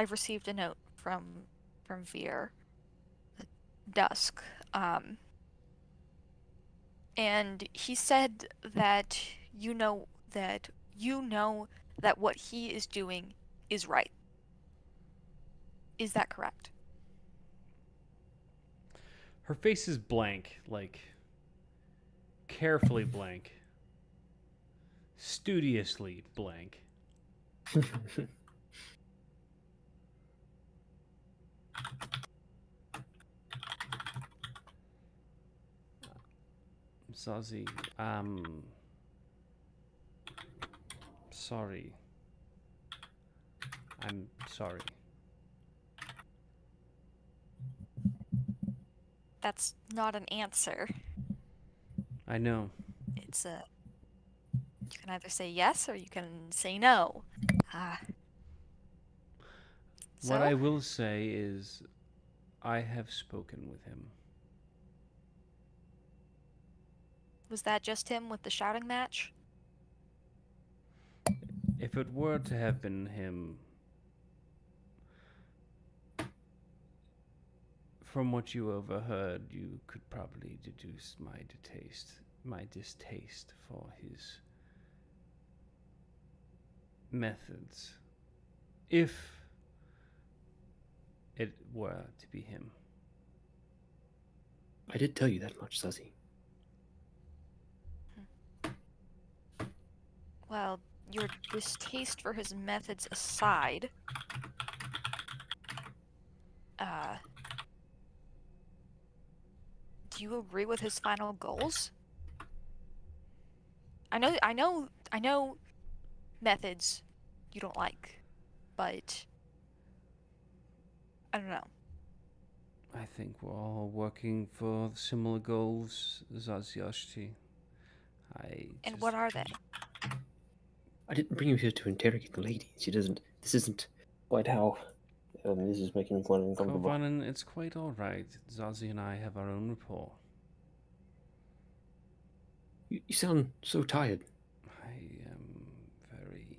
received a note from Veer at dusk, and he said that you know that what he is doing is right. Is that correct? Her face is blank, like carefully blank, studiously blank. Zazie, sorry. I'm sorry. That's not an answer. I know. It's a You can either say yes or you can say no. Ah. What So, I will say is, I have spoken with him. was that just him with the shouting match? If it were to have been him, from what you overheard, you could probably deduce my distaste for his methods. If it were to be him. I did tell you that much, Zazie. Well, your distaste for his methods aside, do you agree with his final goals? I know methods you don't like, but I don't know. I think we're all working for similar goals, Zaziashti. And what are they? I didn't bring you here to interrogate the lady. This isn't quite how. This is making me quite uncomfortable. Kovanen, it's quite alright. Zazie and I have our own rapport. You sound so tired. I am very,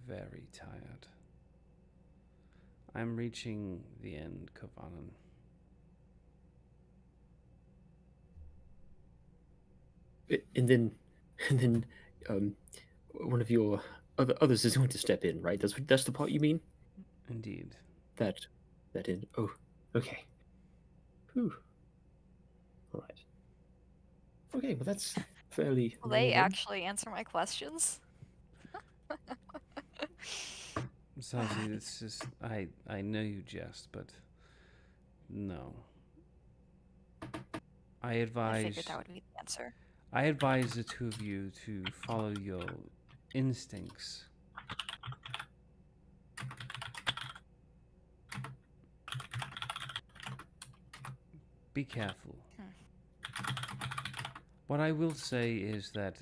very tired. I'm reaching the end, Kovanen. And then, one of your others is going to step in, right? That's the part you mean? Indeed. That in. Oh, okay. Whew. All right. Okay, well that's fairly. Will they normal then. actually answer my questions? Zazie, it's just I know you jest, but no. I I advise figured that would be the answer. I advise the two of you to follow your instincts. Be careful. What I will say is that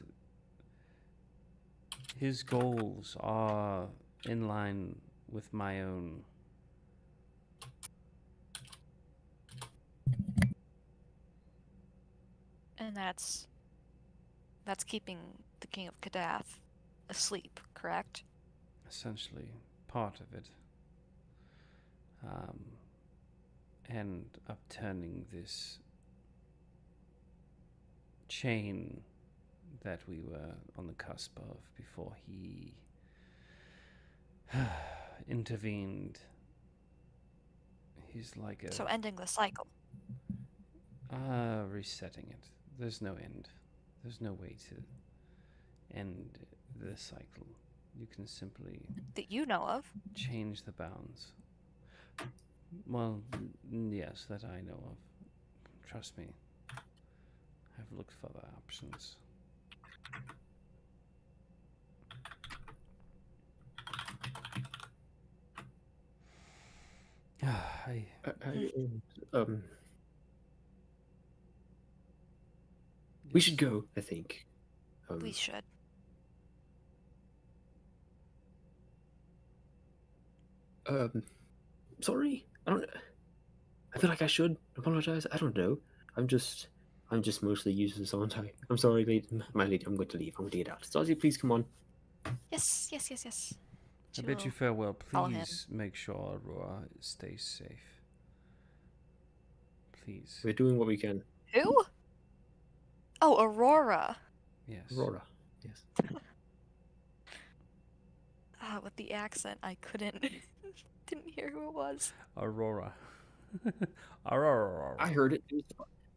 his goals are in line with my own. And that's keeping the King of Kadath asleep, correct? Essentially part of it. And upturning this chain that we were on the cusp of before he intervened. He's like a... So ending the cycle. resetting it. There's no end. There's no way to end the cycle. You can simply That you know of. change the bounds. Well, yes, that I know of. Trust me. I've looked for other options. I We should go, I think. We should. Sorry? I don't. I feel like I should apologize. I don't know. I'm just mostly useless, aren't I? I'm sorry, lady. My lady, I'm going to leave. I'm going to get out. Zazie, please come on. Yes, yes, yes, yes. I She bid you will farewell. follow him. Please make sure Aurora stays safe. Please. We're doing what we can. Who? Oh, Aurora. Yes. Aurora. Yes. Ah, with the accent, I couldn't. Didn't hear who it was. Aurora. Aurora. I heard it.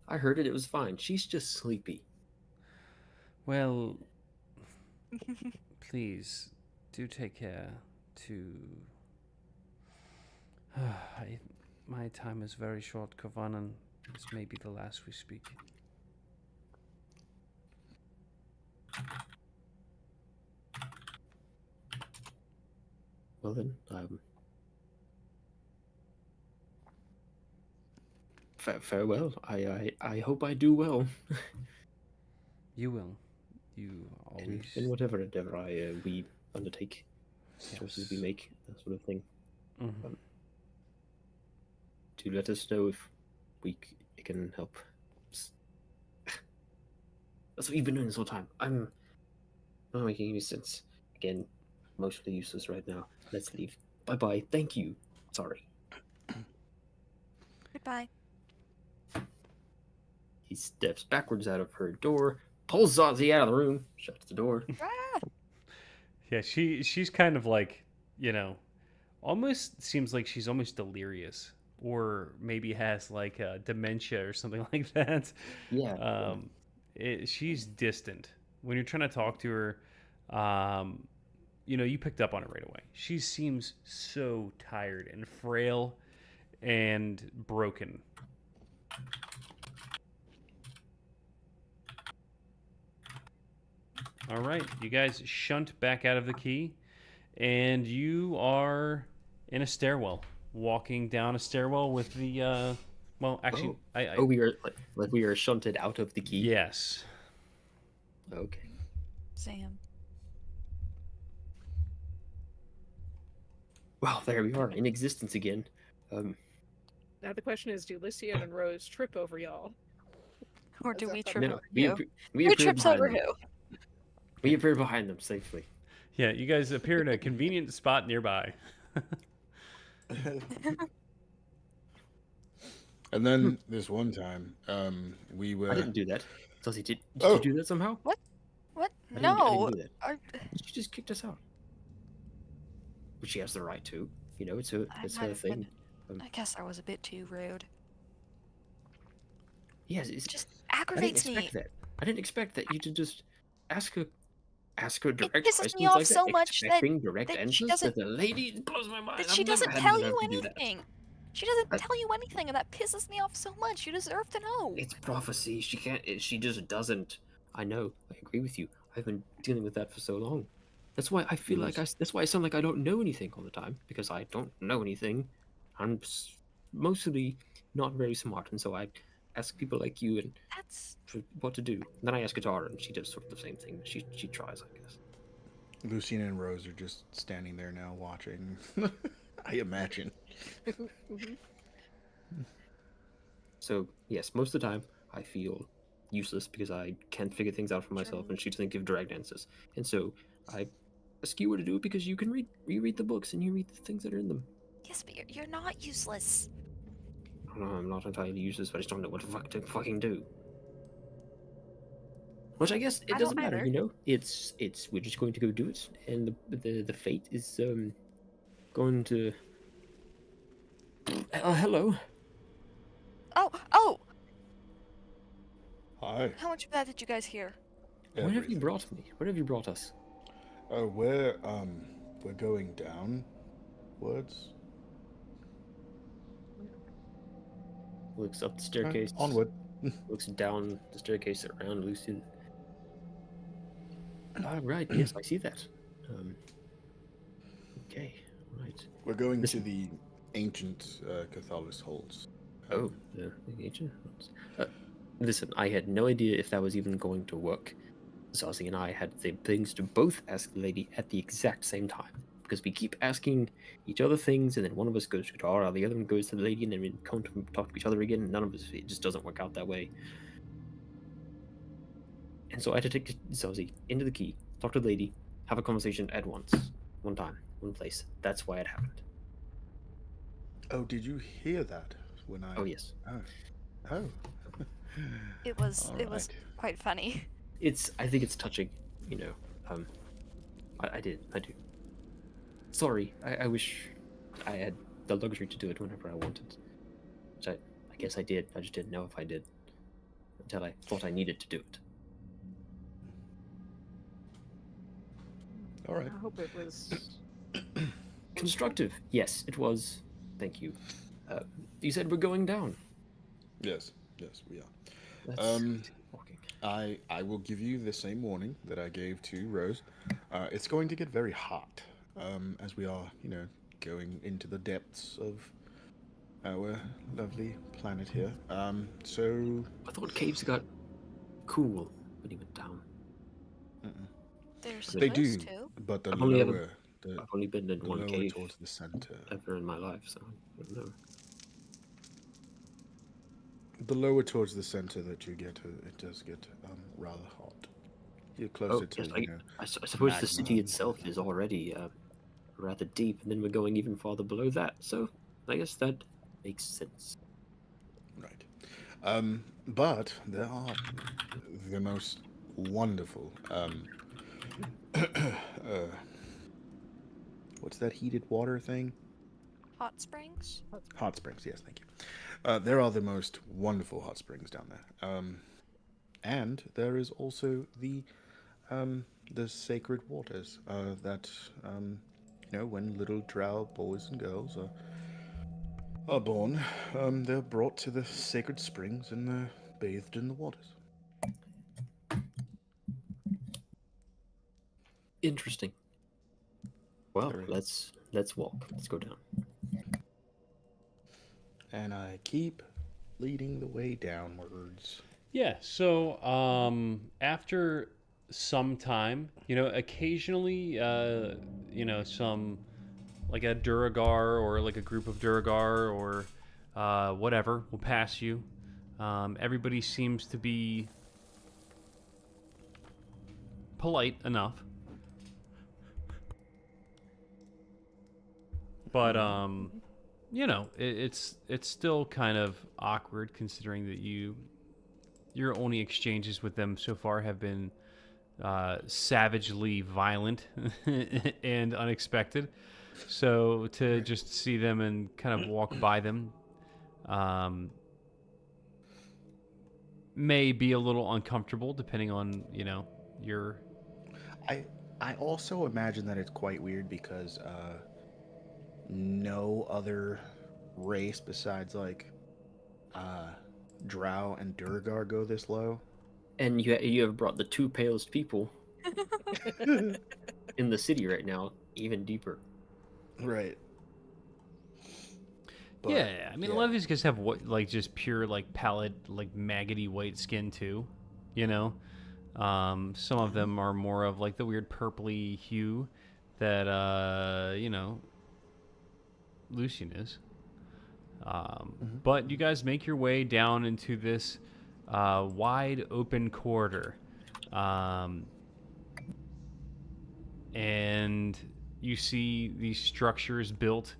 I heard it. It was fine. She's just sleepy. Well, please do take care to. My time is very short, Kavanan. This may be the last we speak. Well then, farewell. I hope I do well. You will. You always. in whatever endeavor we undertake, choices we Yes. make, that sort of thing. Mhm. Do let us know if it can help. That's what you've been doing this whole time. I'm not making any sense. Again, mostly useless right now. Let's leave. Bye bye. Thank you. Sorry. Goodbye. He steps backwards out of her door, pulls Zazie out of the room, shuts the door. Ah! Yeah, she's kind of like, almost seems like she's almost delirious, or maybe has like dementia or something like that. Yeah. She's distant when you're trying to talk to her. You picked up on it right away. She seems so tired and frail and broken. All right, you guys shunt back out of the key, and you are in a stairwell, walking down a stairwell with the. Well, actually, we are like we are shunted out of the key. Yes. Okay. Sam. Well, there we are in existence again. Now the question is, do Lycian and Rose trip over y'all? Or do we No, trip No, over we who? we Who appear trips behind over them. who? We appear behind them safely. Yeah, you guys appear in a convenient spot nearby. And then this one time, we were. I didn't do that. Zazie, did Oh. you do that somehow? What? I didn't No. do that. Are- She just kicked us out. Which she has the right to. It's I it's might her have thing. been- I guess I was a bit too rude. Yes, It just I didn't aggravates me. expect that. I didn't expect that you to just ask her direct pisses questions me off like so that, much that- expecting direct that she answers. doesn't- That the lady blows my mind. That I've she never doesn't had tell anyone you have to do that. anything. She doesn't I- tell you anything, and that pisses me off so much. You deserve to know. It's prophecy. She can't. She just doesn't. I know. I agree with you. I've been dealing with that for so long. That's why I feel like that's why I sound like I don't know anything all the time, because I don't know anything. I'm mostly not very smart, and so I ask people like you and That's for what to do. And then I ask Katara, and she does sort of the same thing. She tries, I guess. Lucina and Rose are just standing there now watching. I imagine. So yes, most of the time I feel useless because I can't figure things out for myself, True. and she doesn't give direct answers. And so I ask you to do it because you can reread the books and you read the things that are in them. yes, but you're not useless. I don't know, I'm not entirely useless, but I just don't know what the fuck to fucking do. Which I guess it I doesn't don't matter, either. It's we're just going to go do it, and the fate is going to. Hello. Oh, Hi. how much of that did you guys hear? Where have you everything. brought me? Where have you brought us? Oh, we're going downwards. Looks up the staircase. Onward. Looks down the staircase around Lucian. Right, yes, I see that. Okay, right. We're going Listen. to the ancient Cathalis holds. Oh, the ancient ones. Listen, I had no idea if that was even going to work. Zazie and I had the things to both ask the lady at the exact same time. Because we keep asking each other things, and then one of us goes to Tara, the other one goes to the lady, and then we come to talk to each other again, and none of us, it just doesn't work out that way. And so I had to take Zazie into the key, talk to the lady, have a conversation at once, one time, one place. That's why it happened. Oh, did you hear that when I? Oh, yes. Oh. It was All it was right. quite funny. I think it's touching, you know. I do. Sorry, I wish I had the luxury to do it whenever I wanted. Which I guess I did. I just didn't know if I did until I thought I needed to do it. All right. I hope it was. Constructive. Yes, it was. Thank you. You said we're going down. Yes, we are. That's walking. I will give you the same warning that I gave to Rose. It's going to get very hot, as we are, going into the depths of our lovely planet here. So I thought caves got cool when he went down. They're they do, supposed to. but the I've only ever- lower, the, I've only been in the one lower cave towards the center, ever in my life, so I don't know. the lower towards the center that you get, it does get rather hot. You're closer to, yes, I suppose the city magma. itself is already rather deep, and then we're going even farther below that. So I guess that makes sense. Right. But there are the most wonderful. What's that heated water thing? Hot springs? Hot springs. Yes, thank you. There are the most wonderful hot springs down there. And there is also the sacred waters that when little drow boys and girls are born, they're brought to the sacred springs and they're bathed in the waters. Interesting. Well, Very. let's walk. Let's go down. And I keep leading the way downwards. Yeah, so after some time, occasionally, some like a Duragar or like a group of Duragar or whatever will pass you. Everybody seems to be polite enough. But it's still kind of awkward considering that your only exchanges with them so far have been savagely violent and unexpected. So to just see them and kind of walk by them may be a little uncomfortable depending on, your... I also imagine that it's quite weird because no other race besides like Drow and Durgar go this low. And you have brought the two palest people in the city right now even deeper. Right. But, yeah, I mean, a lot of these guys have just pure pallid, maggoty white skin too, Some of them are more of the weird purpley hue that Lucian is. But you guys make your way down into this wide open corridor, and you see these structures built.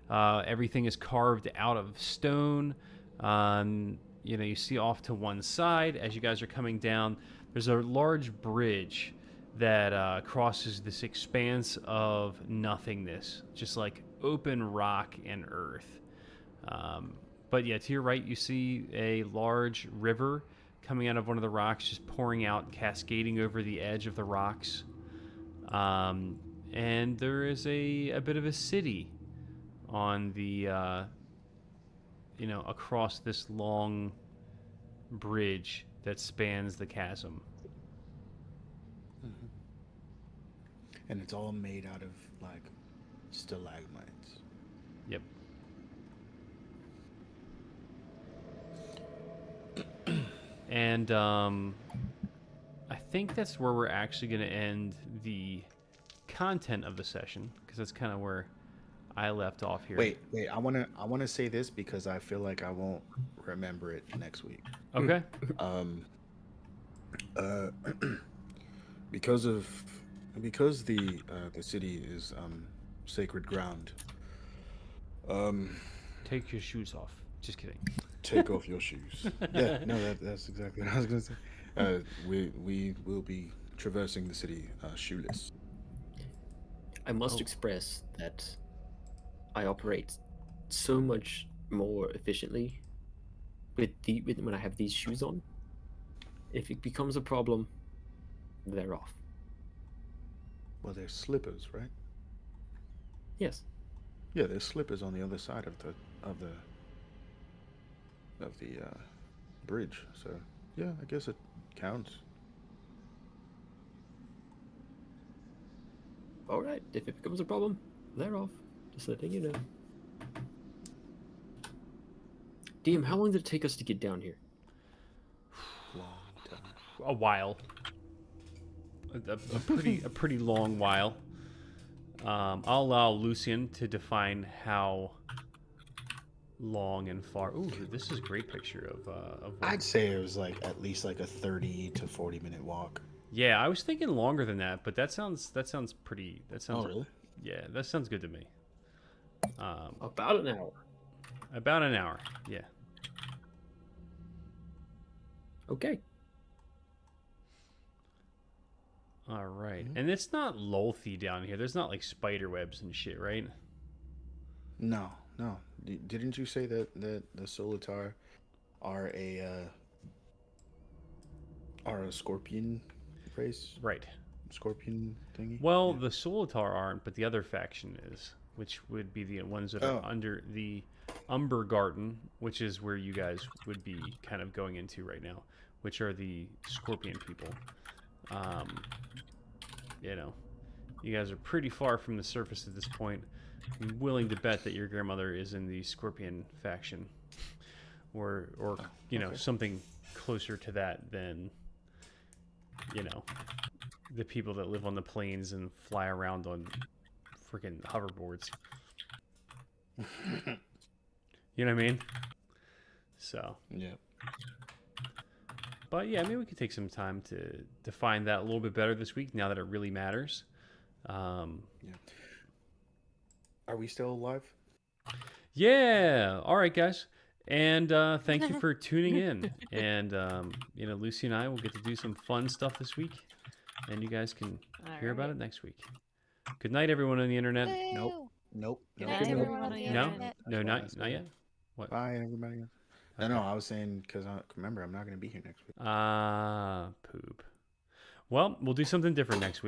Everything is carved out of stone. You see off to one side as you guys are coming down, there's a large bridge that crosses this expanse of nothingness, just open rock and earth. But yeah, to your right, you see a large river coming out of one of the rocks, just pouring out, cascading over the edge of the rocks. And there is a bit of a city on the, across this long bridge that spans the chasm. And it's all made out of like stalagmites. Yep. And I think that's where we're actually going to end the content of the session, because that's kind of where I left off here. Wait. I wanna say this because I feel like I won't remember it next week. Okay. Because the city is sacred ground. Take your shoes off. Just kidding. Take off your shoes. Yeah, no, that's exactly what I was gonna say. We will be traversing the city shoeless. I must express that I operate so much more efficiently with when I have these shoes on. If it becomes a problem, they're off. Well, they're slippers, right? Yes. Yeah, there's slippers on the other side of the bridge. So yeah, I guess it counts. All right. If it becomes a problem, they're off. Just letting you know. DM, how long did it take us to get down here? Long time. A while. A pretty long while. I'll allow Lucian to define how long and far. Ooh, this is a great picture of I'd say it was like at least like a 30 to 40 minute walk. Yeah, I was thinking longer than that, but that sounds pretty. That sounds. Oh, really? Yeah, that sounds good to me. About an hour. About an hour. Yeah. Okay. All right. Mhm. And it's not Lolthy down here. There's not like spider webs and shit, right? No. Didn't you say that the Solitar are a scorpion race? Right. Scorpion thingy? Well, Yeah. the Solitar aren't, but the other faction is, which would be the ones that are under the Umber Garden, which is where you guys would be kind of going into right now, which are the Scorpion people. You guys are pretty far from the surface at this point. I'm willing to bet that your grandmother is in the Scorpion faction, or okay. something closer to that than the people that live on the plains and fly around on freaking hoverboards. You know what I mean? So. Yeah. But yeah, maybe we could take some time to define that a little bit better this week, now that it really matters. Yeah. Are we still alive? Yeah. All right, guys. And thank you for tuning in. And Lucy and I will get to do some fun stuff this week, and you guys can hear about it next week. Good night, everyone on the internet. Woo! Nope. Good Nope. night, Nope. everyone on the No, internet. no, not yet. What? Bye, everybody. No, I was saying because remember I'm not going to be here next week. Poop. Well, we'll do something different next week.